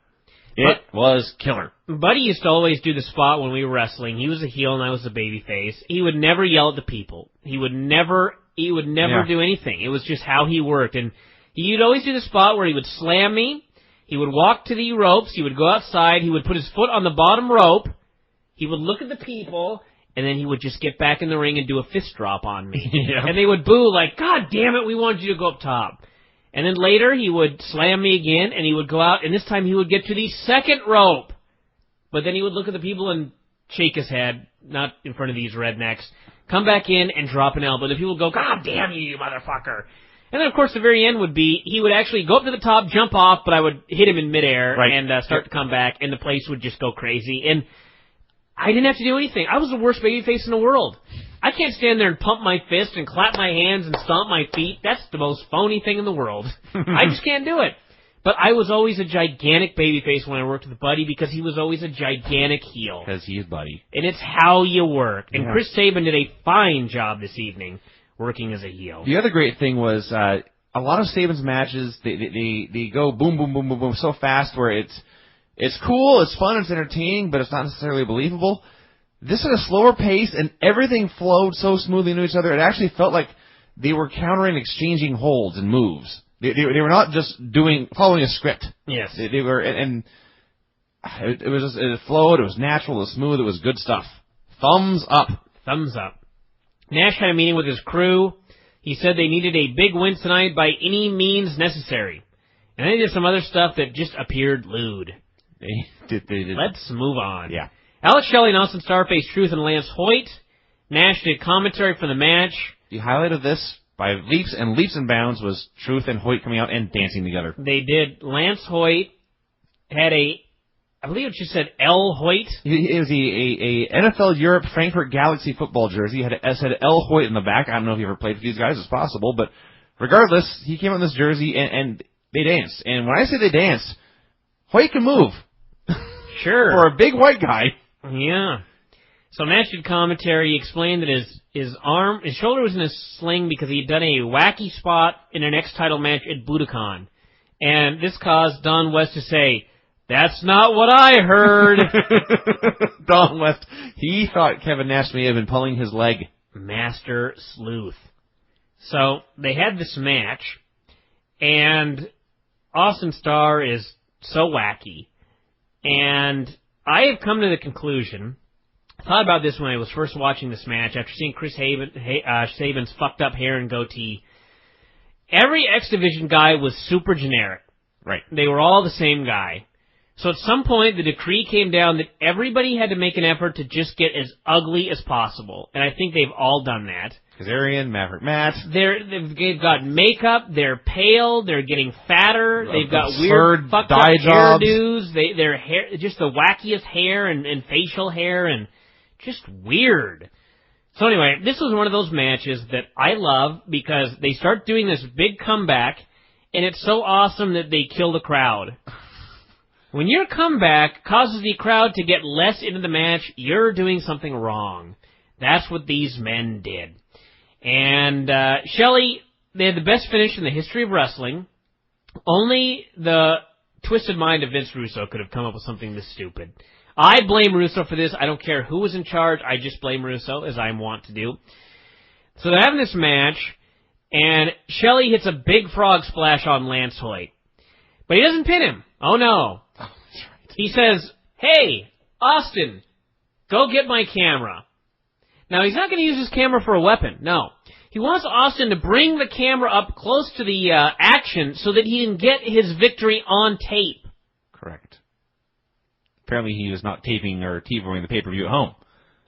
It was killer. Buddy used to always do the spot when we were wrestling. He was a heel and I was a babyface. He would never yell at the people. He would never do anything. It was just how he worked. And he'd always do the spot where he would slam me. He would walk to the ropes. He would go outside. He would put his foot on the bottom rope. He would look at the people. And then he would just get back in the ring and do a fist drop on me. And they would boo like, God damn it, we wanted you to go up top. And then later, he would slam me again, and he would go out, and this time he would get to the second rope. But then he would look at the people and shake his head, not in front of these rednecks, come back in and drop an elbow. The people would go, God damn you, you motherfucker. And then, of course, the very end would be, he would actually go up to the top, jump off, but I would hit him in midair and start to come back, and the place would just go crazy. And I didn't have to do anything. I was the worst babyface in the world. I can't stand there and pump my fist and clap my hands and stomp my feet. That's the most phony thing in the world. I just can't do it. But I was always a gigantic babyface when I worked with Buddy because he was always a gigantic heel. Because he's Buddy. And it's how you work. And Chris Sabin did a fine job this evening working as a heel. The other great thing was a lot of Sabin's matches, they go boom, boom, boom, boom, boom so fast where it's cool, it's fun, it's entertaining, but it's not necessarily believable. This had a slower pace, and everything flowed so smoothly into each other. It actually felt like they were countering, exchanging holds and moves. They were not just following a script. Yes. They were, and it flowed, it was natural, it was smooth, it was good stuff. Thumbs up. Thumbs up. Nash had a meeting with his crew. He said they needed a big win tonight by any means necessary. And then he did some other stuff that just appeared lewd. They did. Let's move on. Yeah. Alex Shelley and Austin Starr faced Truth and Lance Hoyt. Nash did commentary for the match. The highlight of this, by leaps and bounds, was Truth and Hoyt coming out and dancing together. They did. Lance Hoyt had I believe it just said L. Hoyt. It was a NFL Europe Frankfurt Galaxy football jersey. It said L. Hoyt in the back. I don't know if he ever played for these guys. It's possible. But regardless, he came out in this jersey and they danced. And when I say they danced, Hoyt can move. Sure. For a big white guy. Yeah. So Nash did commentary. He explained that his shoulder was in a sling because he had done a wacky spot in an ex-title match at Budokan. And this caused Don West to say, "That's not what I heard." Don West, he thought Kevin Nash may have been pulling his leg. Master Sleuth. So they had this match, and Austin Starr is so wacky. And I have come to the conclusion, I thought about this when I was first watching this match, after seeing Chris Sabin's fucked up hair and goatee. Every X Division guy was super generic. Right. They were all the same guy. So at some point, the decree came down that everybody had to make an effort to just get as ugly as possible. And I think they've all done that. Kazarian, Maverick Matt. They've got makeup, they're pale, they're getting fatter, they've got weird fucked up dye jobs. hairdos, their hair, just the wackiest hair and facial hair and just weird. So anyway, this was one of those matches that I love because they start doing this big comeback and it's so awesome that they kill the crowd. When your comeback causes the crowd to get less into the match, you're doing something wrong. That's what these men did. And Shelley, they had the best finish in the history of wrestling. Only the twisted mind of Vince Russo could have come up with something this stupid. I blame Russo for this. I don't care who was in charge. I just blame Russo, as I want to do. So they're having this match, and Shelley hits a big frog splash on Lance Hoyt. But he doesn't pin him. Oh, no. Oh, that's right. He says, hey, Austin, go get my camera. Now, he's not going to use his camera for a weapon. No. He wants Austin to bring the camera up close to the action so that he can get his victory on tape. Correct. Apparently he was not taping or TiVoing the pay-per-view at home.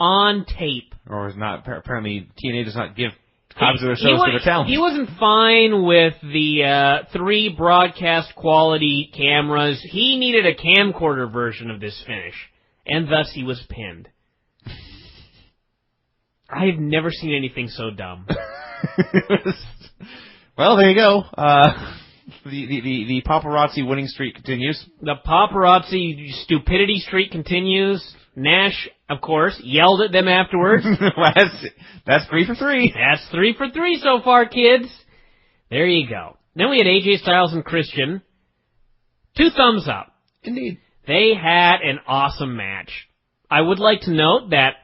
On tape. Or is not. Apparently TNA does not give copies of their shows to their talent. He wasn't fine with the 3 broadcast quality cameras. He needed a camcorder version of this finish, and thus he was pinned. I've never seen anything so dumb. Well, there you go. The paparazzi winning streak continues. The paparazzi stupidity streak continues. Nash, of course, yelled at them afterwards. That's 3 for 3. That's 3 for 3 so far, kids. There you go. Then we had AJ Styles and Christian. 2 thumbs up. Indeed. They had an awesome match. I would like to note that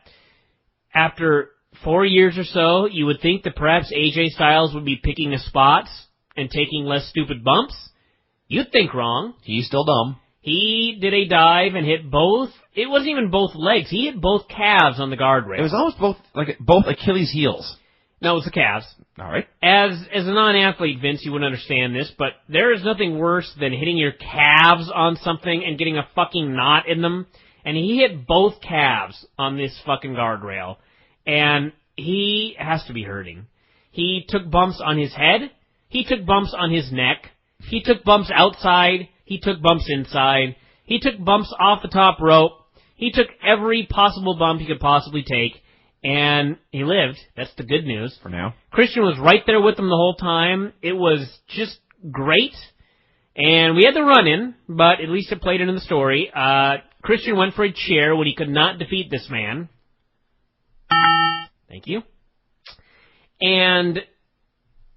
after 4 years or so, you would think that perhaps AJ Styles would be picking his spots and taking less stupid bumps. You'd think wrong. He's still dumb. He did a dive and hit both. It wasn't even both legs. He hit both calves on the guardrail. It was almost both Achilles' heels. No, it was the calves. All right. As a non-athlete, Vince, you wouldn't understand this, but there is nothing worse than hitting your calves on something and getting a fucking knot in them. And he hit both calves on this fucking guardrail. And he has to be hurting. He took bumps on his head. He took bumps on his neck. He took bumps outside. He took bumps inside. He took bumps off the top rope. He took every possible bump he could possibly take. And he lived. That's the good news. For now. Christian was right there with him the whole time. It was just great. And we had the run-in, but at least it played into the story. Christian went for a chair when he could not defeat this man. Thank you. And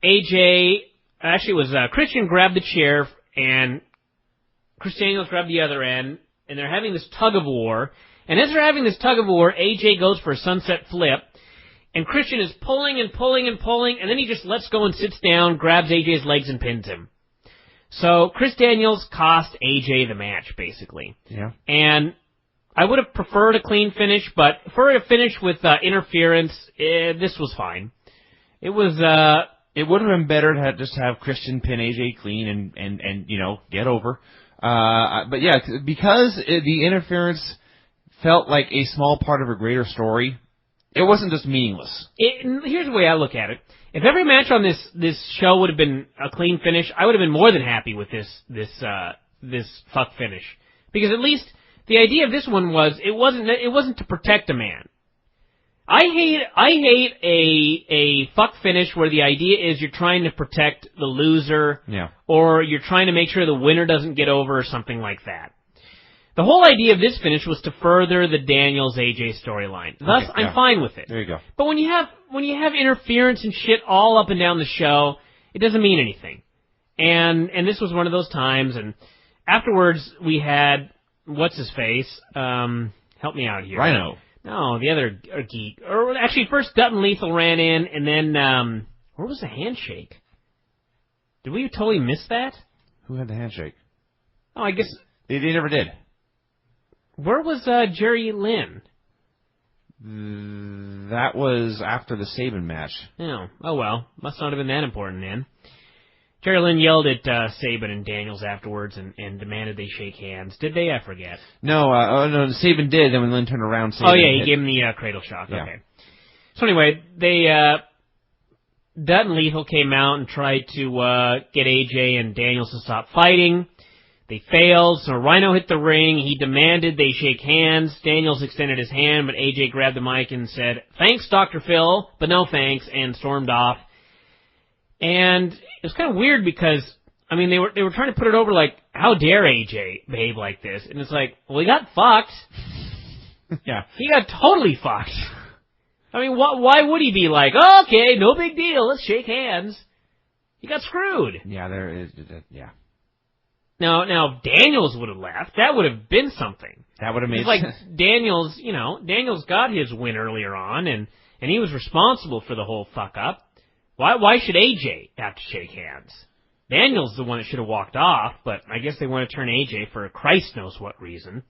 AJ, actually it was Christian grabbed the chair, and Chris Daniels grabbed the other end, and they're having this tug-of-war. And as they're having this tug-of-war, AJ goes for a sunset flip, and Christian is pulling and pulling and pulling, and then he just lets go and sits down, grabs AJ's legs, and pins him. So Chris Daniels cost AJ the match, basically. Yeah. And I would have preferred a clean finish, but for a finish with interference, this was fine. It was. It would have been better to just have Christian pin AJ clean and get over. But yeah, because the interference felt like a small part of a greater story, it wasn't just meaningless. Here's the way I look at it. If every match on this show would have been a clean finish, I would have been more than happy with this fuck finish. Because at least the idea of this one was it wasn't to protect a man. I hate a fuck finish where the idea is you're trying to protect the loser, or you're trying to make sure the winner doesn't get over or something like that. The whole idea of this finish was to further the Daniels-AJ storyline. Thus, I'm fine with it. There you go. But when you have interference and shit all up and down the show, it doesn't mean anything. And this was one of those times. And afterwards, we had what's his face? Help me out here. Rhino. No, the other geek. Or actually, first Dutton Lethal ran in, and then where was the handshake? Did we totally miss that? Who had the handshake? Oh, I guess they never did. Where was Jerry Lynn? That was after the Sabin match. Oh well. Must not have been that important then. Jerry Lynn yelled at Sabin and Daniels afterwards and demanded they shake hands. Did they? I forget. No, Sabin did. Then when Lynn turned around, Sabin he gave him the cradle shock. Yeah. Okay. So anyway, Dutton Lethal came out and tried to get AJ and Daniels to stop fighting. They failed, so Rhino hit the ring. He demanded they shake hands. Daniels extended his hand, but AJ grabbed the mic and said, "Thanks, Dr. Phil, but no thanks," and stormed off. And it was kind of weird because, I mean, they were trying to put it over like, how dare AJ behave like this? And it's like, well, he got fucked. Yeah. He got totally fucked. I mean, why would he be like, oh, okay, no big deal, let's shake hands? He got screwed. Yeah, there is, yeah. Now, if Daniels would have left, that would have been something. That would have made It's like sense. Daniels got his win earlier on, and he was responsible for the whole fuck-up. Why should AJ have to shake hands? Daniels the one that should have walked off, but I guess they want to turn AJ for Christ knows what reason.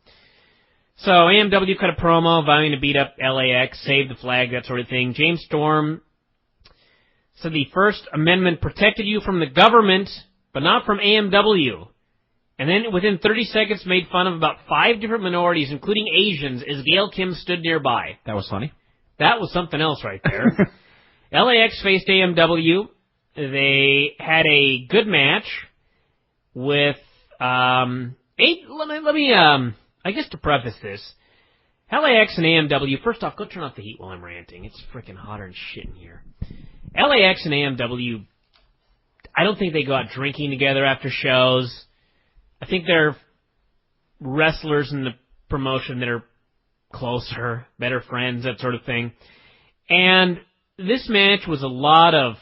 So AMW cut a promo vowing to beat up LAX, save the flag, that sort of thing. James Storm said the First Amendment protected you from the government, but not from AMW. And then within 30 seconds made fun of about 5 different minorities, including Asians, as Gail Kim stood nearby. That was funny. That was something else right there. LAX faced AMW. They had a good match with, let me, I guess to preface this, LAX and AMW, first off, go turn off the heat while I'm ranting. It's freaking hotter than shit in here. LAX and AMW, I don't think they go out drinking together after shows. I think they're wrestlers in the promotion that are closer, better friends, that sort of thing. And this match was a lot of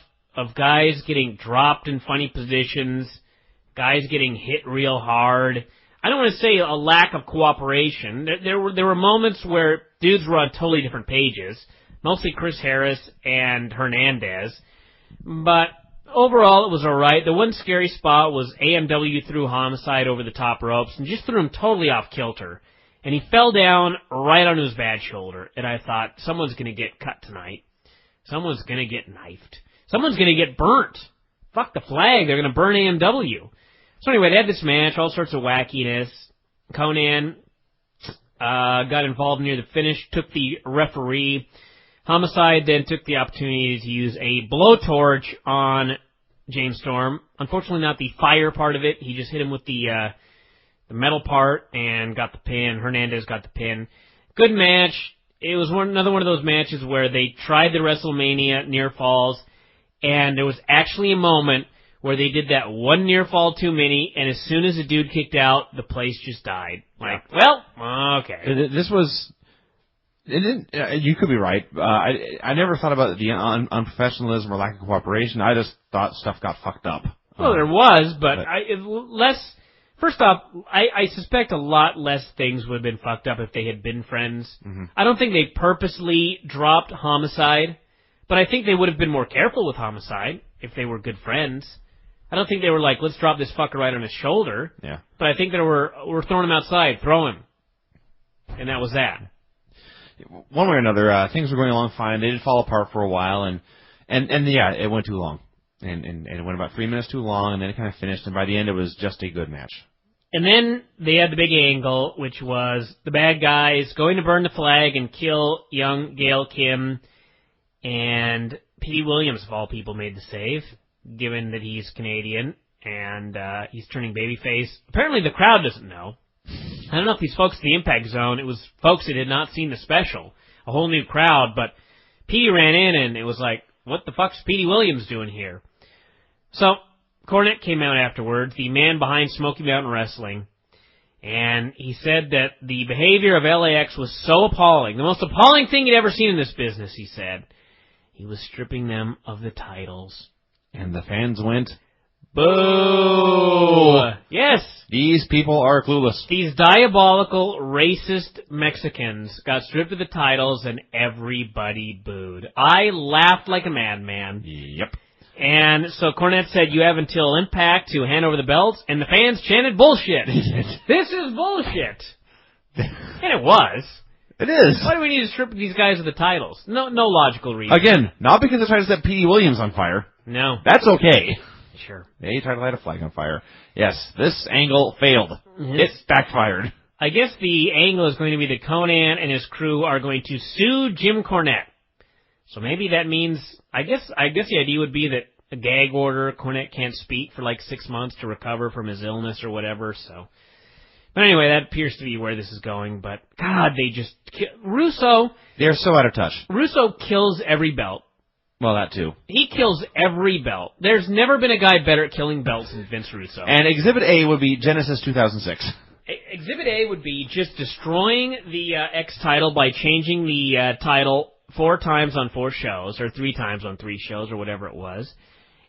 guys getting dropped in funny positions, guys getting hit real hard. I don't want to say a lack of cooperation. There were moments where dudes were on totally different pages, mostly Chris Harris and Hernandez. But overall, it was all right. The one scary spot was AMW threw Homicide over the top ropes and just threw him totally off kilter. And he fell down right onto his bad shoulder. And I thought, someone's going to get cut tonight. Someone's going to get knifed. Someone's going to get burnt. Fuck the flag. They're going to burn AMW. So anyway, they had this match, all sorts of wackiness. Conan got involved near the finish, took the referee. Homicide then took the opportunity to use a blowtorch on James Storm. Unfortunately, not the fire part of it. He just hit him with the metal part and got the pin. Hernandez got the pin. Good match. It was another one of those matches where they tried the WrestleMania near falls, and there was actually a moment where they did that one near fall too many, and as soon as the dude kicked out, the place just died. Like, well, okay. This was... you could be right. I never thought about the unprofessionalism or lack of cooperation. I just thought stuff got fucked up. Well, there was, but first off, I suspect a lot less things would have been fucked up if they had been friends. Mm-hmm. I don't think they purposely dropped Homicide, but I think they would have been more careful with Homicide if they were good friends. I don't think they were like, let's drop this fucker right on his shoulder. Yeah. But I think they were throwing him outside, throw him. And that was that. One way or another, things were going along fine. They did fall apart for a while, and yeah, it went too long. And it went about 3 minutes too long, and then it kind of finished, and by the end it was just a good match. And then they had the big angle, which was the bad guys going to burn the flag and kill young Gail Kim, and Petey Williams, of all people, made the save, given that he's Canadian, and he's turning babyface. Apparently the crowd doesn't know. I don't know if these folks in the Impact Zone, it was folks that had not seen the special, a whole new crowd, but Petey ran in and it was like, what the fuck's Petey Williams doing here? So, Cornette came out afterwards, the man behind Smoky Mountain Wrestling, and he said that the behavior of LAX was so appalling, the most appalling thing he'd ever seen in this business, he said. He was stripping them of the titles. And the fans went, boo! Yes! These people are clueless. These diabolical, racist Mexicans got stripped of the titles and everybody booed. I laughed like a madman. Yep. And so Cornette said, you have until Impact to hand over the belts, and the fans chanted bullshit. This is bullshit. And it was. It is. Why do we need to strip these guys of the titles? No logical reason. Again, not because they're trying to set Petey Williams on fire. No. That's okay. Sure. They tried to light a flag on fire. Yes, this angle failed. It backfired. I guess the angle is going to be that Conan and his crew are going to sue Jim Cornette. So maybe that means, I guess the idea would be that a gag order, Cornette can't speak for like 6 months to recover from his illness or whatever, so. But anyway, that appears to be where this is going, but God, they just, Russo. They're so out of touch. Russo kills every belt. Well, that too. He kills every belt. There's never been a guy better at killing belts than Vince Russo. And Exhibit A would be Genesis 2006. Exhibit A would be just destroying the X title by changing the title 4 times on 4 shows, or 3 times on 3 shows, or whatever it was.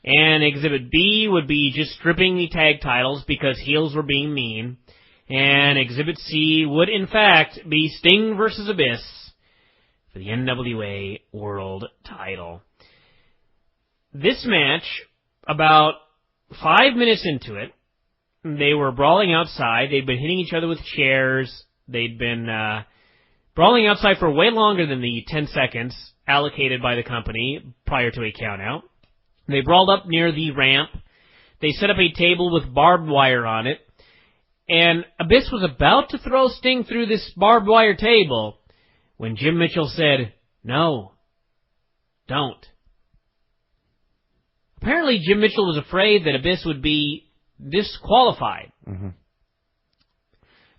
And Exhibit B would be just stripping the tag titles because heels were being mean. And Exhibit C would, in fact, be Sting versus Abyss for the NWA World title. This match, about 5 minutes into it, they were brawling outside. They'd been hitting each other with chairs. They'd been brawling outside for way longer than the 10 seconds allocated by the company prior to a countout. They brawled up near the ramp. They set up a table with barbed wire on it. And Abyss was about to throw Sting through this barbed wire table when Jim Mitchell said, "No, don't." Apparently Jim Mitchell was afraid that Abyss would be disqualified. Mm-hmm.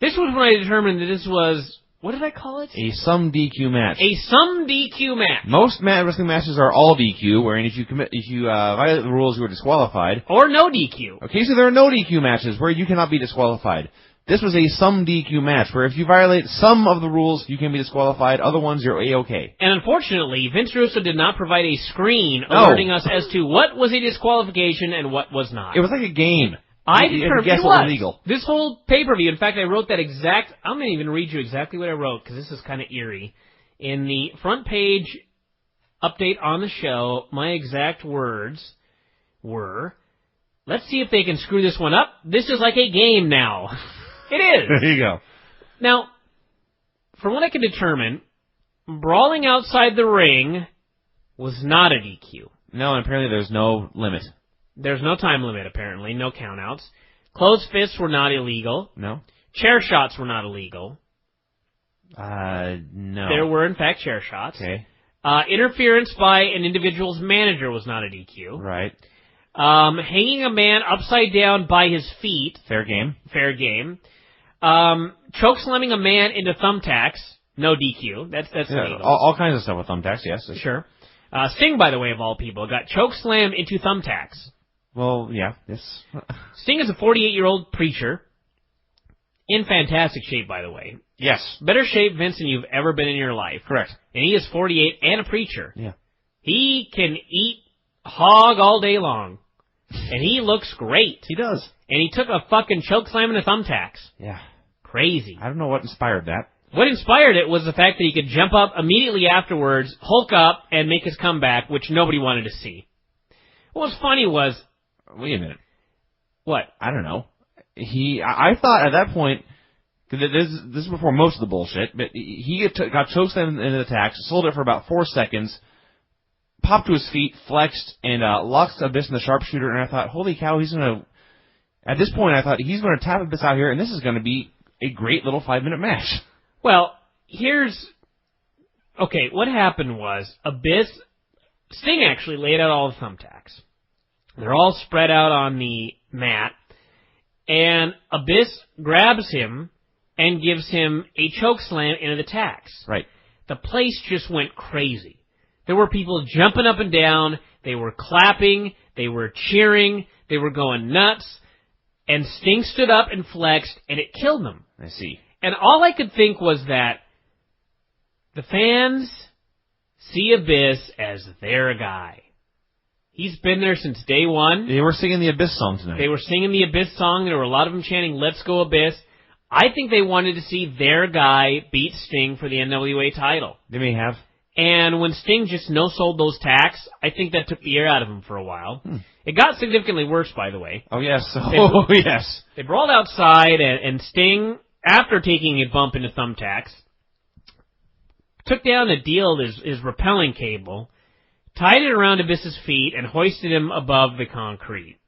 This was when I determined that this was, what did I call it? A some DQ match. A some DQ match. Most wrestling matches are all DQ, wherein if you violate the rules, you are disqualified. Or no DQ. Occasionally there are no DQ matches where you cannot be disqualified. This was a some DQ match, where if you violate some of the rules, you can be disqualified. Other ones, you're A-okay. And unfortunately, Vince Russo did not provide a screen alerting us as to what was a disqualification and what was not. It was like a game. I determined guess it what was illegal. This whole pay-per-view, in fact, I wrote that exact, I'm going to even read you exactly what I wrote, because this is kind of eerie. In the front page update on the show, my exact words were, let's see if they can screw this one up. This is like a game now. It is. There you go. Now, from what I can determine, brawling outside the ring was not a DQ. No, and apparently there's no limit. There's no time limit, apparently. No countouts. Closed fists were not illegal. No. Chair shots were not illegal. No. There were, in fact, chair shots. Okay. Interference by an individual's manager was not a DQ. Right. Hanging a man upside down by his feet. Fair game. Fair game. Chokeslamming a man into thumbtacks. No DQ. That's illegal. All kinds of stuff with thumbtacks, yes. Sure. Sting, by the way, of all people, got chokeslammed into thumbtacks. Well, yeah, yes. Sting is a 48-year-old preacher. In fantastic shape, by the way. Yes. Better shape, Vince, than you've ever been in your life. Correct. And he is 48 and a preacher. Yeah. He can eat hog all day long. And he looks great. He does. And he took a fucking chokeslam into thumbtacks. Yeah. Crazy. I don't know what inspired that. What inspired it was the fact that he could jump up immediately afterwards, Hulk up, and make his comeback, which nobody wanted to see. What was funny was... Wait a minute. What? I don't know. I thought at that point, this is before most of the bullshit, but he got chokeslammed into the tax, sold it for about 4 seconds, popped to his feet, flexed, and locked Abyss in the sharpshooter, and I thought, holy cow, he's going to... At this point, I thought, he's going to tap Abyss out here, and this is going to be a great little 5-minute match. Well, okay, what happened was, Sting actually laid out all the thumbtacks. They're all spread out on the mat, and Abyss grabs him and gives him a chokeslam into the tacks. Right. The place just went crazy. There were people jumping up and down, they were clapping, they were cheering, they were going nuts, and Sting stood up and flexed, and it killed them. I see. And all I could think was that the fans see Abyss as their guy. He's been there since day one. They were singing the Abyss song tonight. They were singing the Abyss song. There were a lot of them chanting, "Let's go Abyss." I think they wanted to see their guy beat Sting for the NWA title. They may have. And when Sting just no-sold those tacks, I think that took the air out of him for a while. It got significantly worse, by the way. Oh, yes. Oh, yes. They brawled outside, and Sting... After taking a bump into thumbtacks, took down the deal, his rappelling cable, tied it around Abyss's feet, and hoisted him above the concrete.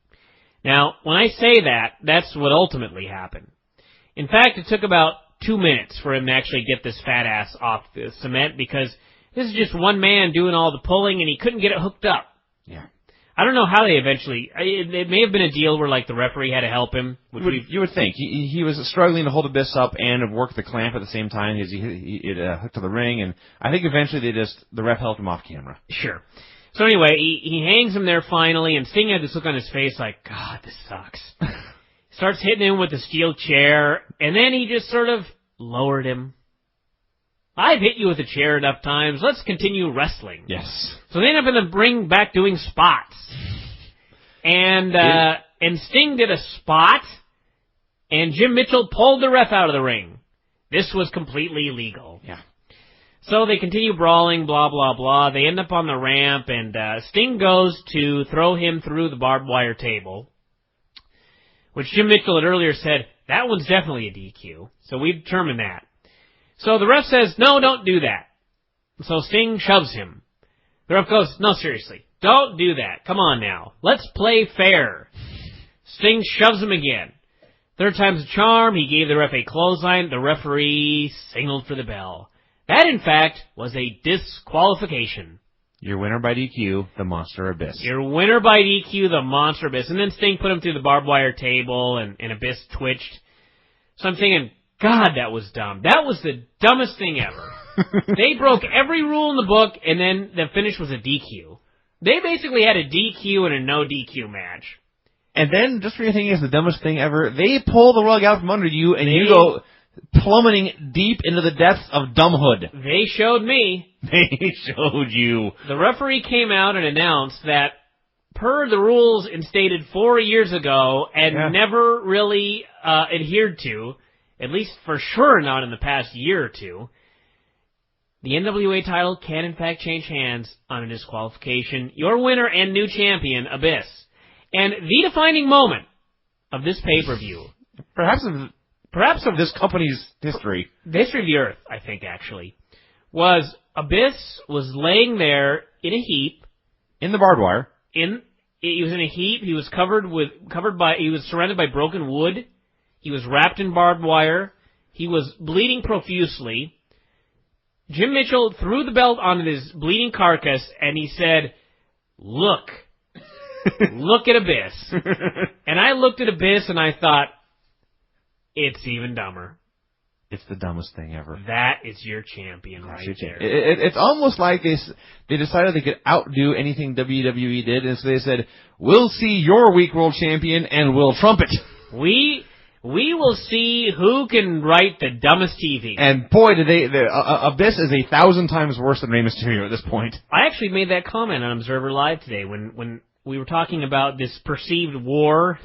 Now, when I say that, that's what ultimately happened. In fact, it took about 2 minutes for him to actually get this fat ass off the cement, because this is just one man doing all the pulling, and he couldn't get it hooked up. Yeah. I don't know how they eventually... It may have been a deal where, like, the referee had to help him. You would think. He was struggling to hold Abyss up and work the clamp at the same time as he hooked to the ring, and I think eventually the ref helped him off camera. Sure. So anyway, he hangs him there finally, and Sting had this look on his face like, God, this sucks. Starts hitting him with the steel chair, and then he just sort of lowered him. I've hit you with a chair enough times. Let's continue wrestling. Yes. So they end up in the ring back doing spots. And Sting did a spot, and Jim Mitchell pulled the ref out of the ring. This was completely illegal. Yeah. So they continue brawling, blah, blah, blah. They end up on the ramp, and Sting goes to throw him through the barbed wire table, which Jim Mitchell had earlier said, that one's definitely a DQ. So we've determined that. So the ref says, no, don't do that. So Sting shoves him. The ref goes, no, seriously, don't do that. Come on now. Let's play fair. Sting shoves him again. Third time's a charm. He gave the ref a clothesline. The referee signaled for the bell. That, in fact, was a disqualification. Your winner by DQ, the Monster Abyss. Your winner by DQ, the Monster Abyss. And then Sting put him through the barbed wire table, and Abyss twitched. So I'm thinking, God, that was dumb. That was the dumbest thing ever. They broke every rule in the book, and then the finish was a DQ. They basically had a DQ and a no DQ match. And then, just when you're thinking it's the dumbest thing ever, they pull the rug out from under you, and you go plummeting deep into the depths of dumbhood. They showed me. They showed you. The referee came out and announced that, per the rules instated 4 years ago, and never really adhered to, at least for sure not in the past year or two, the NWA title can in fact change hands on a disqualification. Your winner and new champion, Abyss. And the defining moment of this pay-per-view, Perhaps of this company's history. the history of the Earth, I think, actually, was Abyss was laying there in a heap. In the barbed wire. He was in a heap. He was he was surrounded by broken wood. He was wrapped in barbed wire. He was bleeding profusely. Jim Mitchell threw the belt on his bleeding carcass, and he said, look at Abyss. And I looked at Abyss, and I thought, it's even dumber. It's the dumbest thing ever. That is your champion right there. It's almost like they decided they could outdo anything WWE did, and so they said, we'll see your weak world champion, and we'll trump it. We will see who can write the dumbest TV. And boy, did Abyss is 1,000 times worse than Rey Mysterio at this point. I actually made that comment on Observer Live today when we were talking about this perceived war,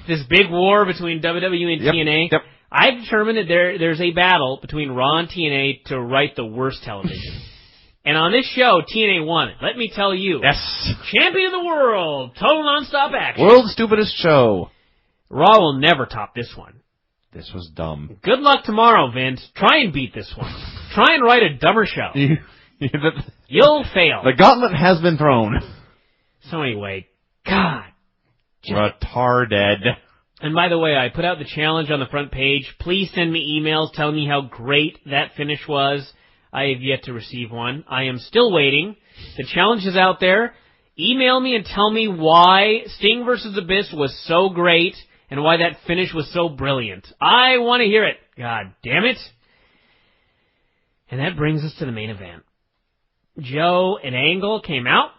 this big war between WWE and TNA. Yep. I've determined that there's a battle between Raw and TNA to write the worst television. And on this show, TNA won it. Let me tell you. Yes. Champion of the world. Total nonstop action. World's stupidest show. Raw will never top this one. This was dumb. Good luck tomorrow, Vince. Try and beat this one. Try and write a dumber show. You'll fail. The gauntlet has been thrown. So anyway, God. Retarded. And by the way, I put out the challenge on the front page. Please send me emails telling me how great that finish was. I have yet to receive one. I am still waiting. The challenge is out there. Email me and tell me why Sting vs. Abyss was so great and why that finish was so brilliant. I want to hear it. God damn it. And that brings us to the main event. Joe and Angle came out.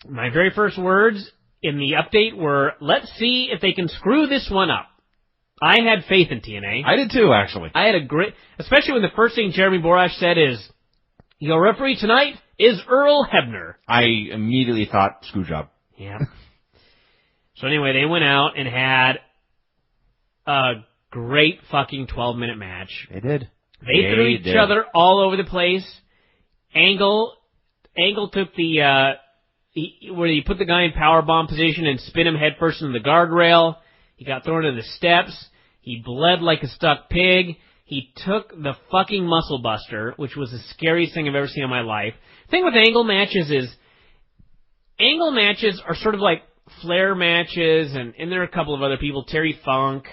My very first words in the update were, let's see if they can screw this one up. I had faith in TNA. I did too, actually. I had a great, especially when the first thing Jeremy Borash said is, your referee tonight is Earl Hebner. I immediately thought, screw job. Yeah. So anyway, they went out and had a great fucking 12-minute match. They did. They threw each other all over the place. Angle took where he put the guy in powerbomb position and spin him headfirst into the guardrail. He got thrown into the steps. He bled like a stuck pig. He took the fucking muscle buster, which was the scariest thing I've ever seen in my life. The thing with angle matches is, angle matches are sort of like Flair matches, and there are a couple of other people, Terry Funk.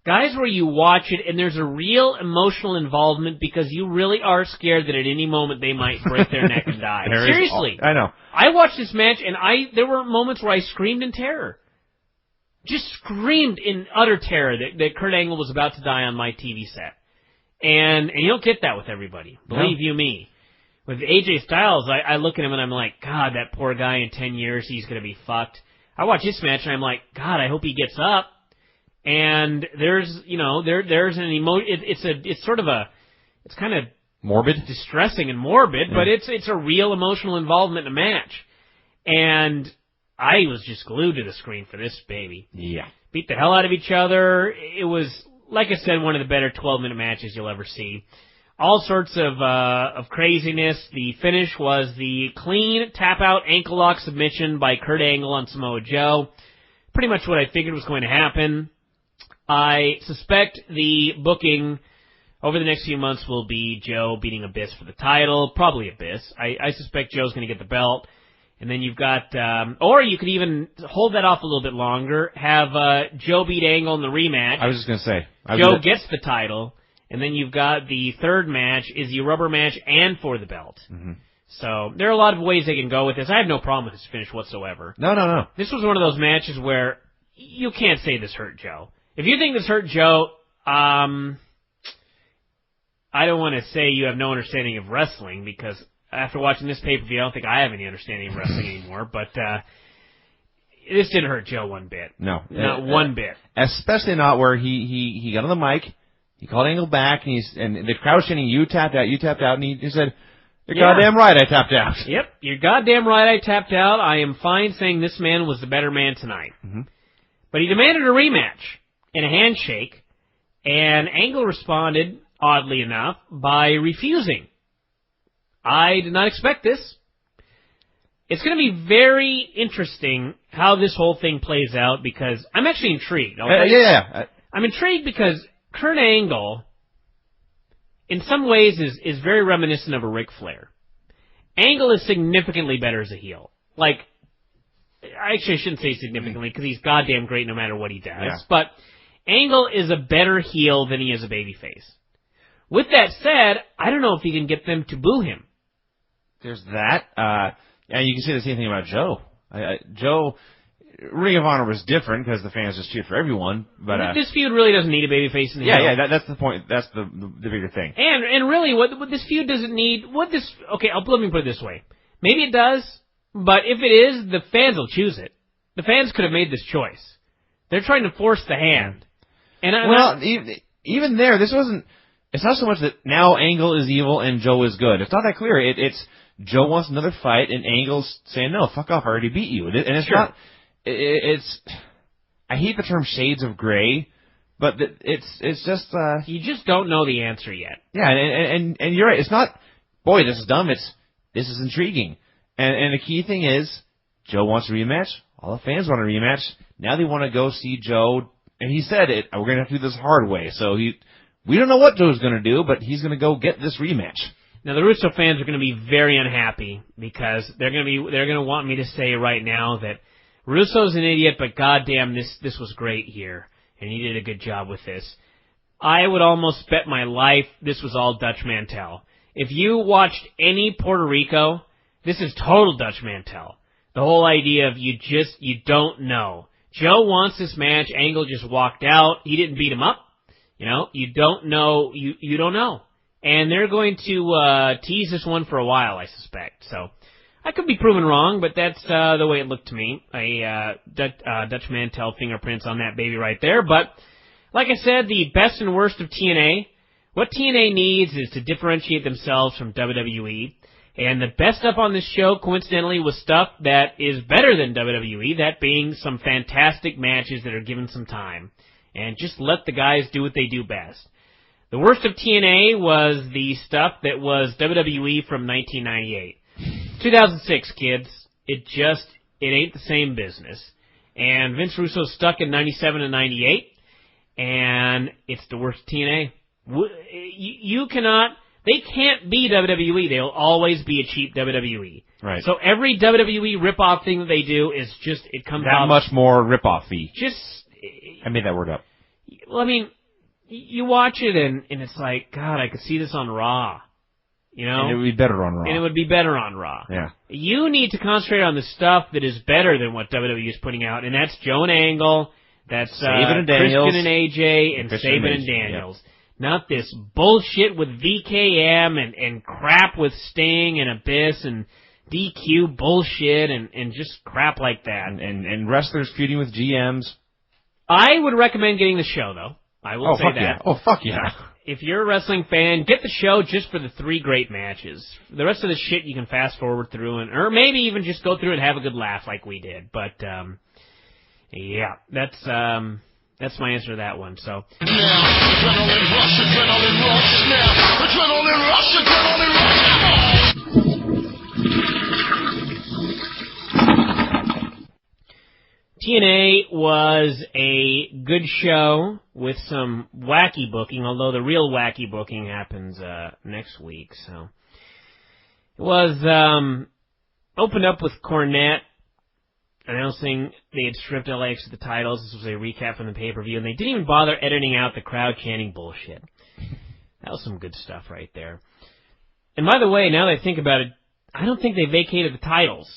Guys where you watch it and there's a real emotional involvement because you really are scared that at any moment they might break their neck and die. Seriously. I know. I watched this match and there were moments where I screamed in terror. Just screamed in utter terror that Kurt Angle was about to die on my TV set. And you don't get that with everybody. Believe you me. With AJ Styles, I look at him and I'm like, God, that poor guy in 10 years, he's going to be fucked. I watch this match and I'm like, God, I hope he gets up. And there's an emotion. It's kind of morbid, distressing and morbid, but it's a real emotional involvement in a match. And I was just glued to the screen for this baby. Yeah. Beat the hell out of each other. It was, like I said, one of the better 12-minute matches you'll ever see. All sorts of craziness. The finish was the clean tap-out ankle lock submission by Kurt Angle on Samoa Joe. Pretty much what I figured was going to happen. I suspect the booking over the next few months will be Joe beating Abyss for the title. Probably Abyss. I suspect Joe's going to get the belt. And then you've got, or you could even hold that off a little bit longer, have Joe beat Angle in the rematch. I was just going to say. Joe gets the title, and then you've got the third match is the rubber match and for the belt. Mm-hmm. So there are a lot of ways they can go with this. I have no problem with this finish whatsoever. No. This was one of those matches where you can't say this hurt Joe. If you think this hurt Joe, I don't want to say you have no understanding of wrestling, because after watching this pay-per-view, I don't think I have any understanding of wrestling anymore, but this didn't hurt Joe one bit. No. Not one bit. Especially not where he got on the mic, he called Angle back, and the crowd was chanting, you tapped out, and he said, you're goddamn right, I tapped out. Yep, you're goddamn right, I tapped out. I am fine saying this man was the better man tonight. Mm-hmm. But he demanded a rematch and a handshake, and Angle responded, oddly enough, by refusing. I did not expect this. It's going to be very interesting how this whole thing plays out, because I'm actually intrigued. I'm intrigued because Kurt Angle, in some ways, is very reminiscent of a Ric Flair. Angle is significantly better as a heel. Like, actually, I shouldn't say significantly, because he's goddamn great no matter what he does. Yeah. But Angle is a better heel than he is a babyface. With that said, I don't know if he can get them to boo him. There's that. And you can say the same thing about Joe. Joe, Ring of Honor was different because the fans just cheered for everyone. But this feud really doesn't need a babyface in the heel. Yeah, that's the point. That's the bigger thing. And really, what this feud doesn't need, let me put it this way. Maybe it does, but if it is, the fans will choose it. The fans could have made this choice. They're trying to force the hand. And even there, this wasn't. It's not so much that now Angle is evil and Joe is good. It's not that clear. It's Joe wants another fight, and Angle's saying, no, fuck off, I already beat you. And it's sure. not... It's... I hate the term shades of gray, but it's just... you just don't know the answer yet. Yeah, and you're right. It's not, boy, this is dumb. This is intriguing. And the key thing is, Joe wants a rematch. All the fans want a rematch. Now they want to go see Joe, and he said it, we're going to have to do this hard way. So we don't know what Joe's going to do, but he's going to go get this rematch. Now the Russo fans are going to be very unhappy, because they're going to want me to say right now that Russo's an idiot, but goddamn, this was great here, and he did a good job with this. I would almost bet my life this was all Dutch Mantel. If you watched any Puerto Rico, this is total Dutch Mantel. The whole idea of you don't know. Joe wants this match. Angle just walked out. He didn't beat him up. You don't know. You don't know. And they're going to tease this one for a while, I suspect. So I could be proven wrong, but that's the way it looked to me. Dutch Mantel fingerprints on that baby right there. But like I said, the best and worst of TNA. What TNA needs is to differentiate themselves from WWE. And the best stuff on this show, coincidentally, was stuff that is better than WWE, that being some fantastic matches that are given some time. And just let the guys do what they do best. The worst of TNA was the stuff that was WWE from 1998. 2006, kids. It ain't the same business. And Vince Russo's stuck in 97 and 98, and it's the worst of TNA. They can't be WWE. They'll always be a cheap WWE. Right. So every WWE rip-off thing that they do is just, it comes out... That much more rip-off-y. I made that word up. Well, I mean, you watch it and it's like, God, I could see this on Raw. And it would be better on Raw. And it would be better on Raw. Yeah. You need to concentrate on the stuff that is better than what WWE is putting out, and that's Joe and Angle, that's Sabin and Daniels, Christian and AJ, and Sabin and Daniels. Yep. Not this bullshit with VKM and crap with Sting and Abyss and DQ bullshit and just crap like that. And wrestlers feuding with GMs. I would recommend getting the show, though. I will say that. Yeah. Oh, fuck yeah. if you're a wrestling fan, get the show just for the 3 great matches. The rest of the shit you can fast forward through, or maybe even just go through and have a good laugh like we did. But yeah, that's my answer to that one. So. Adrenaline rush now. Adrenaline rush, adrenaline rush. TNA was a good show with some wacky booking, although the real wacky booking happens next week. So it was opened up with Cornette announcing they had stripped LAX of the titles. This was a recap from the pay-per-view, and they didn't even bother editing out the crowd chanting bullshit. That was some good stuff right there. And by the way, now that I think about it, I don't think they vacated the titles.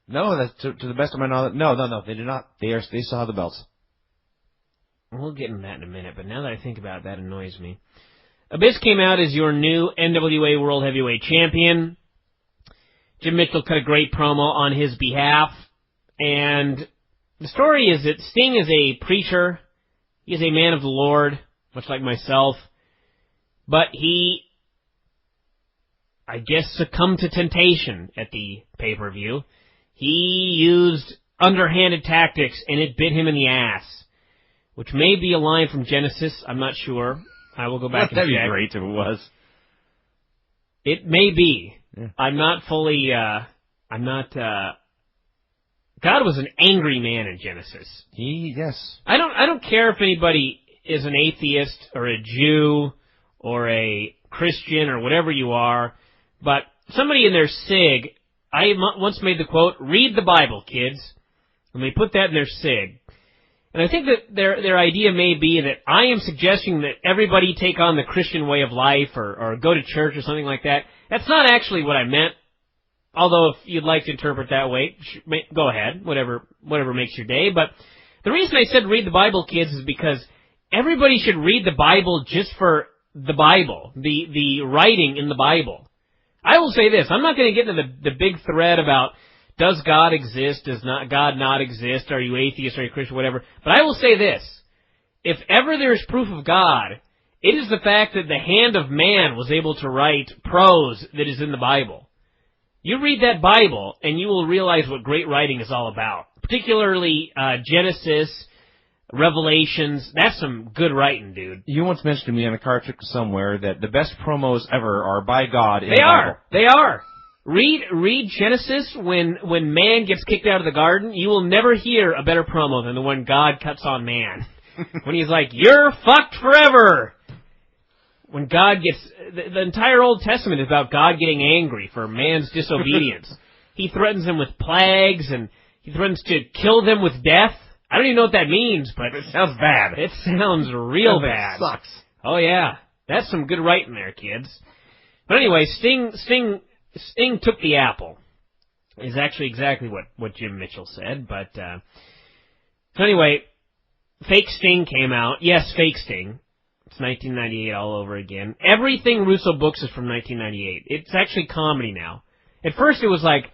No, that's to the best of my knowledge. No, they did not. They still have the belts. We'll get into that in a minute, but now that I think about it, that annoys me. Abyss came out as your new NWA World Heavyweight Champion. Jim Mitchell cut a great promo on his behalf, and the story is that Sting is a preacher. He is a man of the Lord, much like myself, but he, I guess, succumbed to temptation at the pay-per-view. He used underhanded tactics, and it bit him in the ass, which may be a line from Genesis. I'm not sure. I will go back and check. That'd be great if it was. It may be. Yeah. I'm not fully, God was an angry man in Genesis. Yes. I don't care if anybody is an atheist or a Jew or a Christian or whatever you are, but somebody in their SIG, I once made the quote, "Read the Bible, kids," and they put that in their SIG. And I think that their idea may be that I am suggesting that everybody take on the Christian way of life or go to church or something like that. That's not actually what I meant. Although if you'd like to interpret that way, go ahead, whatever makes your day. But the reason I said read the Bible, kids, is because everybody should read the Bible just for the Bible, the writing in the Bible. I will say this, I'm not going to get into the big thread about does God exist, does God not exist, are you atheist, are you Christian, whatever. But I will say this, if ever there is proof of God, it is the fact that the hand of man was able to write prose that is in the Bible. You read that Bible, and you will realize what great writing is all about. Particularly Genesis, Revelations. That's some good writing, dude. You once mentioned to me on a car trip somewhere that the best promos ever are by God in the Bible. They are. Read Genesis when man gets kicked out of the garden. You will never hear a better promo than the one God cuts on man. When he's like, "You're fucked forever." When God gets... The entire Old Testament is about God getting angry for man's disobedience. He threatens him with plagues, and he threatens to kill them with death. I don't even know what that means, but... It sounds bad. It sounds real bad. It sucks. Oh, yeah. That's some good writing there, kids. But anyway, Sting took the apple. Is actually exactly what Jim Mitchell said, but... So anyway, fake Sting came out. Yes, fake Sting. It's 1998 all over again. Everything Russo books is from 1998. It's actually comedy now. At first it was like,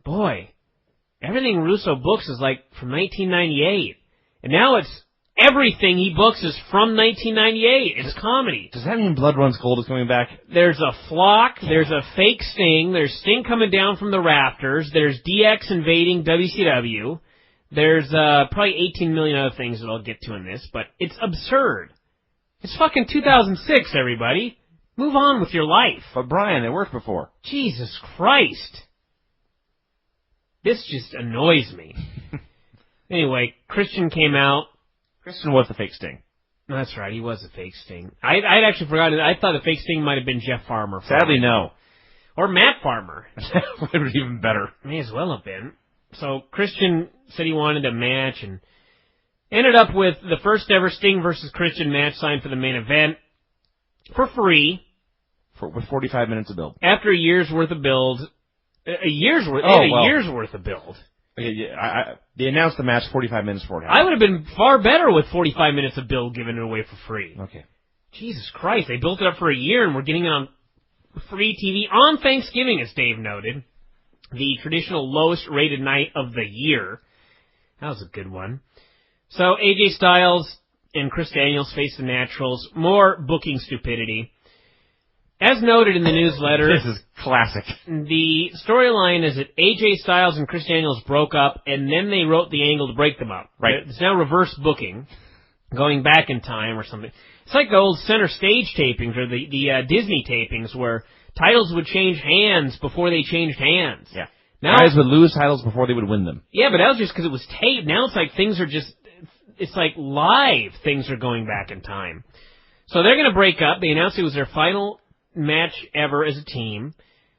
boy, everything Russo books is like from 1998. And now it's everything he books is from 1998. It's comedy. Does that mean Blood Runs Cold is coming back? There's a flock. There's a fake Sting. There's Sting coming down from the rafters. There's DX invading WCW. There's probably 18 million other things that I'll get to in this, but it's absurd. It's fucking 2006, everybody. Move on with your life. But Brian, it worked before. Jesus Christ. This just annoys me. Anyway, Christian came out. Christian was the fake Sting. That's right, he was a fake Sting. I'd actually forgotten. I thought the fake Sting might have been Jeff Farmer. Sadly, no. Or Matt Farmer. That would have been even better. May as well have been. So Christian said he wanted a match and ended up with the first ever Sting versus Christian match signed for the main event for free. With 45 minutes of build. After a year's worth of build. A year's worth of build. Okay, yeah, they announced the match 45 minutes before it happened. I would have been far better with 45 minutes of build given it away for free. Okay. Jesus Christ, they built it up for a year and we're getting it on free TV on Thanksgiving, as Dave noted. The traditional lowest rated night of the year. That was a good one. So AJ Styles and Chris Daniels face the Naturals. More booking stupidity. As noted in the newsletter, This is classic. the storyline is that AJ Styles and Chris Daniels broke up, and then they wrote the angle to break them up. Right. It's now reverse booking, going back in time or something. It's like the old center stage tapings or the Disney tapings where titles would change hands before they changed hands. Yeah. Now, Guys would lose titles before they would win them. yeah, but that was just because it was taped. Now it's like things are just, it's like live things are going back in time. So they're going to break up. They announced it was their final match ever as a team,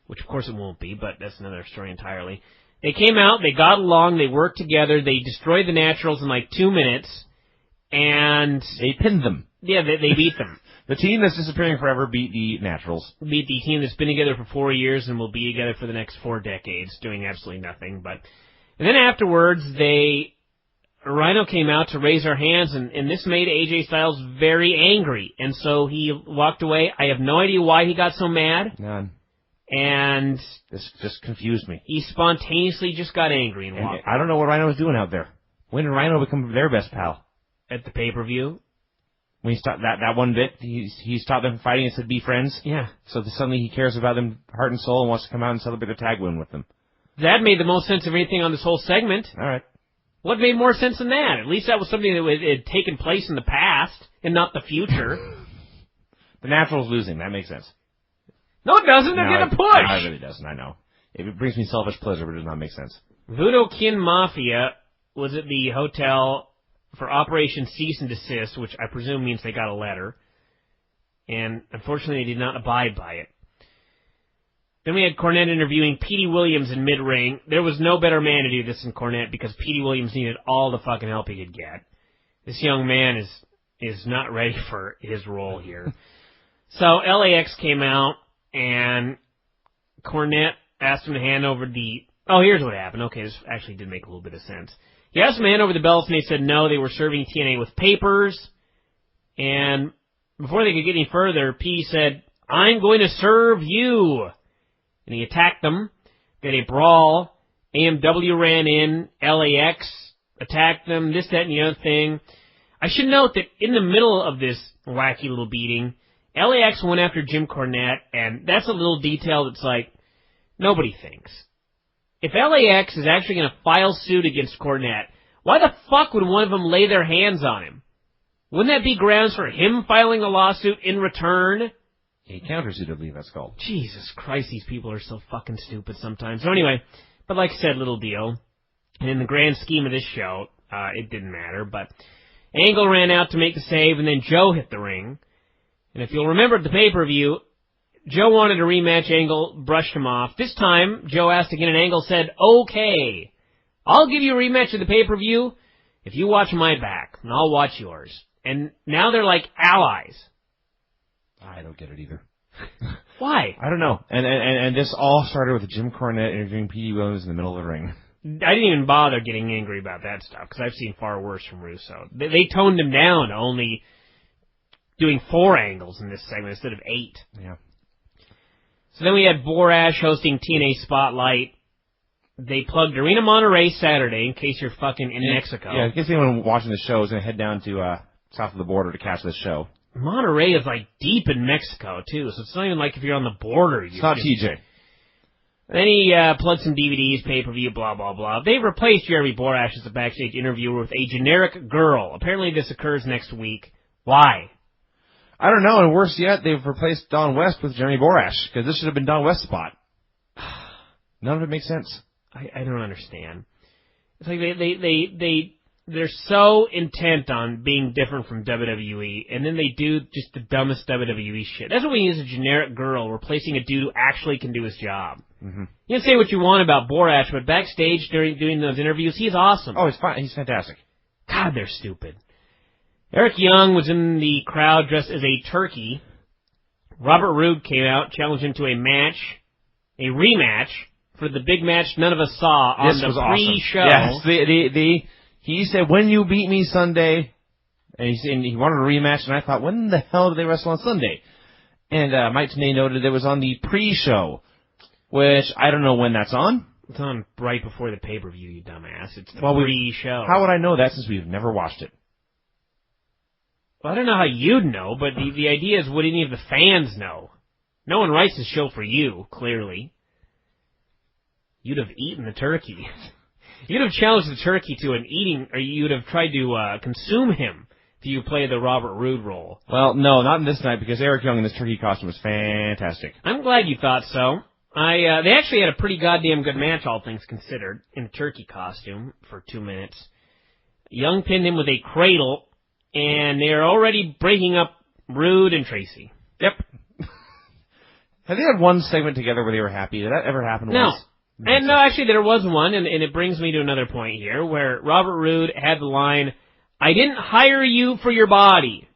which of course it won't be, but that's another story entirely. They came out, they got along, they worked together, they destroyed the Naturals in like 2 minutes, and... They pinned them. Yeah, they beat them. The team that's disappearing forever beat the Naturals. Beat the team that's been together for 4 years and will be together for the next 4 decades, doing absolutely nothing. And then afterwards, Rhino came out to raise our hands, and this made AJ Styles very angry. And so he walked away. I have no idea why he got so mad. None. And This just confused me. he spontaneously just got angry and walked I don't know what Rhino was doing out there. When did Rhino become their best pal? at the pay-per-view. When he stopped that one bit, he stopped them from fighting and said, "Be friends." Yeah. So suddenly he cares about them heart and soul and wants to come out and celebrate a tag win with them. That made the most sense of anything on this whole segment. All right. What made more sense than that? At least that was something that had taken place in the past and not the future. The Naturals losing, that makes sense. No, it doesn't. They're going to push. No, it really doesn't, I know. It brings me selfish pleasure, but it does not make sense. Voodoo Kin Mafia was at the hotel for Operation Cease and Desist, which I presume means they got a letter. And unfortunately, they did not abide by it. Then we had Cornette interviewing Petey Williams in mid-ring. There was no better man to do this than Cornette because Petey Williams needed all the fucking help he could get. This young man is not ready for his role here. So LAX came out, and Cornette asked him to hand over the... Oh, here's what happened. Okay, this actually did make a little bit of sense. He asked him to hand over the belts, and they said no, they were serving TNA with papers. And before they could get any further, Petey said, "I'm going to serve you." And he attacked them. They had a brawl. AMW ran in. LAX attacked them. This, that, and the other thing. I should note that in the middle of this wacky little beating, LAX went after Jim Cornette, and that's a little detail that's like, nobody thinks. If LAX is actually going to file suit against Cornette, why the fuck would one of them lay their hands on him? Wouldn't that be grounds for him filing a lawsuit in return? A countersuit, I believe that's called. Jesus Christ, these people are so fucking stupid sometimes. So anyway, but like I said, little deal. And in the grand scheme of this show, it didn't matter. But Angle ran out to make the save, and then Joe hit the ring. And if you'll remember at the pay-per-view, Joe wanted a rematch. Angle brushed him off. This time, Joe asked again, and Angle said, "Okay, I'll give you a rematch at the pay-per-view if you watch my back, and I'll watch yours." And now they're like allies. I don't get it either. Why? I don't know. And this all started with Jim Cornette interviewing Petey Williams in the middle of the ring. I didn't even bother getting angry about that stuff, because I've seen far worse from Russo. They toned him down to only doing 4 angles in this segment instead of 8. Yeah. So then we had Borash hosting TNA Spotlight. They plugged Arena Monterrey Saturday, in case you're fucking in Mexico. Yeah, in case anyone watching the show is going to head down to south of the border to catch this show. Monterrey is like deep in Mexico, too, so it's not even like if you're on the border. It's not TJ. Then he plugged some DVDs, pay-per-view, blah, blah, blah. They've replaced Jeremy Borash as a backstage interviewer with a generic girl. Apparently this occurs next week. Why? I don't know, and worse yet, they've replaced Don West with Jeremy Borash, because this should have been Don West's spot. None of it makes sense. I don't understand. It's like they're so intent on being different from WWE, and then they do just the dumbest WWE shit. That's what we need is a generic girl replacing a dude who actually can do his job. Mm-hmm. You can say what you want about Borash, but backstage during doing those interviews, he's awesome. Oh, he's fine. He's fantastic. God, they're stupid. Eric Young was in the crowd dressed as a turkey. Robert Roode came out, challenged him to a rematch, for the big match none of us saw on this the was pre-show. Awesome. Yes, he said, "When you beat me Sunday," and he wanted a rematch, and I thought, when the hell did they wrestle on Sunday? And Mike Tenay noted it was on the pre-show, which I don't know when that's on. It's on right before the pay-per-view, you dumbass. It's the pre-show. How would I know that since we've never watched it? Well, I don't know how you'd know, but the idea is, would any of the fans know? No one writes this show for you, clearly. You'd have eaten the turkey. You'd have challenged the turkey to an eating, or you'd have tried to consume him if you played the Robert Roode role. Well, no, not in this night, because Eric Young in this turkey costume was fantastic. I'm glad you thought so. They actually had a pretty goddamn good match, all things considered, in a turkey costume for 2 minutes. Young pinned him with a cradle, and they're already breaking up Roode and Tracy. Yep. Have they had one segment together where they were happy? Did that ever happen No. once? And no, actually there was one, and it brings me to another point here, where Robert Roode had the line, "I didn't hire you for your body."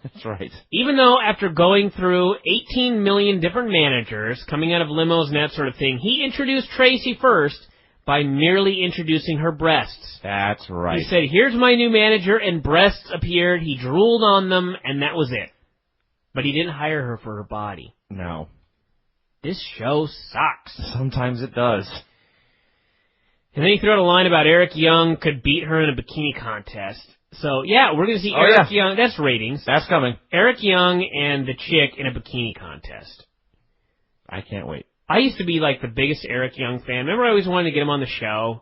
That's right. Even though after going through 18 million different managers, coming out of limos and that sort of thing, he introduced Tracy first by merely introducing her breasts. That's right. He said, "Here's my new manager," and breasts appeared, he drooled on them, and that was it. But he didn't hire her for her body. No. This show sucks. Sometimes it does. And then he threw out a line about Eric Young could beat her in a bikini contest. So, yeah, we're going to see Eric Young. That's ratings. That's coming. Eric Young and the chick in a bikini contest. I can't wait. I used to be like the biggest Eric Young fan. Remember I always wanted to get him on the show?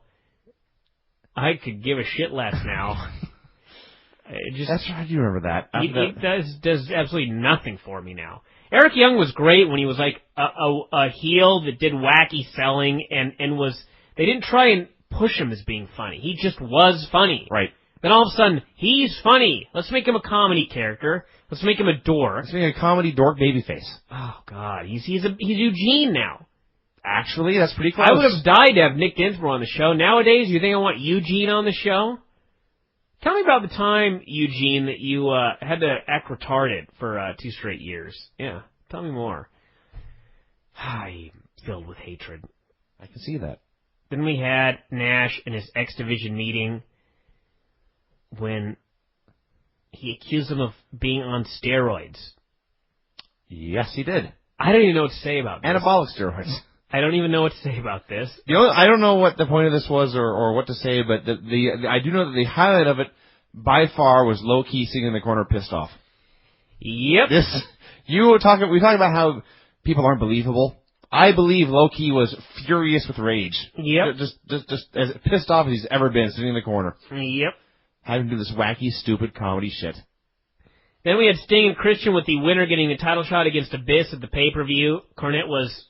I could give a shit less now. That's right, you remember that. It does absolutely nothing for me now. Eric Young was great when he was like a heel that did wacky selling and was, they didn't try and push him as being funny. He just was funny. Right. Then all of a sudden, he's funny. Let's make him a comedy character. Let's make him a dork. Let's make a comedy dork babyface. Oh God, he's Eugene now. Actually, that's pretty close. I would have died to have Nick Dinsmore on the show. Nowadays, you think I want Eugene on the show? Tell me about the time, Eugene, that you had to act retarded for 2 straight years. Yeah, tell me more. I'm filled with hatred. I can see that. Then we had Nash in his X Division meeting when he accused him of being on steroids. Yes, he did. I don't even know what to say about this. Anabolic steroids. I don't even know what to say about this. I don't know what the point of this was or what to say, but I do know that the highlight of it by far was Low Key sitting in the corner pissed off. Yep. We talk about how people aren't believable. I believe Low Key was furious with rage. Yep. Just as pissed off as he's ever been sitting in the corner. Yep. Having to do this wacky, stupid comedy shit. Then we had Sting and Christian with the winner getting the title shot against Abyss at the pay-per-view. Cornette was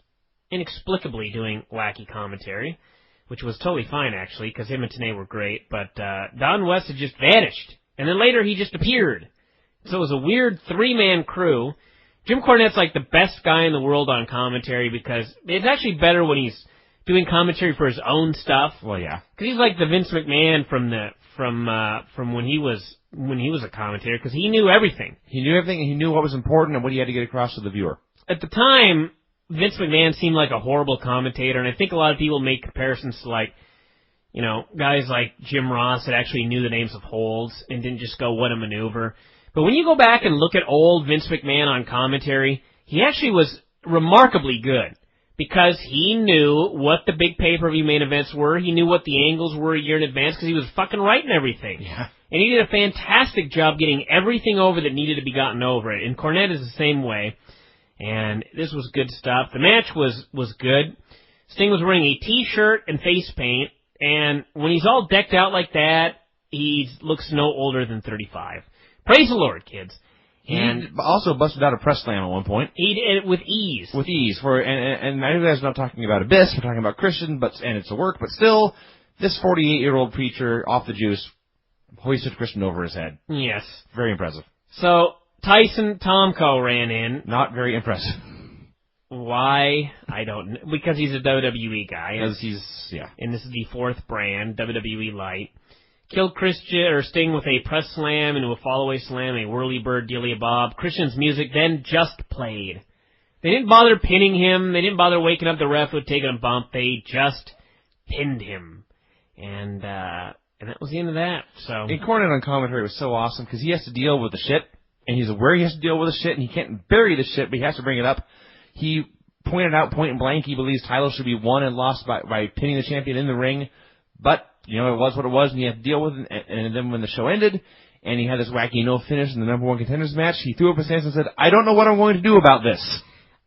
inexplicably doing wacky commentary, which was totally fine, actually, because him and Tenay were great, but Don West had just vanished, and then later he just appeared. So it was a weird 3-man crew. Jim Cornette's like the best guy in the world on commentary, because it's actually better when he's doing commentary for his own stuff. Well, yeah. Because he's like the Vince McMahon from when he was a commentator, because he knew everything. He knew everything, and he knew what was important and what he had to get across to the viewer. At the time, Vince McMahon seemed like a horrible commentator, and I think a lot of people make comparisons to, like, you know, guys like Jim Ross that actually knew the names of holds and didn't just go, what a maneuver. But when you go back and look at old Vince McMahon on commentary, he actually was remarkably good because he knew what the big pay-per-view main events were. He knew what the angles were a year in advance because he was fucking writing everything. Yeah. And he did a fantastic job getting everything over that needed to be gotten over. And Cornette is the same way. And this was good stuff. The match was good. Sting was wearing a T-shirt and face paint, and when he's all decked out like that, he looks no older than 35. Praise the Lord, kids. And he also busted out a press slam at one point. He did it with ease. With ease. And I know guys are not talking about Abyss, we're talking about Christian, and it's a work, but still, this 48-year-old preacher off the juice hoisted Christian over his head. Yes. Very impressive. So Tyson Tomko ran in. Not very impressive. Why? I don't know. Because he's a WWE guy. Because and this is the 4th brand, WWE Light. Killed Sting with a press slam into a fall-away slam, a whirly bird dealy bob. Christian's music then just played. They didn't bother pinning him. They didn't bother waking up the ref who had taken a bump. They just pinned him. And that was the end of that. So Cornette on commentary was so awesome because he has to deal with the shit. And he's aware he has to deal with the shit, and he can't bury the shit, but he has to bring it up. He pointed out point blank he believes titles should be won and lost by pinning the champion in the ring. But, you know, it was what it was, and he had to deal with it. And then when the show ended, and he had this wacky no finish in the number 1 contenders match, he threw up his hands and said, I don't know what I'm going to do about this.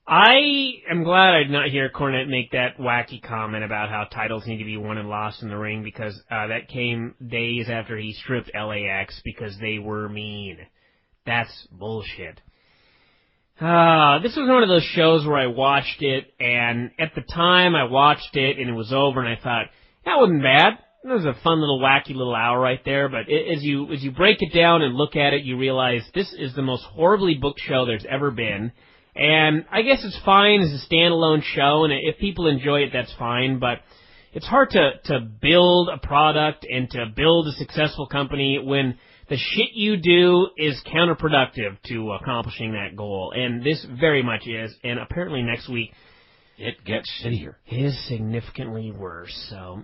I am glad I did not hear Cornette make that wacky comment about how titles need to be won and lost in the ring, because that came days after he stripped LAX because they were mean. That's bullshit. This was one of those shows where I watched it, and at the time I watched it and it was over, and I thought, that wasn't bad. It was a fun little wacky little hour right there, but as you break it down and look at it, you realize this is the most horribly booked show there's ever been. And I guess it's fine as a standalone show, and if people enjoy it, that's fine, but it's hard to build a product and to build a successful company when the shit you do is counterproductive to accomplishing that goal. And this very much is, and apparently next week it gets shittier. Is significantly worse. So